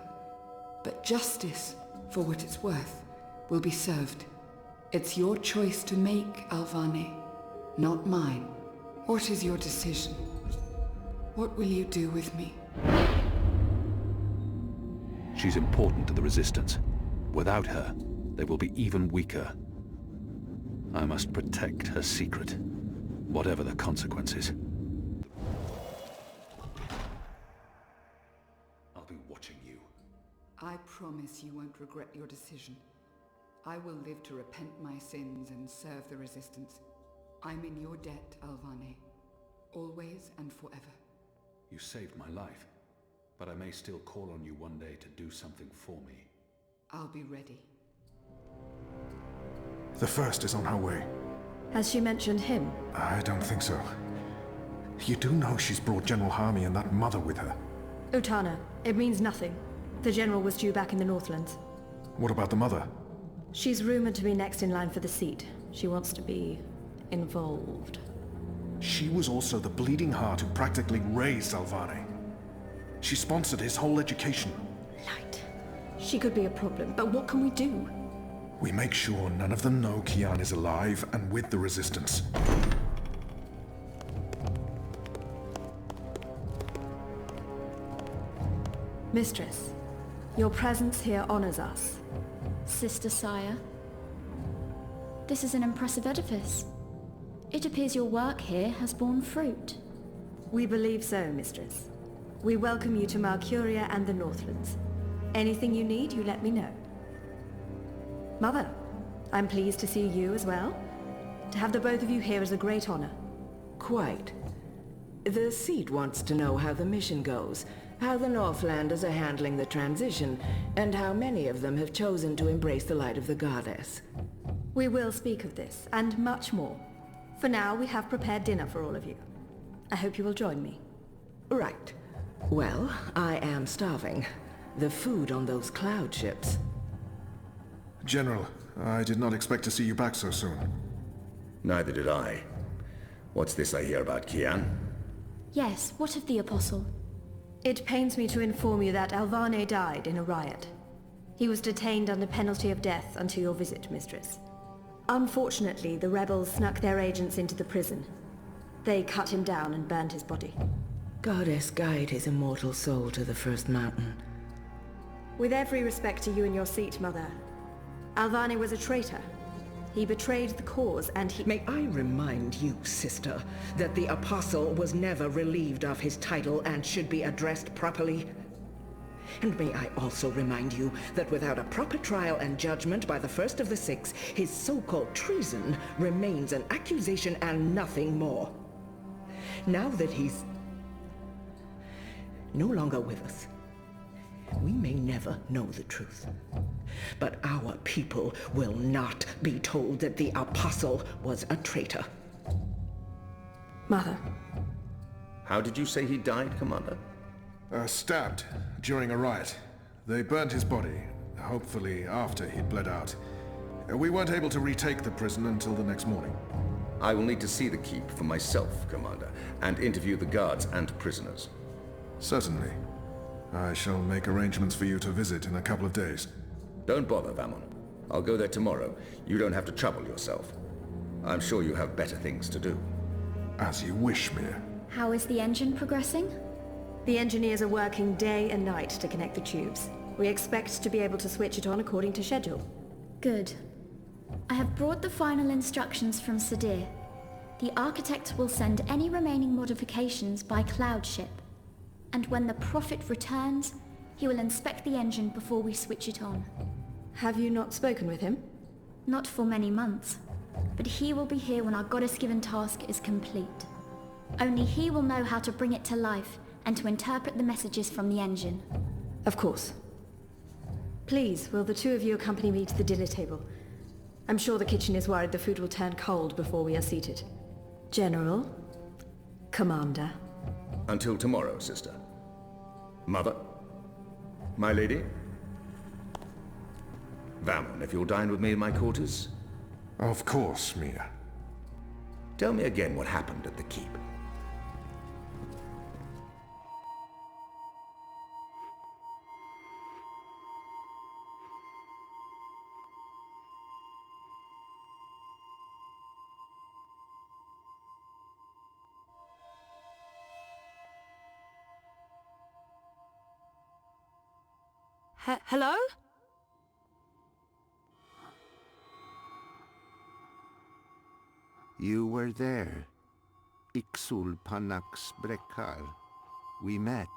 But justice, for what it's worth, will be served. It's your choice to make, Alvane, not mine. What is your decision? What will you do with me? She's important to the Resistance. Without her, they will be even weaker. I must protect her secret, whatever the consequences. I'll be watching you. I promise you won't regret your decision. I will live to repent my sins and serve the Resistance. I'm in your debt, Alvane. Always and forever. You saved my life, but I may still call on you one day to do something for me. I'll be ready. The first is on her way. Has she mentioned him? I don't think so. You do know she's brought General Harmy and that mother with her. Utana, it means nothing. The General was due back in the Northlands. What about the mother? She's rumored to be next in line for the seat. She wants to be involved. She was also the bleeding heart who practically raised Alvane. She sponsored his whole education. Light. She could be a problem, but what can we do? We make sure none of them know Kian is alive and with the Resistance. Mistress, your presence here honors us. Sister Sire, this is an impressive edifice. It appears your work here has borne fruit. We believe so, Mistress. We welcome you to Malcuria and the Northlands. Anything you need, you let me know. Mother, I'm pleased to see you as well. To have the both of you here is a great honor. Quite. The seat wants to know how the mission goes, how the Northlanders are handling the transition, and how many of them have chosen to embrace the light of the goddess. We will speak of this, and much more. For now, we have prepared dinner for all of you. I hope you will join me. Right. Well, I am starving. The food on those cloud ships. General, I did not expect to see you back so soon. Neither did I. What's this I hear about Kian? Yes, what of the Apostle? It pains me to inform you that Alvane died in a riot. He was detained under penalty of death until your visit, Mistress. Unfortunately, the rebels snuck their agents into the prison. They cut him down and burned his body. Goddess, guide his immortal soul to the first mountain. With every respect to you and your seat, Mother, Alvane was a traitor. He betrayed the cause and he— May I remind you, sister, that the Apostle was never relieved of his title and should be addressed properly? And may I also remind you that without a proper trial and judgment by the first of the six, his so-called treason remains an accusation and nothing more. Now that he's no longer with us, we may never know the truth. But our people will not be told that the Apostle was a traitor. Mother. How did you say he died, Commander? Stabbed during a riot. They burned his body, hopefully after he'd bled out. We weren't able to retake the prison until the next morning. I will need to see the keep for myself, Commander, and interview the guards and prisoners. Certainly. I shall make arrangements for you to visit in a couple of days. Don't bother, Vamon. I'll go there tomorrow. You don't have to trouble yourself. I'm sure you have better things to do. As you wish, Mir. How is the engine progressing? The engineers are working day and night to connect the tubes. We expect to be able to switch it on according to schedule. Good. I have brought the final instructions from Sadir. The architect will send any remaining modifications by cloud ship. And when the Prophet returns, he will inspect the engine before we switch it on. Have you not spoken with him? Not for many months, but he will be here when our goddess-given task is complete. Only he will know how to bring it to life and to interpret the messages from the engine. Of course. Please, will the two of you accompany me to the dinner table? I'm sure the kitchen is worried the food will turn cold before we are seated. General, Commander. Until tomorrow, sister. Mother? My lady? Vamon, if you'll dine with me in my quarters? Of course, Mir. Tell me again what happened at the keep. Hello? You were there. Ixul Panax Brekar. We met.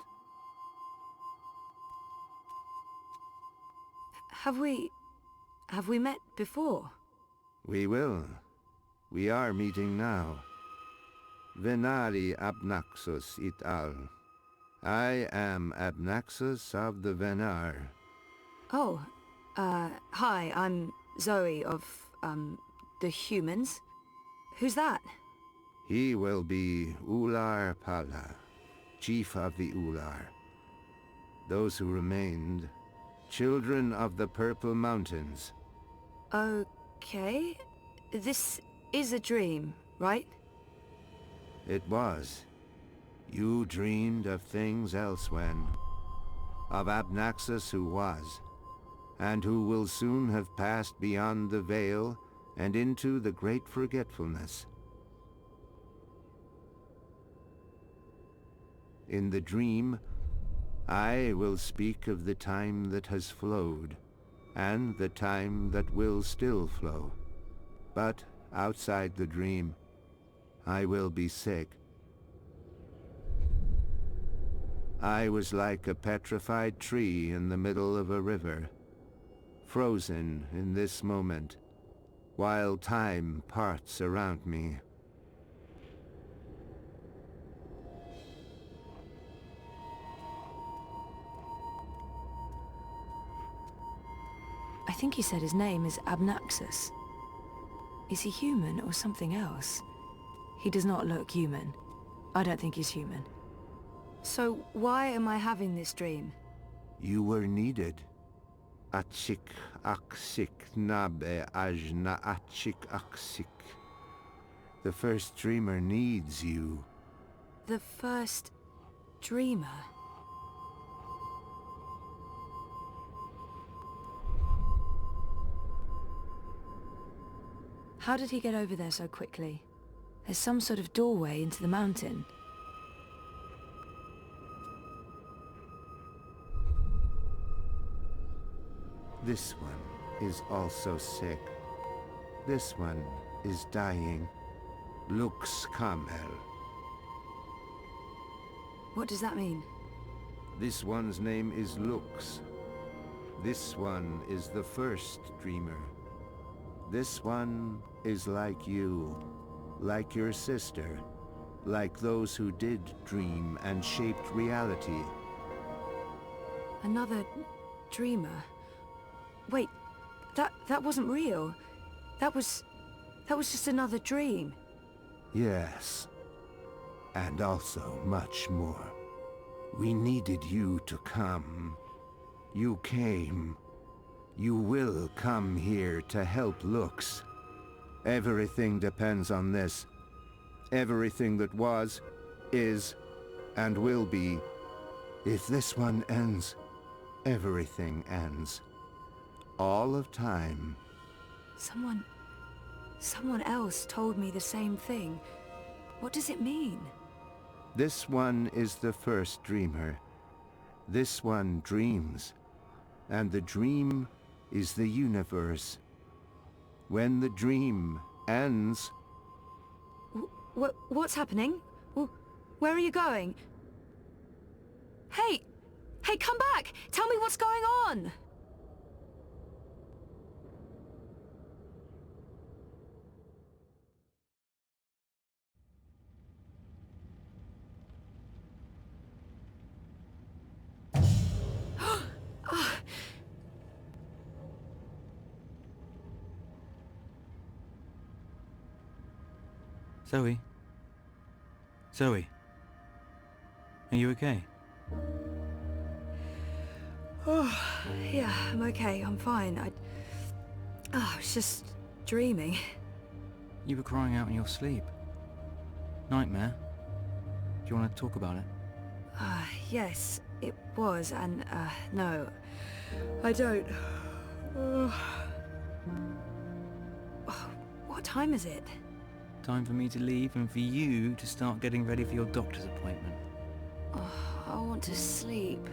Have we met before? We will. We are meeting now. Venari Abnaxus it al. I am Abnaxus of the Venar. Oh, hi, I'm Zoe of, the humans. Who's that? He will be Ular Pala, chief of the Ular. Those who remained, children of the Purple Mountains. Okay. This is a dream, right? It was. You dreamed of things elsewhere. Of Abnaxus who was, and who will soon have passed beyond the veil and into the great forgetfulness. In the dream, I will speak of the time that has flowed, and the time that will still flow. But outside the dream, I will be sick. I was like a petrified tree in the middle of a river, frozen in this moment, while time parts around me. I think he said his name is Abnaxus. Is he human or something else? He does not look human. I don't think he's human. So why am I having this dream? You were needed. Achik aksik nabe ajna achik aksik. The first dreamer needs you. The first dreamer? How did he get over there so quickly? There's some sort of doorway into the mountain. This one is also sick. This one is dying. Lux Kamel. What does that mean? This one's name is Lux. This one is the first dreamer. This one is like you, like your sister, like those who did dream and shaped reality. Another dreamer? Wait, that wasn't real. That was just another dream. Yes. And also much more. We needed you to come. You came. You will come here to help Lux. Everything depends on this. Everything that was, is, and will be. If this one ends, everything ends. All of time. Someone else told me the same thing. What does it mean? This one is the first dreamer. This one dreams. And the dream is the universe. When the dream ends... What's happening? Where are you going? Hey, come back! Tell me what's going on! Zoe? Zoe? Are you okay? Oh, yeah, I'm okay. I'm fine. I was just dreaming. You were crying out in your sleep. Nightmare? Do you want to talk about it? Yes, it was, and, no, I don't. What time is it? Time for me to leave and for you to start getting ready for your doctor's appointment. I want to sleep.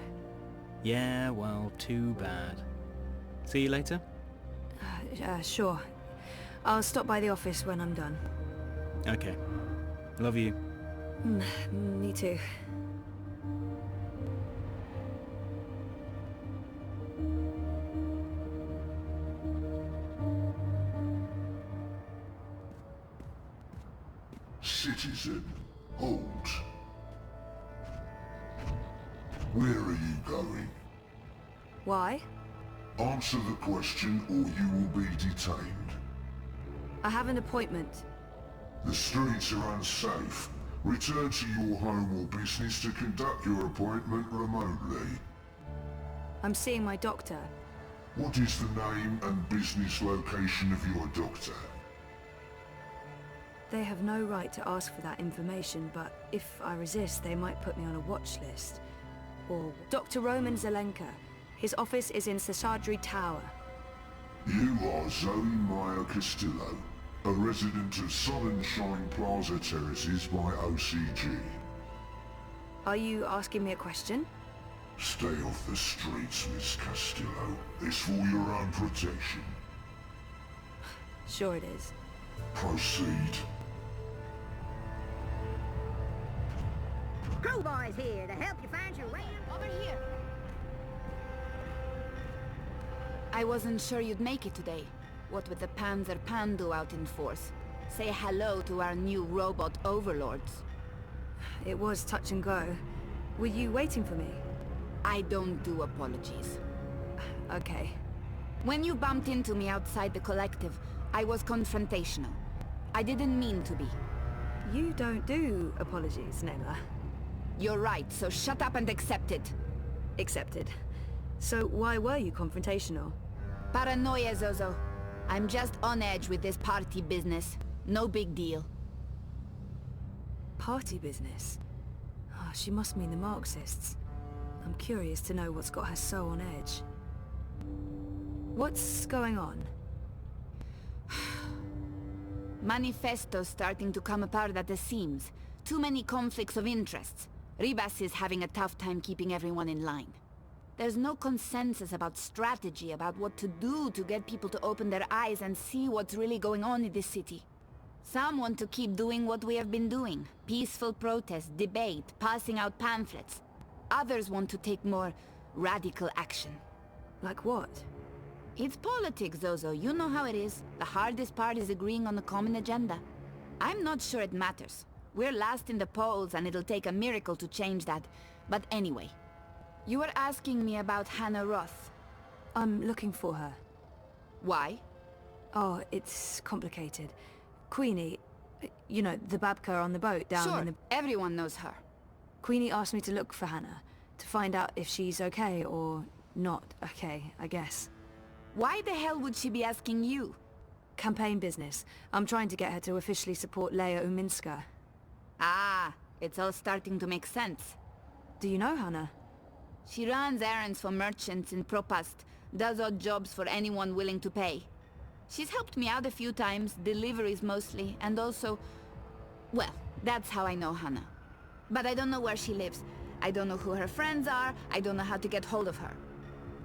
Yeah, well, too bad. See you later? Sure. I'll stop by the office when I'm done. Okay. Love you. Me too. Citizen, hold. Where are you going? Why? Answer the question or you will be detained. I have an appointment. The streets are unsafe. Return to your home or business to conduct your appointment remotely. I'm seeing my doctor. What is the name and business location of your doctor? They have no right to ask for that information, but if I resist, they might put me on a watch list. Or Dr. Roman Zelenka. His office is in Seshadri Tower. You are Zoe Meyer Castillo, a resident of Sunshine Plaza Terraces by OCG. Are you asking me a question? Stay off the streets, Miss Castillo. It's for your own protection. Sure it is. Proceed. Crowbar's here to help you find your way over here. I wasn't sure you'd make it today. What with the Panzer Pandu out in force. Say hello to our new robot overlords. It was touch and go. Were you waiting for me? I don't do apologies. Okay. When you bumped into me outside the collective, I was confrontational. I didn't mean to be. You don't do apologies, Nela. You're right, so shut up and accept it. Accepted. So why were you confrontational? Paranoia, Zozo. I'm just on edge with this party business. No big deal. Party business? Oh, she must mean the Marxists. I'm curious to know what's got her so on edge. What's going on? Manifesto's starting to come apart at the seams. Too many conflicts of interests. Ribas is having a tough time keeping everyone in line. There's no consensus about strategy, about what to do to get people to open their eyes and see what's really going on in this city. Some want to keep doing what we have been doing. Peaceful protest, debate, passing out pamphlets. Others want to take more radical action. Like what? It's politics, Zozo. You know how it is. The hardest part is agreeing on a common agenda. I'm not sure it matters. We're last in the polls and it'll take a miracle to change that. But anyway, you were asking me about Hannah Roth. I'm looking for her. Why? Oh, it's complicated. Queenie, you know, the Babka on the boat down in the... Everyone knows her. Queenie asked me to look for Hannah, to find out if she's okay or not okay, I guess. Why the hell would she be asking you? Campaign business. I'm trying to get her to officially support Leia Uminska. Ah, it's all starting to make sense. Do you know Hannah? She runs errands for merchants in Propast, does odd jobs for anyone willing to pay. She's helped me out a few times, deliveries mostly, and also... Well, that's how I know Hannah. But I don't know where she lives. I don't know who her friends are. I don't know how to get hold of her.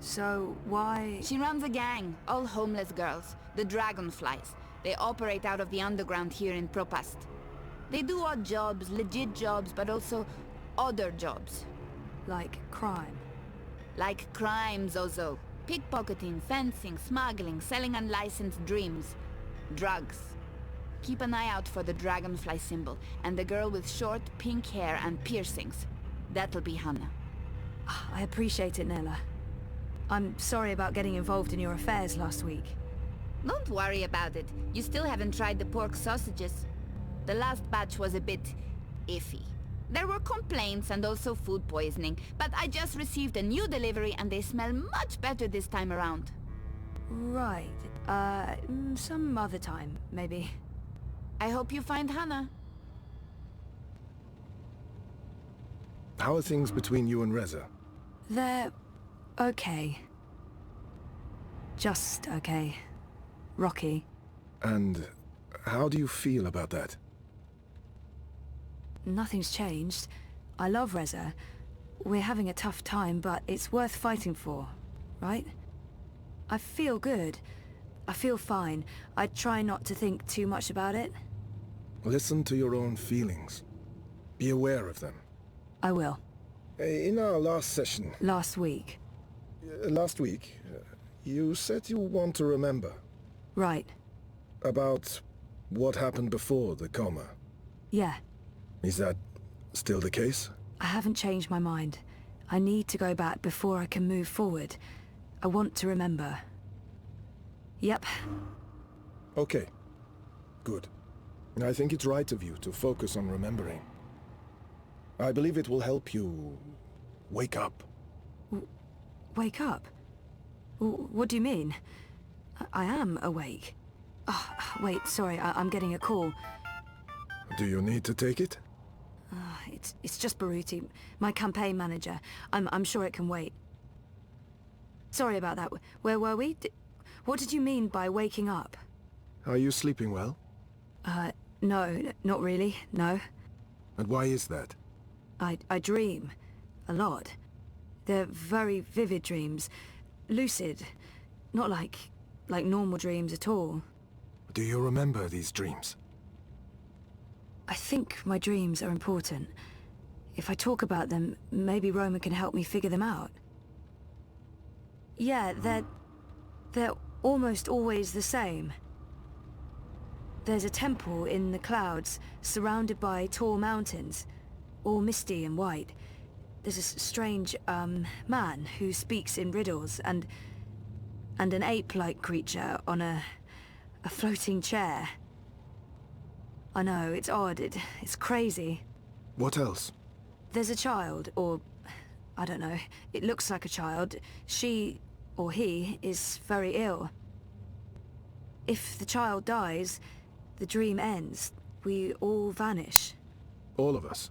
So, why... She runs a gang, all homeless girls, the Dragonflies. They operate out of the underground here in Propast. They do odd jobs, legit jobs, but also other jobs. Like crime? Like crime, Zozo. Pickpocketing, fencing, smuggling, selling unlicensed dreams. Drugs. Keep an eye out for the dragonfly symbol, and the girl with short, pink hair and piercings. That'll be Hannah. I appreciate it, Nella. I'm sorry about getting involved in your affairs last week. Don't worry about it. You still haven't tried the pork sausages. The last batch was a bit iffy. There were complaints and also food poisoning, but I just received a new delivery and they smell much better this time around. Right. Some other time, maybe. I hope you find Hannah. How are things between you and Reza? They're... okay. Just okay. Rocky. And how do you feel about that? Nothing's changed. I love Reza, we're having a tough time, but it's worth fighting for, right? I feel good. I feel fine. I try not to think too much about it. Listen to your own feelings. Be aware of them. I will. In our last session... Last week. Last week, you said you want to remember. Right. About what happened before the coma. Yeah. Is that still the case? I haven't changed my mind. I need to go back before I can move forward. I want to remember. Yep. Okay. Good. I think it's right of you to focus on remembering. I believe it will help you wake up. Wake up? What do you mean? I am awake. Oh, wait, sorry, I'm getting a call. Do you need to take it? It's just Baruti, my campaign manager. I'm sure it can wait. Sorry about that. Where were we? What did you mean by waking up? Are you sleeping well? No, not really, no. And why is that? I dream. A lot. They're very vivid dreams. Lucid. Not like normal dreams at all. Do you remember these dreams? I think my dreams are important. If I talk about them, maybe Roman can help me figure them out. Yeah, they're almost always the same. There's a temple in the clouds, surrounded by tall mountains, all misty and white. There's a strange, man who speaks in riddles, and an ape-like creature on a floating chair. I know, it's odd, it's crazy. What else? There's a child, or... I don't know. It looks like a child. She, or he, is very ill. If the child dies, the dream ends. We all vanish. All of us?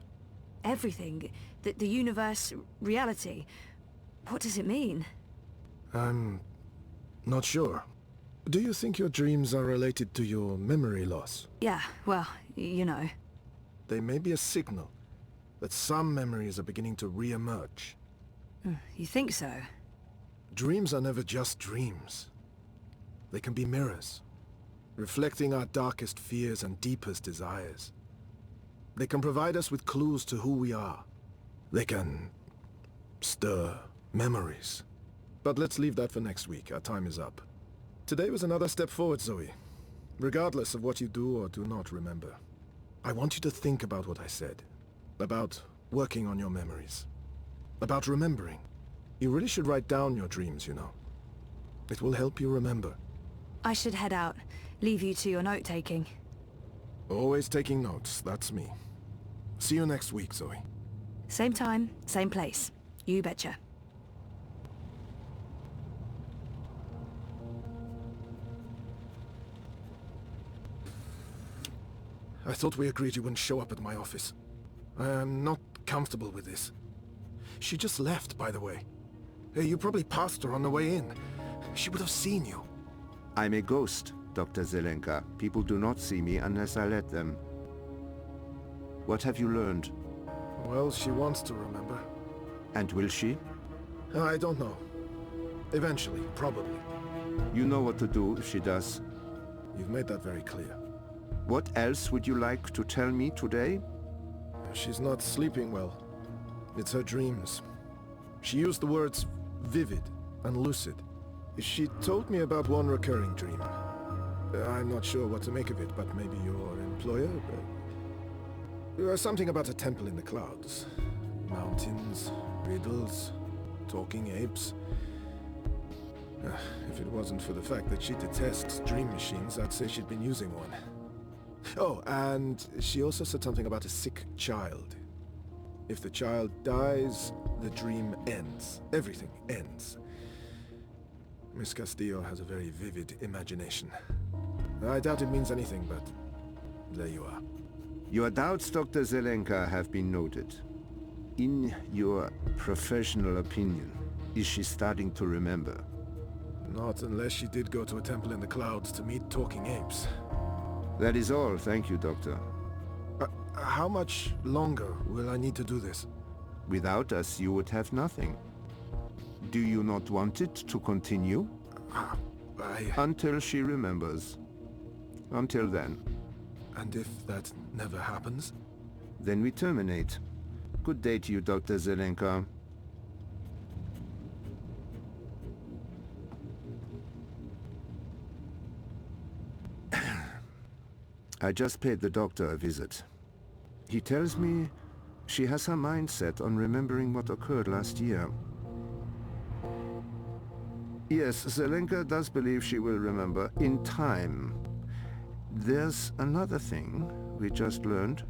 Everything. The universe, reality. What does it mean? I'm not sure. Do you think your dreams are related to your memory loss? Yeah, well, you know. They may be a signal that some memories are beginning to re-emerge. You think so? Dreams are never just dreams. They can be mirrors, reflecting our darkest fears and deepest desires. They can provide us with clues to who we are. They can stir memories. But let's leave that for next week. Our time is up. Today was another step forward, Zoe. Regardless of what you do or do not remember. I want you to think about what I said. About working on your memories. About remembering. You really should write down your dreams, you know. It will help you remember. I should head out. Leave you to your note-taking. Always taking notes, that's me. See you next week, Zoe. Same time, same place. You betcha. I thought we agreed you wouldn't show up at my office. I am not comfortable with this. She just left, by the way. You probably passed her on the way in. She would have seen you. I'm a ghost, Dr. Zelenka. People do not see me unless I let them. What have you learned? Well, she wants to remember. And will she? I don't know. Eventually, probably. You know what to do if she does. You've made that very clear. What else would you like to tell me today? She's not sleeping well. It's her dreams. She used the words vivid and lucid. She told me about one recurring dream. I'm not sure what to make of it, but maybe your employer? Something about a temple in the clouds. Mountains, riddles, talking apes. If it wasn't for the fact that she detests dream machines, I'd say she'd been using one. Oh, and she also said something about a sick child. If the child dies, the dream ends. Everything ends. Miss Castillo has a very vivid imagination. I doubt it means anything, but there you are. Your doubts, Dr. Zelenka, have been noted. In your professional opinion, is she starting to remember? Not unless she did go to a temple in the clouds to meet talking apes. That is all, thank you, Doctor. How much longer will I need to do this? Without us, you would have nothing. Do you not want it to continue? Until she remembers. Until then. And if that never happens? Then we terminate. Good day to you, Dr. Zelenka. I just paid the doctor a visit. He tells me she has her mind set on remembering what occurred last year. Yes, Zelenka does believe she will remember in time. There's another thing we just learned.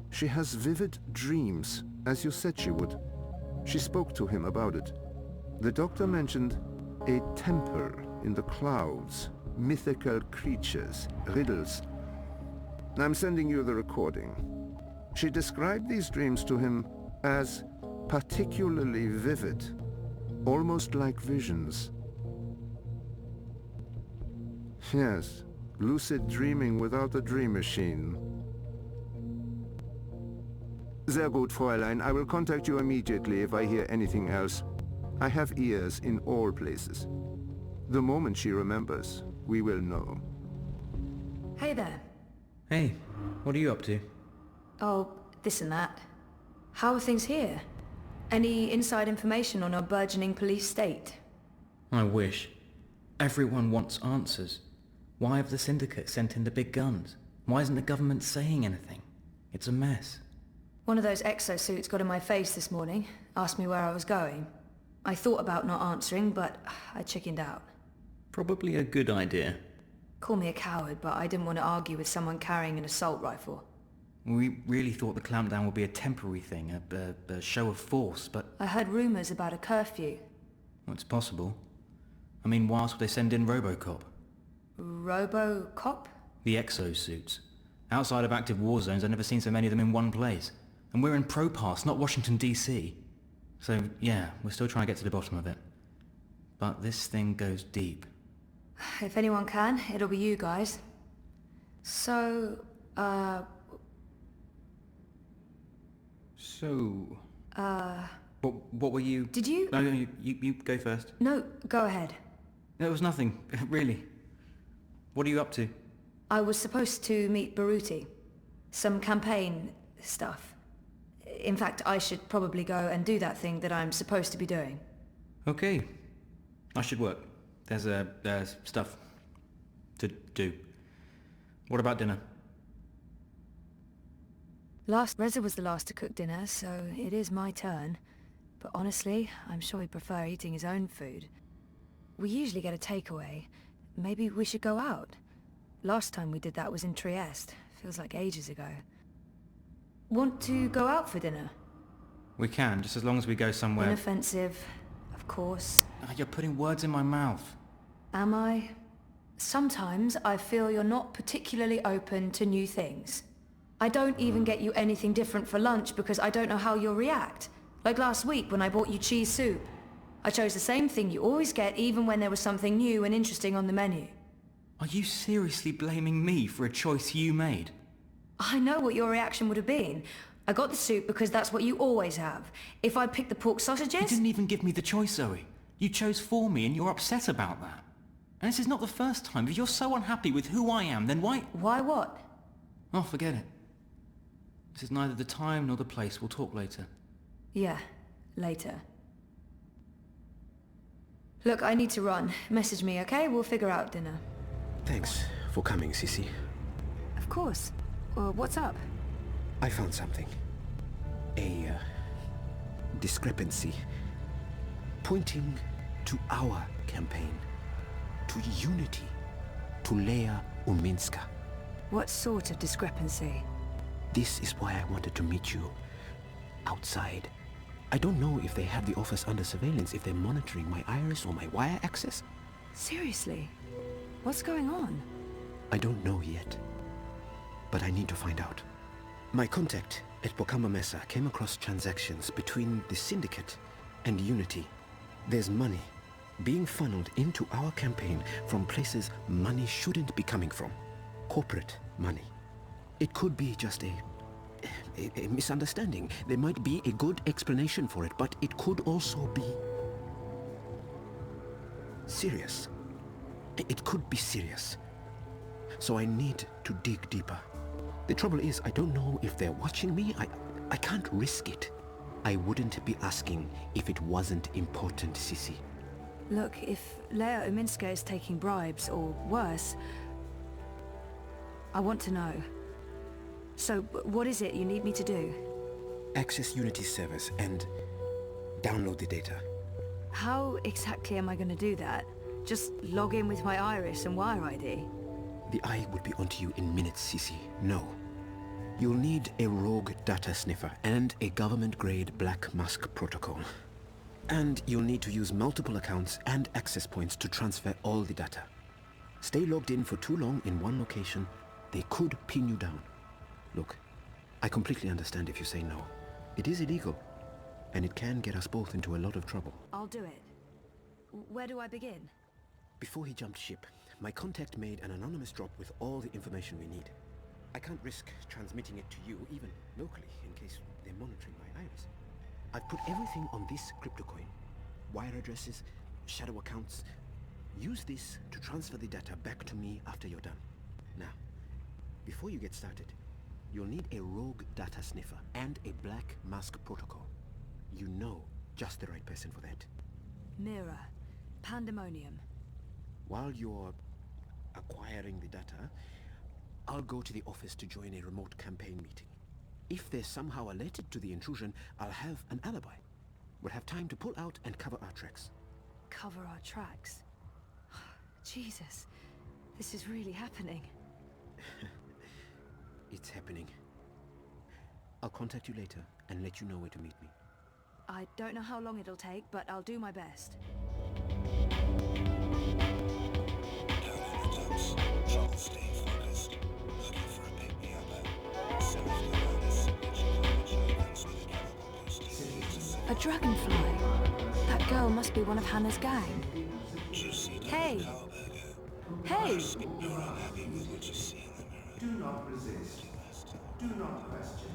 She has vivid dreams, as you said she would. She spoke to him about it. The doctor mentioned a temple in the clouds, mythical creatures, riddles. I'm sending you the recording. She described these dreams to him as particularly vivid, almost like visions. Yes, lucid dreaming without a dream machine. Sehr gut, Fräulein. I will contact you immediately if I hear anything else. I have ears in all places. The moment she remembers, we will know. Hey there. Hey, what are you up to? Oh, this and that. How are things here? Any inside information on our burgeoning police state? I wish. Everyone wants answers. Why have the syndicate sent in the big guns? Why isn't the government saying anything? It's a mess. One of those exosuits got in my face this morning, asked me where I was going. I thought about not answering, but I chickened out. Probably a good idea. Call me a coward, but I didn't want to argue with someone carrying an assault rifle. We really thought the clampdown would be a temporary thing, a show of force, but... I heard rumours about a curfew. Well, it's possible. I mean, why else would they send in Robocop? Robocop? The exosuits. Outside of active war zones, I've never seen so many of them in one place. And we're in Propass, not Washington, D.C. So, yeah, we're still trying to get to the bottom of it. But this thing goes deep. If anyone can, it'll be you guys. So, What were you... Did you... No, you go first. No, go ahead. There was nothing, really. What are you up to? I was supposed to meet Baruti. Some campaign stuff. In fact, I should probably go and do that thing that I'm supposed to be doing. Okay. I should work. There's stuff to do. What about dinner? Reza was the last to cook dinner, so it is my turn. But honestly, I'm sure he'd prefer eating his own food. We usually get a takeaway. Maybe we should go out. Last time we did that was in Trieste. Feels like ages ago. Want to go out for dinner? We can, just as long as we go somewhere... Inoffensive, of course. You're putting words in my mouth. Am I? Sometimes I feel you're not particularly open to new things. I don't even get you anything different for lunch because I don't know how you'll react. Like last week when I bought you cheese soup. I chose the same thing you always get even when there was something new and interesting on the menu. Are you seriously blaming me for a choice you made? I know what your reaction would have been. I got the soup because that's what you always have. If I'd picked the pork sausages... You didn't even give me the choice, Zoe. You chose for me and you're upset about that. And this is not the first time. If you're so unhappy with who I am, then why... Why what? Oh, forget it. This is neither the time nor the place. We'll talk later. Yeah, later. Look, I need to run. Message me, okay? We'll figure out dinner. Thanks for coming, Sissy. Of course. What's up? I found something. A discrepancy pointing to our campaign, to unity, to Leia Uminska. What sort of discrepancy? This is why I wanted to meet you outside. I don't know if they have the office under surveillance, if they're monitoring my iris or my wire access. Seriously? What's going on? I don't know yet, but I need to find out. My contact at Bokamba Mesa came across transactions between the Syndicate and Unity. There's money being funneled into our campaign from places money shouldn't be coming from. Corporate money. It could be just a a misunderstanding. There might be a good explanation for it, but it could also be serious. It could be serious. So I need to dig deeper. The trouble is, I don't know if they're watching me. I can't risk it. I wouldn't be asking if it wasn't important, Sissy. Look, if Leia Uminska is taking bribes, or worse, I want to know. So, what is it you need me to do? Access Unity's servers and download the data. How exactly am I going to do that? Just log in with my iris and wire ID? The eye would be onto you in minutes, Sissy. No. You'll need a rogue data sniffer and a government-grade black mask protocol. And you'll need to use multiple accounts and access points to transfer all the data. Stay logged in for too long in one location, they could pin you down. Look, I completely understand if you say no. It is illegal, and it can get us both into a lot of trouble. I'll do it. Where do I begin? Before he jumped ship, my contact made an anonymous drop with all the information we need. I can't risk transmitting it to you, even locally, in case they're monitoring my iris. I've put everything on this crypto coin. Wire addresses, shadow accounts. Use this to transfer the data back to me after you're done. Now, before you get started, you'll need a rogue data sniffer and a black mask protocol. You know just the right person for that. Mira. Pandemonium. While you're acquiring the data, I'll go to the office to join a remote campaign meeting. If they're somehow alerted to the intrusion, I'll have an alibi. We'll have time to pull out and cover our tracks. Cover our tracks? Jesus, this is really happening. It's happening. I'll contact you later and let you know where to meet me. I don't know how long it'll take, but I'll do my best. Stay focused. Looking for a pick-me-up. A dragonfly? That girl must be one of Hannah's gang. Hey! Hey! You're unhappy with what you see in the mirror. Do not resist. Do not question.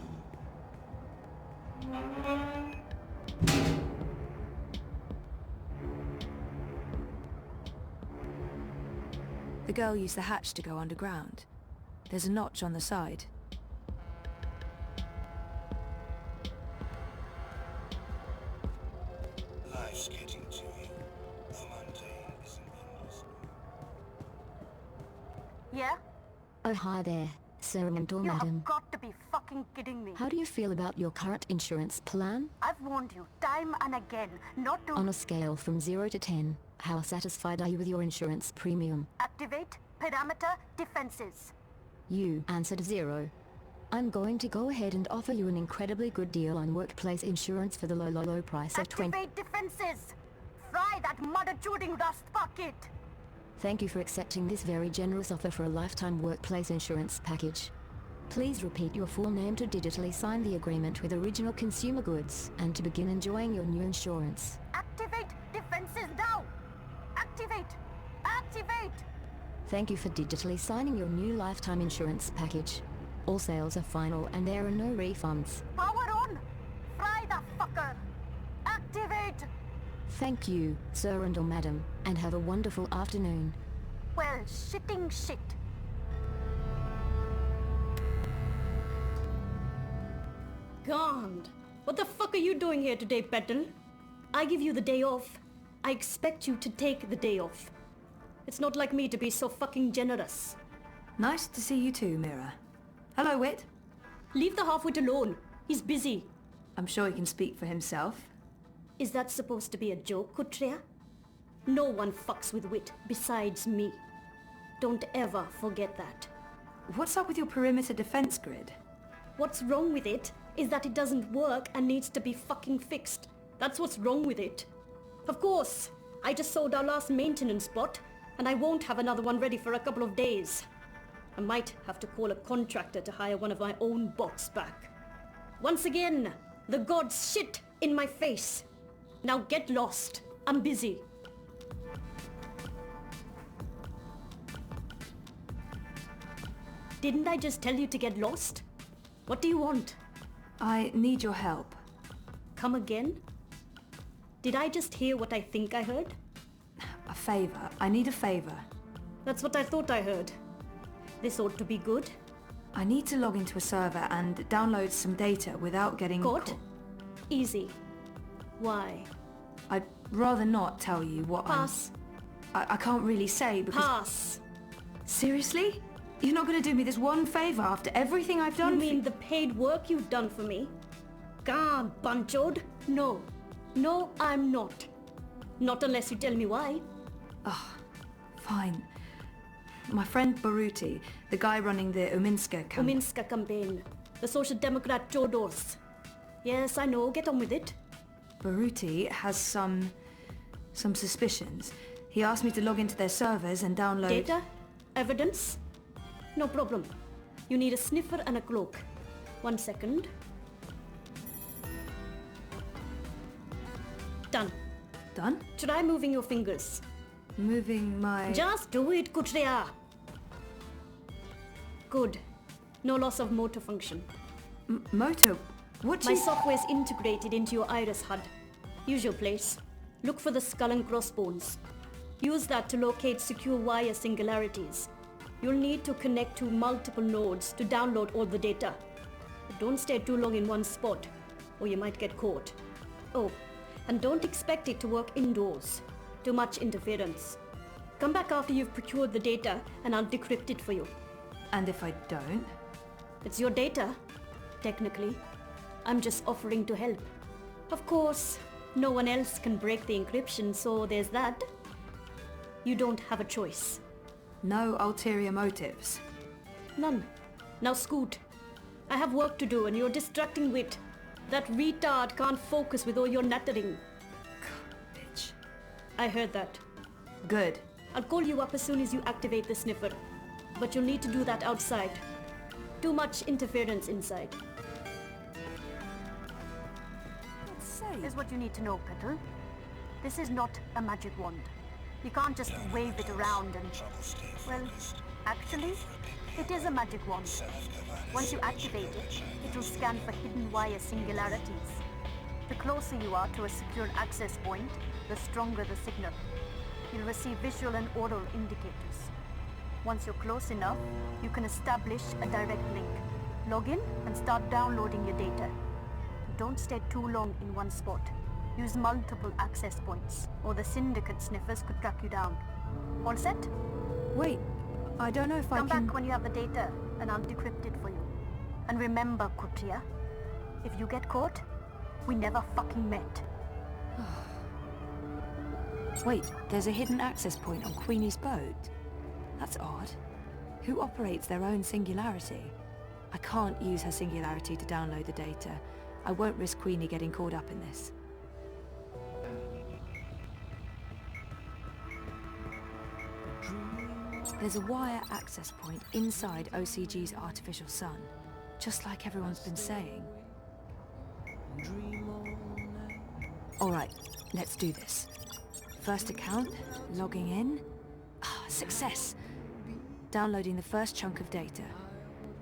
The girl used the hatch to go underground. There's a notch on the side. Life's getting to you. The mundane isn't endless. Yeah? Oh, hi there, sir and or You madam. have got to be fucking kidding me. How do you feel about your current insurance plan? I've warned you time and again not to On a scale from 0 to 10, how satisfied are you with your insurance premium? activate parameter defenses. You answered 0. I'm going to go ahead and offer you an incredibly good deal on workplace insurance for the low price of 20. Activate defenses. Fry that mother-chewing rust bucket. Thank you for accepting this very generous offer for a lifetime workplace insurance package. Please repeat your full name to digitally sign the agreement with Original Consumer Goods and to begin enjoying your new insurance. Activate defenses now. Activate. Activate. Thank you for digitally signing your new lifetime insurance package. All sales are final and there are no refunds. Power on. Fry the fucker. Activate. Thank you, sir and or madam, and have a wonderful afternoon. Well, shitting shit. God, what the fuck are you doing here today, Petal? I give you the day off. I expect you to take the day off. It's not like me to be so fucking generous. Nice to see you too, Mira. Hello, Wit. Leave the half-wit alone. He's busy. I'm sure he can speak for himself. Is that supposed to be a joke, Kutria? No one fucks with wit besides me. Don't ever forget that. What's up with your perimeter defense grid? What's wrong with it is that it doesn't work and needs to be fucking fixed. That's what's wrong with it. Of course, I just sold our last maintenance bot, and I won't have another one ready for a couple of days. I might have to call a contractor to hire one of my own bots back. Once again, the gods shit in my face. Now get lost. I'm busy. Didn't I just tell you to get lost? What do you want? I need your help. Come again? Did I just hear what I think I heard? A favor. I need a favor. That's what I thought I heard. This ought to be good. I need to log into a server and download some data without getting caught. Easy. Why? I'd rather not tell you what Pass. I can't really say because... Pass. Seriously? You're not going to do me this one favor after everything I've done? You mean the paid work you've done for me? Come, Bunchod. No. No, I'm not. Not unless you tell me why. Fine. My friend Baruti, the guy running the Uminska campaign. Uminska campaign. The Social Democrat Chodors. Yes, I know. Get on with it. Baruti has some suspicions. He asked me to log into their servers and download... Data? Evidence? No problem. You need a sniffer and a cloak. 1 second. Done. Done? Try moving your fingers. Moving my... Just do it, Kutria. Good. No loss of motor function. Motor? What My software is integrated into your iris HUD. Use your place. Look for the skull and crossbones. Use that to locate secure wire singularities. You'll need to connect to multiple nodes to download all the data. But don't stay too long in one spot, or you might get caught. Oh, and don't expect it to work indoors. Too much interference. Come back after you've procured the data and I'll decrypt it for you. And if I don't? It's your data, technically. I'm just offering to help. Of course, no one else can break the encryption, so there's that. You don't have a choice. No ulterior motives? None. Now scoot. I have work to do and you're distracting wit. That retard can't focus with all your nattering. Bitch. I heard that. Good. I'll call you up as soon as you activate the sniffer. But you'll need to do that outside. Too much interference inside. Here's what you need to know, Petal. This is not a magic wand. You can't just wave it around and... Well, actually, it is a magic wand. Once you activate it, it will scan for hidden wire singularities. The closer you are to a secure access point, the stronger the signal. You'll receive visual and oral indicators. Once you're close enough, you can establish a direct link. Log in and start downloading your data. Don't stay too long in one spot. Use multiple access points, or the syndicate sniffers could track you down. All set? Wait, I don't know if I can... Come back when you have the data, and I'll decrypt it for you. And remember, Kutria, if you get caught, we never fucking met. Wait, there's a hidden access point on Queenie's boat? That's odd. Who operates their own singularity? I can't use her singularity to download the data. I won't risk Queenie getting caught up in this. There's a wire access point inside OCG's artificial sun, just like everyone's been saying. Alright, let's do this. First account, logging in. Success! Downloading the first chunk of data.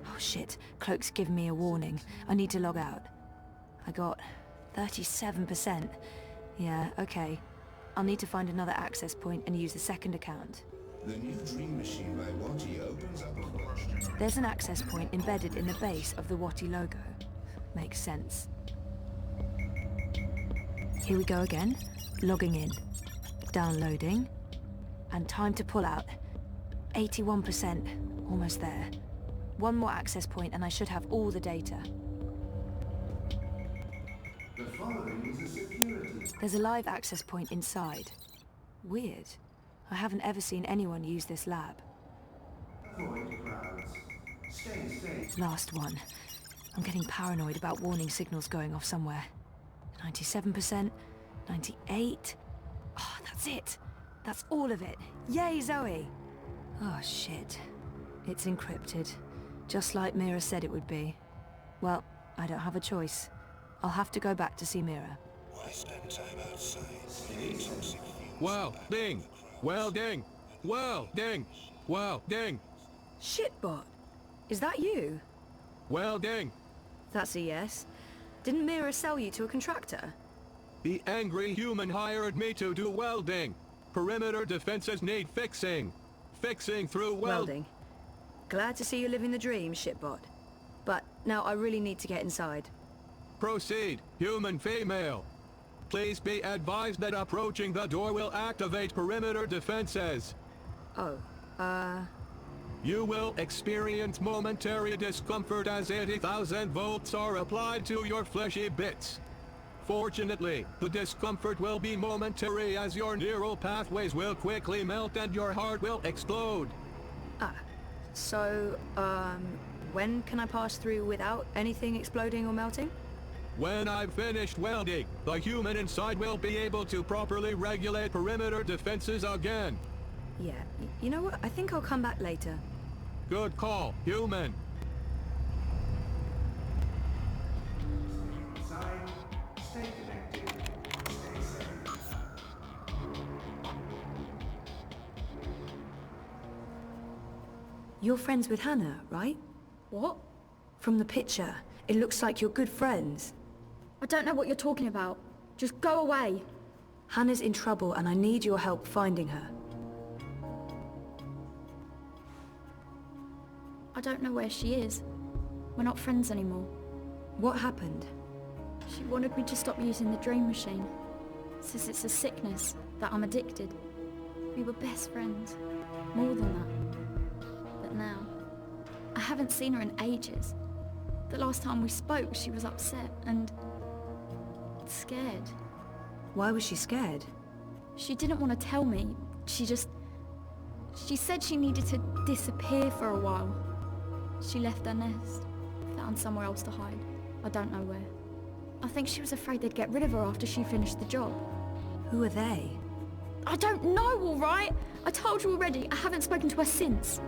Oh shit, Cloak's given me a warning. I need to log out. I got 37%. Yeah, okay. I'll need to find another access point and use the second account. The new dream machine by Watty opens up a... There's an access point embedded in the base of the Watty logo. Makes sense. Here we go again. Logging in. Downloading. And time to pull out. 81%. Almost there. One more access point and I should have all the data. The following is a security. There's a live access point inside. Weird. I haven't ever seen anyone use this lab. Avoid crowds. Stay. Last one. I'm getting paranoid about warning signals going off somewhere. 97%, 98. Oh, that's it. That's all of it. Yay, Zoe! Oh, shit. It's encrypted. Just like Mira said it would be. Well, I don't have a choice. I'll have to go back to see Mira. Why spend time outside? Well, ding! Well, ding! Well, ding! Well, ding! Shitbot! Is that you? Well, ding! That's a yes. Didn't Mira sell you to a contractor? The angry human hired me to do welding. Perimeter defenses need fixing. Fixing through Welding. Glad to see you living the dream, shitbot. But now I really need to get inside. Proceed, human female. Please be advised that approaching the door will activate perimeter defenses. Oh, You will experience momentary discomfort as 80,000 volts are applied to your fleshy bits. Fortunately, the discomfort will be momentary as your neural pathways will quickly melt and your heart will explode. So, when can I pass through without anything exploding or melting? When I've finished welding, the human inside will be able to properly regulate perimeter defenses again. Yeah, you know what? I think I'll come back later. Good call, human. Stay connected. Stay safe. You're friends with Hannah, right? What? From the picture, it looks like you're good friends. I don't know what you're talking about. Just go away. Hannah's in trouble and I need your help finding her. I don't know where she is. We're not friends anymore. What happened? She wanted me to stop using the dream machine. Says it's a sickness, that I'm addicted. We were best friends. More than that. But now, I haven't seen her in ages. The last time we spoke, she was upset and scared. Why was she scared? She didn't want to tell me. She said she needed to disappear for a while. She left her nest, found somewhere else to hide. I don't know where. I think she was afraid they'd get rid of her after she finished the job. Who are they? I don't know, all right? I told you already, I haven't spoken to her since.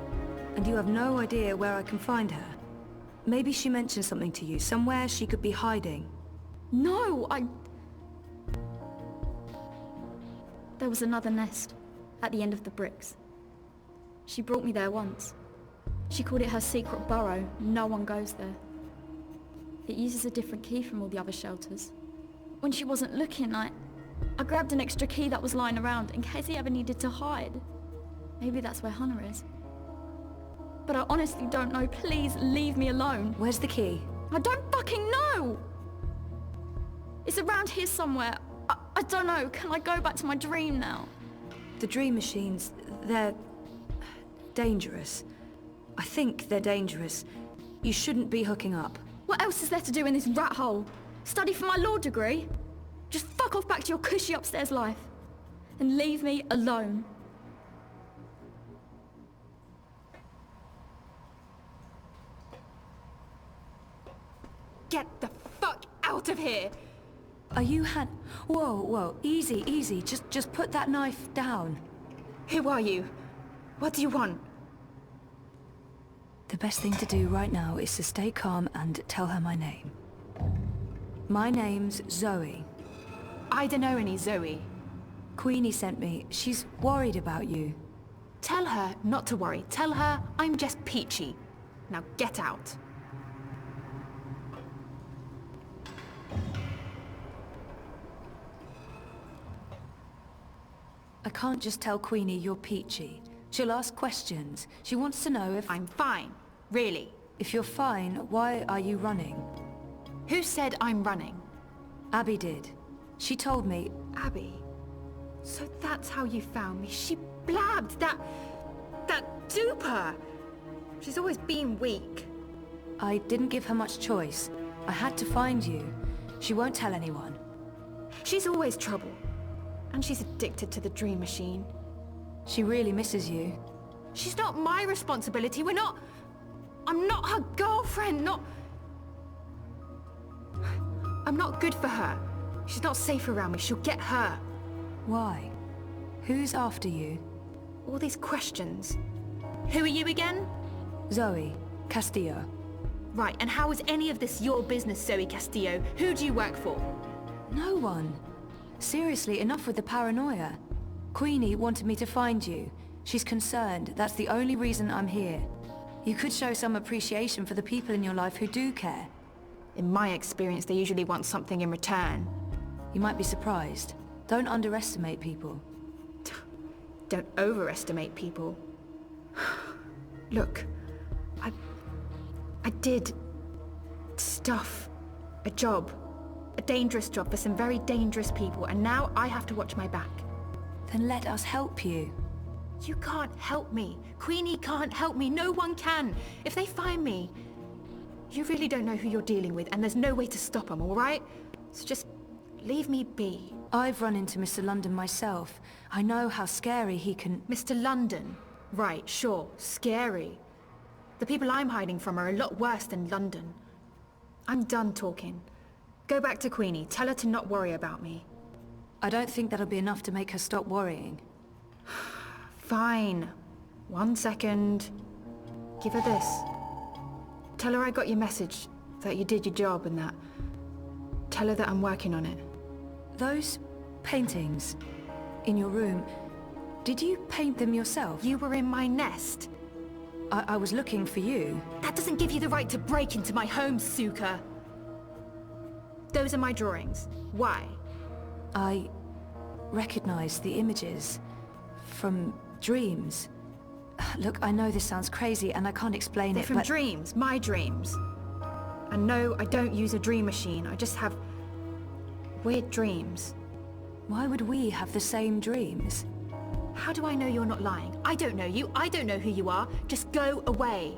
And you have no idea where I can find her? Maybe she mentioned something to you, somewhere she could be hiding. No, There was another nest, at the end of the bricks. She brought me there once. She called it her secret burrow. No one goes there. It uses a different key from all the other shelters. When she wasn't looking, I grabbed an extra key that was lying around in case he ever needed to hide. Maybe that's where Hannah is. But I honestly don't know. Please leave me alone. Where's the key? I don't fucking know! It's around here somewhere. I don't know. Can I go back to my dream now? The dream machines, they're dangerous. I think they're dangerous. You shouldn't be hooking up. What else is there to do in this rat hole? Study for my law degree? Just fuck off back to your cushy upstairs life. And leave me alone. Get the fuck out of here! Are you Whoa, easy, easy. Just put that knife down. Who are you? What do you want? The best thing to do right now is to stay calm and tell her my name. My name's Zoe. I don't know any Zoe. Queenie sent me. She's worried about you. Tell her not to worry. Tell her I'm just peachy. Now get out. I can't just tell Queenie you're peachy. She'll ask questions. She wants to know if... I'm fine. Really. If you're fine, why are you running? Who said I'm running? Abby did. She told me... Abby? So that's how you found me. She blabbed that duper. She's always been weak. I didn't give her much choice. I had to find you. She won't tell anyone. She's always trouble. And she's addicted to the dream machine. She really misses you. She's not my responsibility. I'm not her girlfriend, I'm not good for her. She's not safe around me. She'll get hurt. Why? Who's after you? All these questions. Who are you again? Zoe Castillo. Right, and how is any of this your business, Zoe Castillo? Who do you work for? No one. Seriously, enough with the paranoia. Queenie wanted me to find you. She's concerned. That's the only reason I'm here. You could show some appreciation for the people in your life who do care. In my experience, they usually want something in return. You might be surprised. Don't underestimate people. Don't overestimate people. Look, I did stuff. A job. A dangerous job for some very dangerous people, and now I have to watch my back. Then let us help you. You can't help me. Queenie can't help me. No one can. If they find me, you really don't know who you're dealing with, and there's no way to stop them, all right? So just leave me be. I've run into Mr. London myself. I know how scary he can... Mr. London? Right, sure. Scary. The people I'm hiding from are a lot worse than London. I'm done talking. Go back to Queenie. Tell her to not worry about me. I don't think that'll be enough to make her stop worrying. Fine. 1 second. Give her this. Tell her I got your message, that you did your job and that. Tell her that I'm working on it. Those paintings in your room, did you paint them yourself? You were in my nest. I was looking for you. That doesn't give you the right to break into my home, Suka. Those are my drawings. Why? I recognize the images from dreams. Look, I know this sounds crazy and I can't explain They're it, from but... dreams, my dreams. And no, I don't use a dream machine. I just have weird dreams. Why would we have the same dreams? How do I know you're not lying? I don't know you. I don't know who you are. Just go away.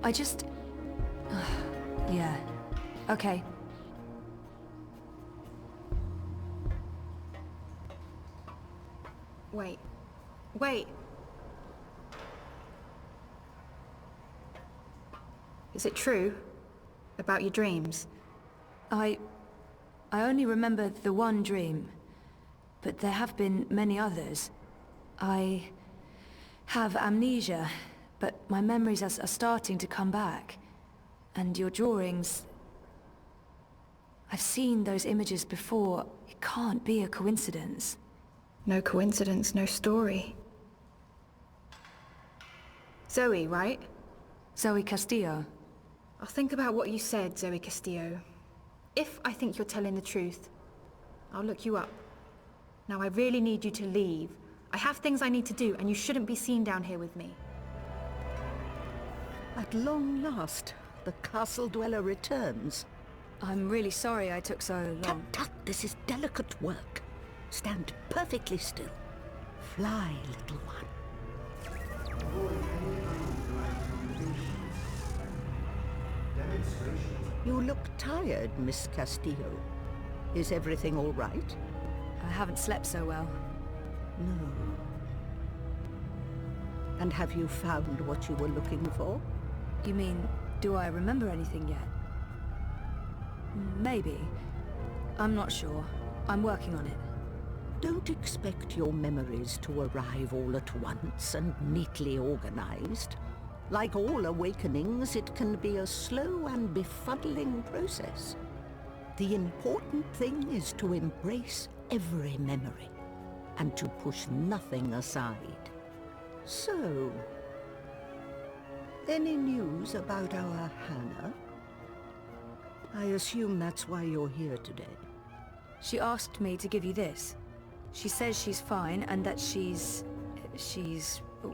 I just... yeah. Okay. Wait. Wait. Is it true? About your dreams? I only remember the one dream. But there have been many others. I have amnesia, but my memories are starting to come back. And your drawings... I've seen those images before. It can't be a coincidence. No coincidence, no story. Zoe, right? Zoe Castillo. I'll think about what you said, Zoe Castillo. If I think you're telling the truth, I'll look you up. Now I really need you to leave. I have things I need to do, and you shouldn't be seen down here with me. At long last, the castle dweller returns. I'm really sorry I took so long. Tut, tut, this is delicate work. Stand perfectly still. Fly, little one. You look tired, Miss Castillo. Is everything all right? I haven't slept so well. No. And have you found what you were looking for? You mean, do I remember anything yet? Maybe. I'm not sure. I'm working on it. Don't expect your memories to arrive all at once and neatly organized. Like all awakenings, it can be a slow and befuddling process. The important thing is to embrace every memory and to push nothing aside. So, any news about our Hannah? I assume that's why you're here today. She asked me to give you this. She says she's fine and that she's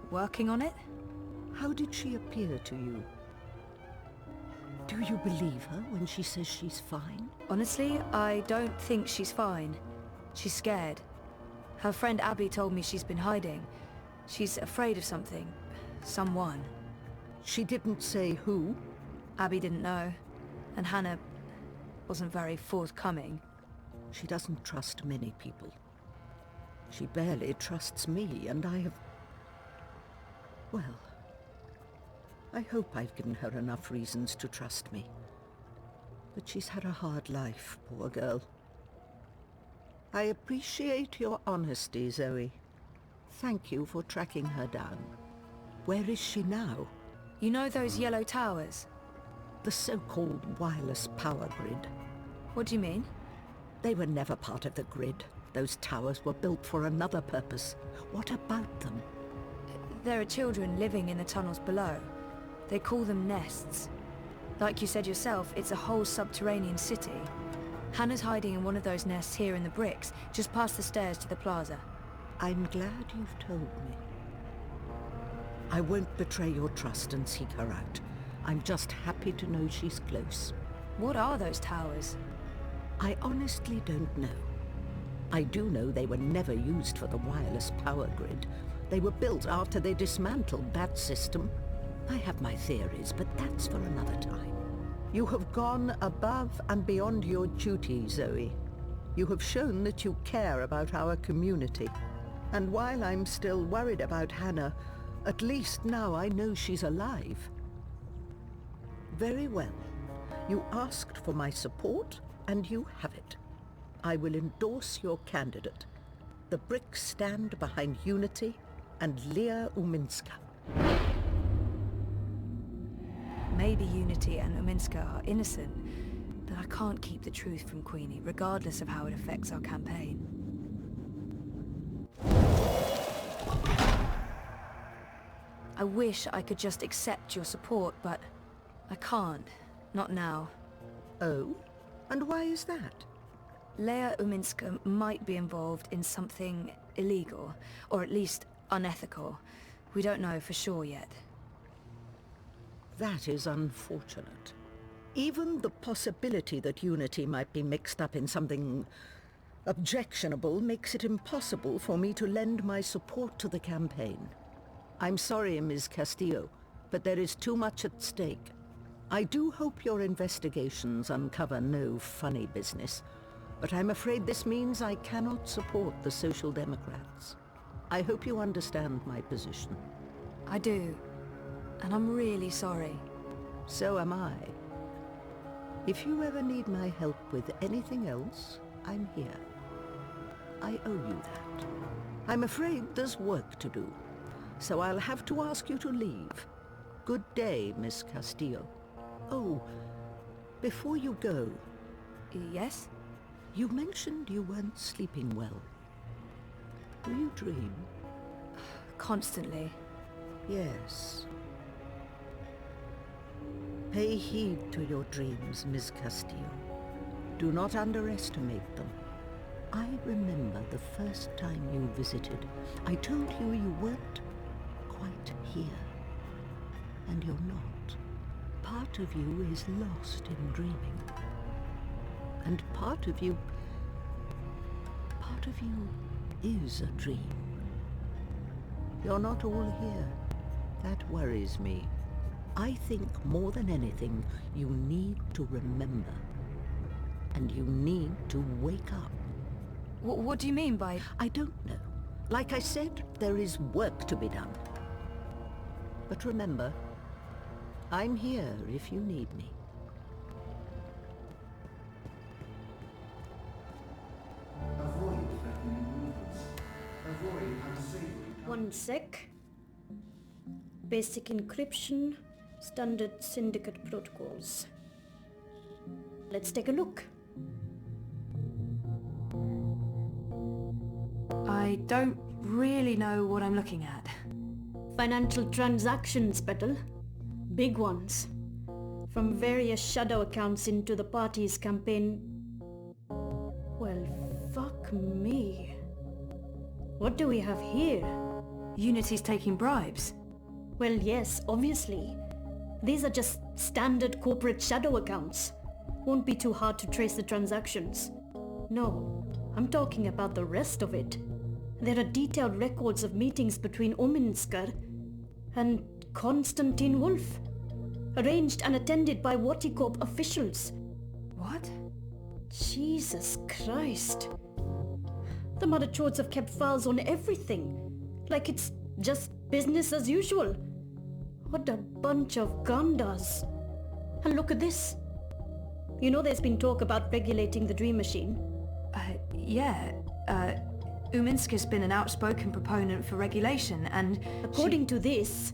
working on it. How did she appear to you? Do you believe her when she says she's fine? Honestly, I don't think she's fine. She's scared. Her friend Abby told me she's been hiding. She's afraid of something. Someone. She didn't say who? Abby didn't know. And Hannah wasn't very forthcoming. She doesn't trust many people. She barely trusts me, and I have... Well, I hope I've given her enough reasons to trust me. But she's had a hard life, poor girl. I appreciate your honesty, Zoe. Thank you for tracking her down. Where is she now? You know those yellow towers? The so-called wireless power grid. What do you mean? They were never part of the grid. Those towers were built for another purpose. What about them? There are children living in the tunnels below. They call them nests. Like you said yourself, it's a whole subterranean city. Hannah's hiding in one of those nests here in the bricks, just past the stairs to the plaza. I'm glad you've told me. I won't betray your trust and seek her out. I'm just happy to know she's close. What are those towers? I honestly don't know. I do know they were never used for the wireless power grid. They were built after they dismantled that system. I have my theories, but that's for another time. You have gone above and beyond your duty, Zoe. You have shown that you care about our community. And while I'm still worried about Hannah, at least now I know she's alive. Very well. You asked for my support, and you have it. I will endorse your candidate. The bricks stand behind Unity and Leah Uminska. Maybe Unity and Uminska are innocent, but I can't keep the truth from Queenie, regardless of how it affects our campaign. I wish I could just accept your support, but I can't. Not now. Oh? And why is that? Leah Uminska might be involved in something illegal, or at least unethical. We don't know for sure yet. That is unfortunate. Even the possibility that Unity might be mixed up in something objectionable makes it impossible for me to lend my support to the campaign. I'm sorry, Ms. Castillo, but there is too much at stake. I do hope your investigations uncover no funny business, but I'm afraid this means I cannot support the Social Democrats. I hope you understand my position. I do, and I'm really sorry. So am I. If you ever need my help with anything else, I'm here. I owe you that. I'm afraid there's work to do, so I'll have to ask you to leave. Good day, Miss Castillo. Oh, before you go... Yes? You mentioned you weren't sleeping well. Do you dream? Constantly. Yes. Pay heed to your dreams, Miss Castillo. Do not underestimate them. I remember the first time you visited. I told you you weren't quite here. And you're not. Part of you is lost in dreaming. And part of you is a dream. You're not all here. That worries me. I think more than anything, you need to remember. And you need to wake up. What do you mean by... I don't know. Like I said, there is work to be done. But remember, I'm here if you need me. One sec. Basic encryption, standard syndicate protocols. Let's take a look. I don't really know what I'm looking at. Financial transactions, Petal. Big ones. From various shadow accounts into the party's campaign. Well, fuck me. What do we have here? Unity's taking bribes. Well, yes, obviously. These are just standard corporate shadow accounts. Won't be too hard to trace the transactions. No, I'm talking about the rest of it. There are detailed records of meetings between Ominsker and Konstantin Wolf, arranged and attended by Waticorp officials. What? Jesus Christ. The Mother Chords have kept files on everything, like it's just business as usual. What a bunch of gandas. And look at this. You know there's been talk about regulating the Dream Machine? Yeah. Uminska's been an outspoken proponent for regulation, and... According to this,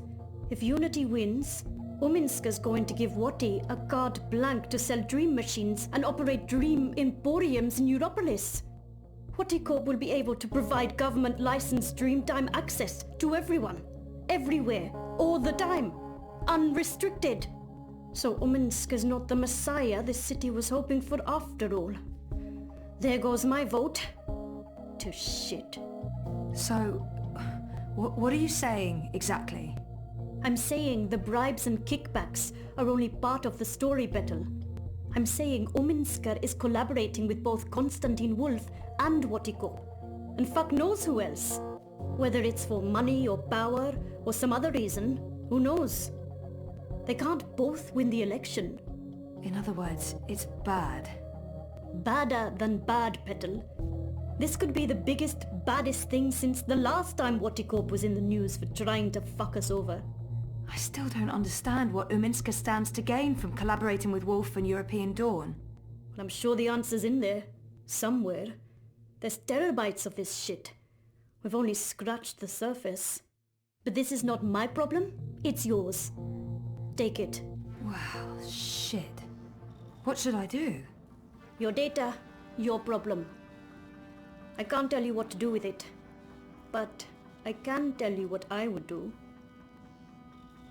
if Unity wins, Uminska's going to give Wati a carte blanche to sell dream machines and operate dream emporiums in Europolis. Waticorp will be able to provide government-licensed Dreamtime access to everyone, everywhere, all the time, unrestricted. So Uminsk is not the messiah this city was hoping for after all. There goes my vote. To shit. So, what are you saying, exactly? I'm saying the bribes and kickbacks are only part of the story battle. I'm saying Uminsker is collaborating with both Konstantin Wolf and Wotikop. And fuck knows who else. Whether it's for money or power or some other reason, who knows? They can't both win the election. In other words, it's bad. Badder than bad, Petal. This could be the biggest, baddest thing since the last time Wotikop was in the news for trying to fuck us over. I still don't understand what Uminska stands to gain from collaborating with Wolf and European Dawn. Well, I'm sure the answer's in there. Somewhere. There's terabytes of this shit. We've only scratched the surface. But this is not my problem, it's yours. Take it. Wow, shit. What should I do? Your data, your problem. I can't tell you what to do with it. But I can tell you what I would do.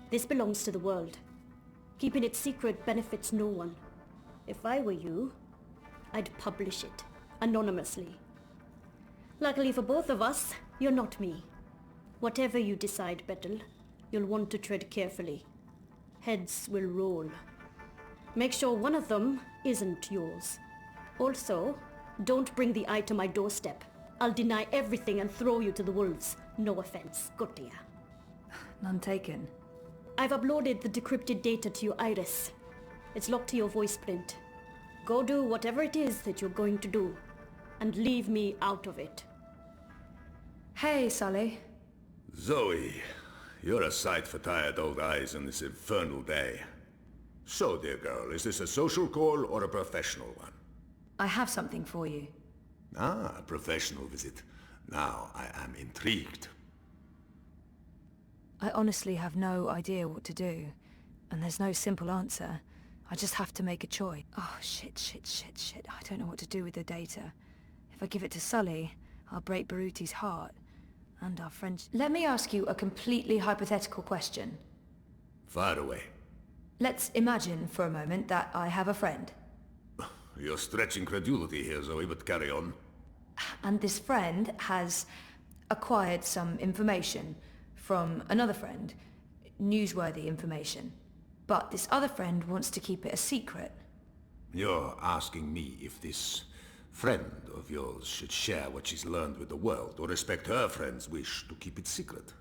This belongs to the world. Keeping it secret benefits no one. If I were you, I'd publish it, anonymously. Luckily for both of us, you're not me. Whatever you decide, Betel, you'll want to tread carefully. Heads will roll. Make sure one of them isn't yours. Also, don't bring the eye to my doorstep. I'll deny everything and throw you to the wolves. No offense, Gotia. None taken. I've uploaded the decrypted data to your iris. It's locked to your voice print. Go do whatever it is that you're going to do. And leave me out of it. Hey, Sully. Zoe, you're a sight for tired old eyes on this infernal day. So, dear girl, is this a social call or a professional one? I have something for you. Ah, a professional visit. Now I am intrigued. I honestly have no idea what to do. And there's no simple answer. I just have to make a choice. Oh, shit. I don't know what to do with the data. If I give it to Sully, I'll break Baruti's heart. And our friendship. Let me ask you a completely hypothetical question. Fire away. Let's imagine for a moment that I have a friend. You're stretching credulity here, Zoe, but carry on. And this friend has acquired some information from another friend. Newsworthy information. But this other friend wants to keep it a secret. You're asking me if this friend of yours should share what she's learned with the world, or respect her friend's wish to keep it secret?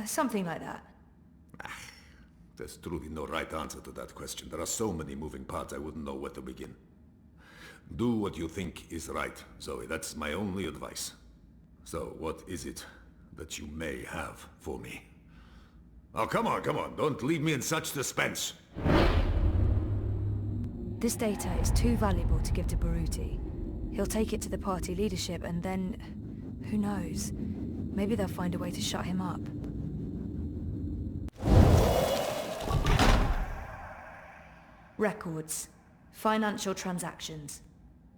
Something like that. There's truly no right answer to that question. There are so many moving parts I wouldn't know where to begin. Do what you think is right, Zoe. That's my only advice. So, what is it that you may have for me? Oh, come on. Don't leave me in such suspense. This data is too valuable to give to Baruti. He'll take it to the party leadership and then... who knows? Maybe they'll find a way to shut him up. Records. Financial transactions.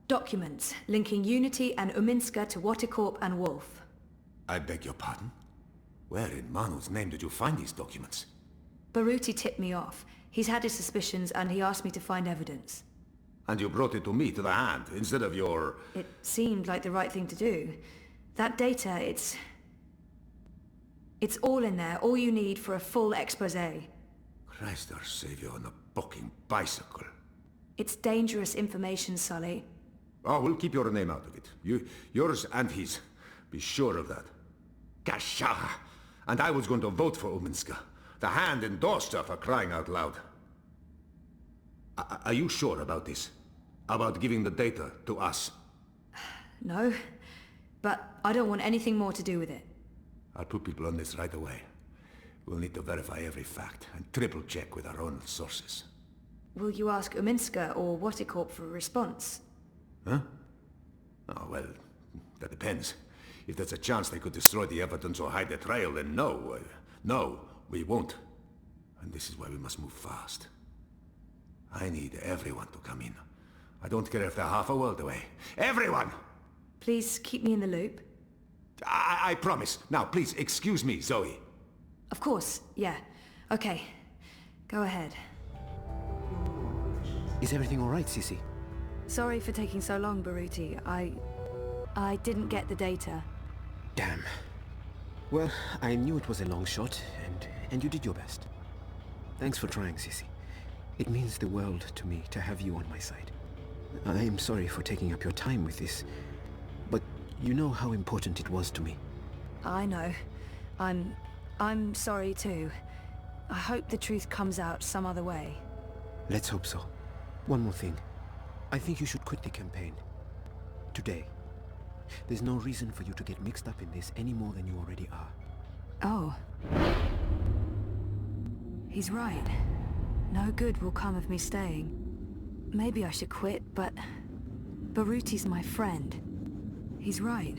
Documents linking Unity and Uminska to Wotikop and Wolf. I beg your pardon? Where in Manu's name did you find these documents? Baruti tipped me off. He's had his suspicions and he asked me to find evidence. And you brought it to me, to the hand, instead of your... It seemed like the right thing to do. That data, it's all in there, all you need for a full exposé. Christ our Savior on a fucking bicycle. It's dangerous information, Sully. Oh, we'll keep your name out of it. Yours and his. Be sure of that. Kasha! And I was going to vote for Uminska. The hand endorsed her, for crying out loud. Are you sure about this? About giving the data to us? No, but I don't want anything more to do with it. I'll put people on this right away. We'll need to verify every fact and triple-check with our own sources. Will you ask Uminska or Wotikop for a response? Huh? Oh, well, that depends. If there's a chance they could destroy the evidence or hide the trail, then no. No, we won't. And this is why we must move fast. I need everyone to come in. I don't care if they're half a world away. Everyone! Please keep me in the loop. I promise. Now, please, excuse me, Zoe. Of course, yeah. Okay. Go ahead. Is everything alright, Sissy? Sorry for taking so long, Baruti. I didn't get the data. Damn. Well, I knew it was a long shot, and you did your best. Thanks for trying, Sissy. It means the world to me to have you on my side. I am sorry for taking up your time with this, but you know how important it was to me. I know. I'm sorry too. I hope the truth comes out some other way. Let's hope so. One more thing. I think you should quit the campaign. Today. There's no reason for you to get mixed up in this any more than you already are. Oh. He's right. No good will come of me staying. Maybe I should quit, but Baruti's my friend. He's right.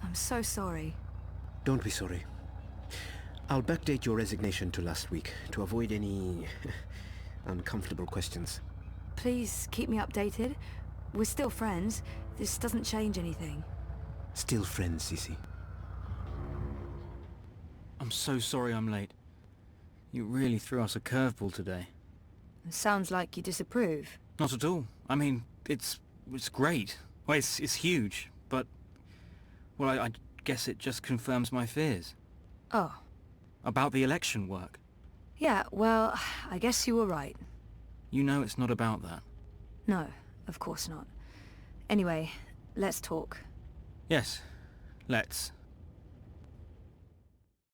I'm so sorry. Don't be sorry. I'll backdate your resignation to last week to avoid any uncomfortable questions. Please keep me updated. We're still friends. This doesn't change anything. Still friends, Sissy. I'm so sorry I'm late. You really threw us a curveball today. It sounds like you disapprove. Not at all. I mean, it's great. Well, it's huge, but... Well, I guess it just confirms my fears. Oh. About the election work. Yeah, well, I guess you were right. You know it's not about that. No, of course not. Anyway, let's talk. Yes, let's.